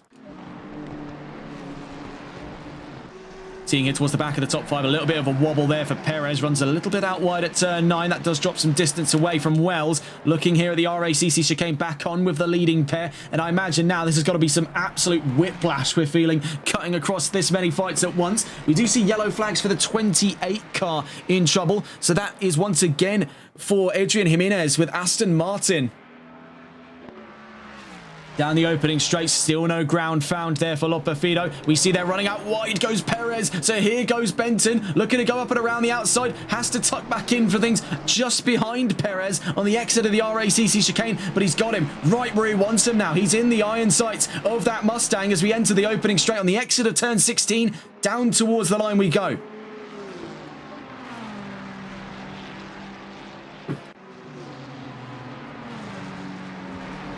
Seeing it towards the back of the top 5, a little bit of a wobble there for Perez. Runs a little bit out wide at turn 9. That does drop some distance away from Wells. Looking here at the RACC chicane, back on with the leading pair. And I imagine now this has got to be some absolute whiplash we're feeling cutting across this many fights at once. We do see yellow flags for the 28 car in trouble. So that is once again for Adrian Jimenez with Aston Martin. Down the opening straight, still no ground found there for Lopafido. We see they're running out wide, goes Perez. So here goes Benton, looking to go up and around the outside. Has to tuck back in for things just behind Perez on the exit of the RACC chicane. But he's got him right where he wants him now. He's in the iron sights of that Mustang as we enter the opening straight on the exit of turn 16. Down towards the line we go.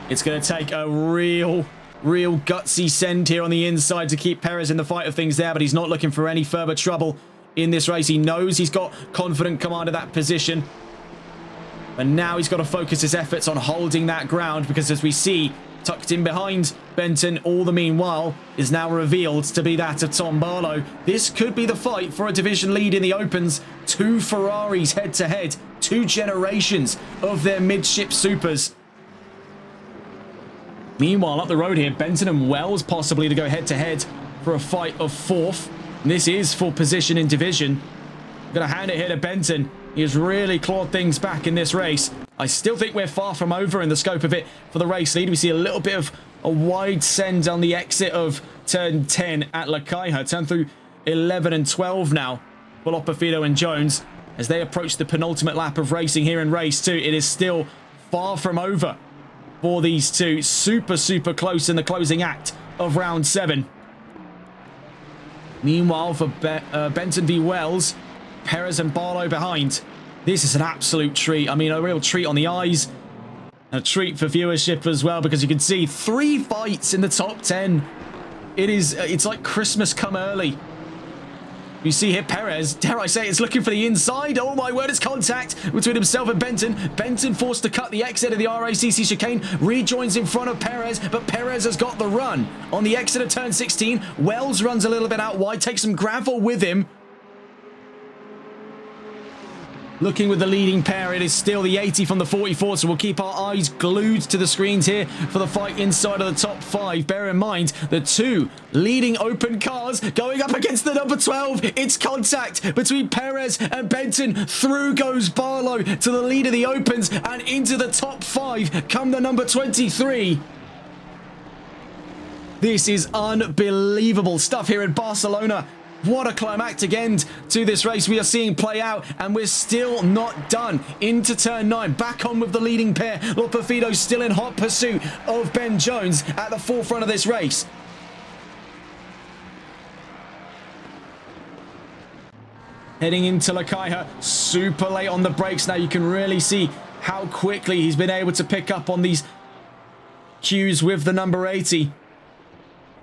It's going to take a real gutsy send here on the inside to keep Perez in the fight of things there, but he's not looking for any further trouble in this race. He knows he's got confident command of that position. And now he's got to focus his efforts on holding that ground, because as we see, tucked in behind Benton, all the meanwhile, is now revealed to be that of Tom Barlow. This could be the fight for a division lead in the Opens. 2 Ferraris head-to-head, 2 generations of their midship supers. Meanwhile, up the road here, Benton and Wells possibly to go head-to-head for a fight of 4th. And this is for position in division. I'm going to hand it here to Benton. He has really clawed things back in this race. I still think we're far from over in the scope of it for the race lead. We see a little bit of a wide send on the exit of turn 10 at La Caja. Turn through 11 and 12 now for Lopafido and Jones as they approach the penultimate lap of racing here in race 2. It is still far from over for these two. Super close in the closing act of round 7. Meanwhile, for Benton v. Wells, Perez and Barlow behind. This is an absolute treat. I mean, a real treat on the eyes. A treat for viewership as well, because you can see 3 fights in the top 10. It's like Christmas come early. You see here Perez, dare I say, it's looking for the inside. Oh my word, it's contact between himself and Benton. Benton forced to cut the exit of the RACC chicane, rejoins in front of Perez, but Perez has got the run. On the exit of turn 16, Wells runs a little bit out wide, takes some gravel with him. Looking with the leading pair, it is still the 80 from the 44, so we'll keep our eyes glued to the screens here for the fight inside of the top 5. Bear in mind, the 2 leading open cars going up against the number 12. It's contact between Perez and Benton. Through goes Barlow to the lead of the opens, and into the top 5 come the number 23. This is unbelievable stuff here in Barcelona. What a climactic end to this race we are seeing play out, and we're still not done. Into turn 9, back on with the leading pair. Loperfido still in hot pursuit of Ben Jones at the forefront of this race. Heading into Lakaja, super late on the brakes now. You can really see how quickly he's been able to pick up on these cues with the number 80.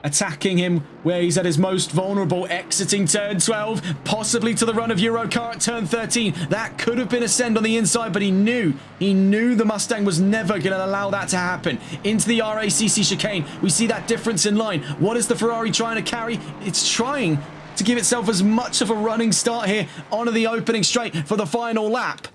Attacking him where he's at his most vulnerable, exiting turn 12, possibly to the run of Eurocar at turn 13. That could have been a send on the inside, but he knew the Mustang was never going to allow that to happen. Into the RACC chicane, we see that difference in line. What is the Ferrari trying to carry? It's trying to give itself as much of a running start here onto the opening straight for the final lap.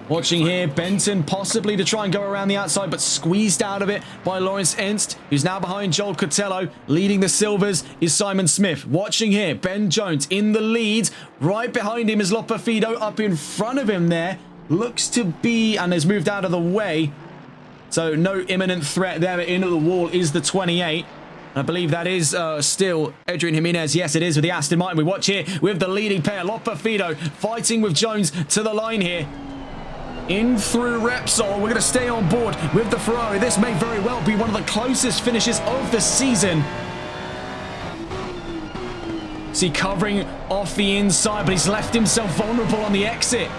Watching here, Benton possibly to try and go around the outside, but squeezed out of it by Lawrence Ernst, who's now behind Joel Cotello. Leading the Silvers is Simon Smith. Watching here, Ben Jones in the lead. Right behind him is Loperfido. Up in front of him there. Looks to be, and has moved out of the way. So no imminent threat there. Into the wall is the 28. I believe that is still Adrian Jimenez. Yes, it is with the Aston Martin. We watch here with the leading pair. Loperfido fighting with Jones to the line here. In through Repsol, we're going to stay on board with the Ferrari. This may very well be one of the closest finishes of the season. See, covering off the inside, but he's left himself vulnerable on the exit.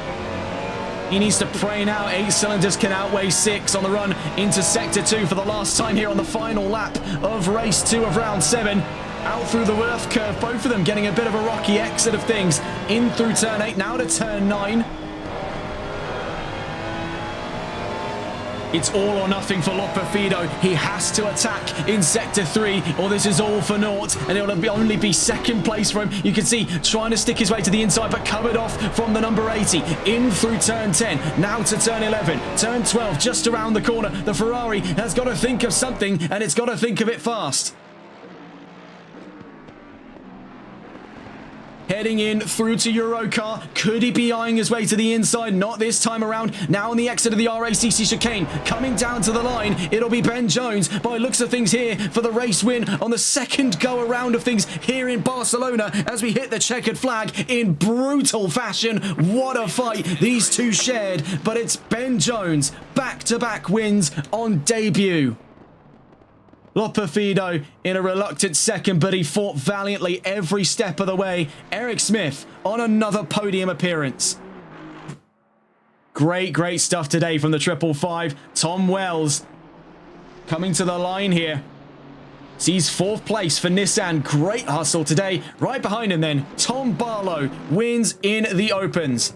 He needs to pray now. 8 cylinders can outweigh 6 on the run into Sector 2 for the last time here on the final lap of race 2 of round 7. Out through the earth curve, both of them getting a bit of a rocky exit of things. In through turn 8, now to turn 9. It's all or nothing for Loperfido. He has to attack in Sector 3, or this is all for naught, and it'll only be second place for him. You can see trying to stick his way to the inside, but covered off from the number 80. In through turn 10, now to turn 11. Turn 12, just around the corner. The Ferrari has got to think of something, and it's got to think of it fast. Heading in through to Eurocar. Could he be eyeing his way to the inside? Not this time around. Now on the exit of the RACC chicane. Coming down to the line, it'll be Ben Jones. By looks of things here for the race win on the second go around of things here in Barcelona as we hit the checkered flag in brutal fashion. What a fight these two shared. But it's Ben Jones. Back-to-back wins on debut. Loperfido in a reluctant second, but he fought valiantly every step of the way. Eric Smith on another podium appearance. Great stuff today from the 555. Tom Wells coming to the line here. Sees 4th place for Nissan. Great hustle today. Right behind him then, Tom Barlow wins in the Opens.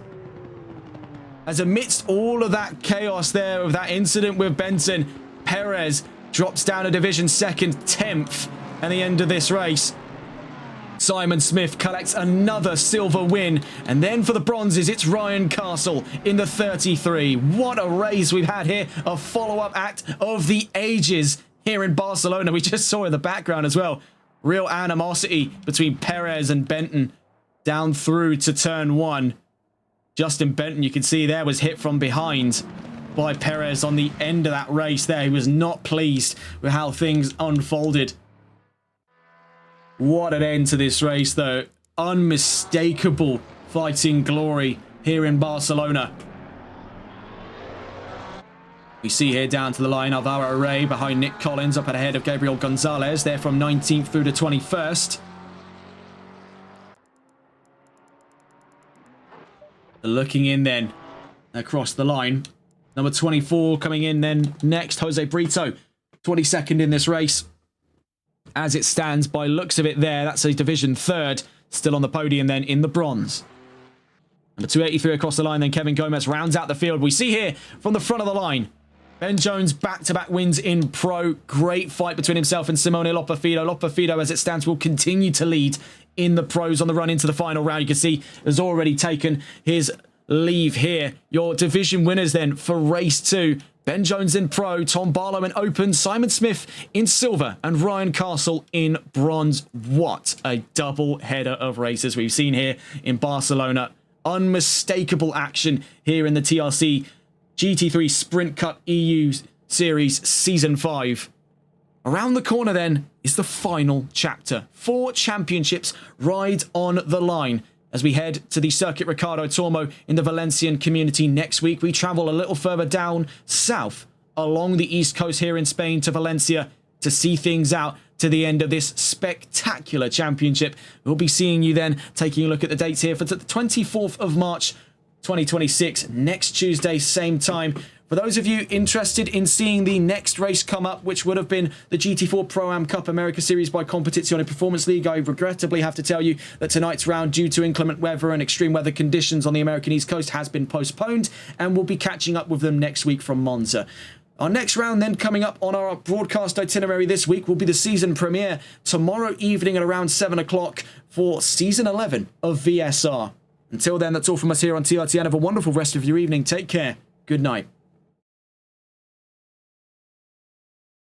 As amidst all of that chaos there of that incident with Benson, Perez drops down a division second, 10th at the end of this race. Simon Smith collects another silver win. And then for the bronzes, it's Ryan Castle in the 33. What a race we've had here. A follow-up act of the ages here in Barcelona. We just saw in the background as well. Real animosity between Perez and Benton down through to turn 1. Justin Benton, you can see there, was hit from behind by Perez on the end of that race there. He was not pleased with how things unfolded. What an end to this race though. Unmistakable fighting glory here in Barcelona. We see here down to the line Alvaro Rey behind Nick Collins, up ahead of Gabriel Gonzalez. They're from 19th through to 21st. Looking in then across the line. Number 24 coming in then next, Jose Brito, 22nd in this race. As it stands, by looks of it there, that's a division third, still on the podium then in the bronze. Number 283 across the line, then Kevin Gomez rounds out the field. We see here from the front of the line, Ben Jones back-to-back wins in Pro. Great fight between himself and Simone Lopafido. Lopafido, as it stands, will continue to lead in the Pros on the run into the final round. You can see has already taken his leave here. Your division winners then for race 2. Ben Jones in Pro, Tom Barlow in Open, Simon Smith in Silver, and Ryan Castle in Bronze. What a double header of races we've seen here in Barcelona. Unmistakable action here in the TRC GT3 Sprint Cup EU Series Season 5. Around the corner then is the final chapter. 4 championships ride on the line. As we head to the Circuit Ricardo Tormo in the Valencian community next week, we travel a little further down south along the east coast here in Spain to Valencia to see things out to the end of this spectacular championship. We'll be seeing you then, taking a look at the dates here for the 24th of March 2026, next Tuesday, same time. For those of you interested in seeing the next race come up, which would have been the GT4 Pro-Am Cup America Series by Competizione Performance League, I regrettably have to tell you that tonight's round, due to inclement weather and extreme weather conditions on the American East Coast, has been postponed, and we'll be catching up with them next week from Monza. Our next round then coming up on our broadcast itinerary this week will be the season premiere tomorrow evening at around 7 o'clock for Season 11 of VSR. Until then, that's all from us here on TRTN. Have a wonderful rest of your evening. Take care. Good night.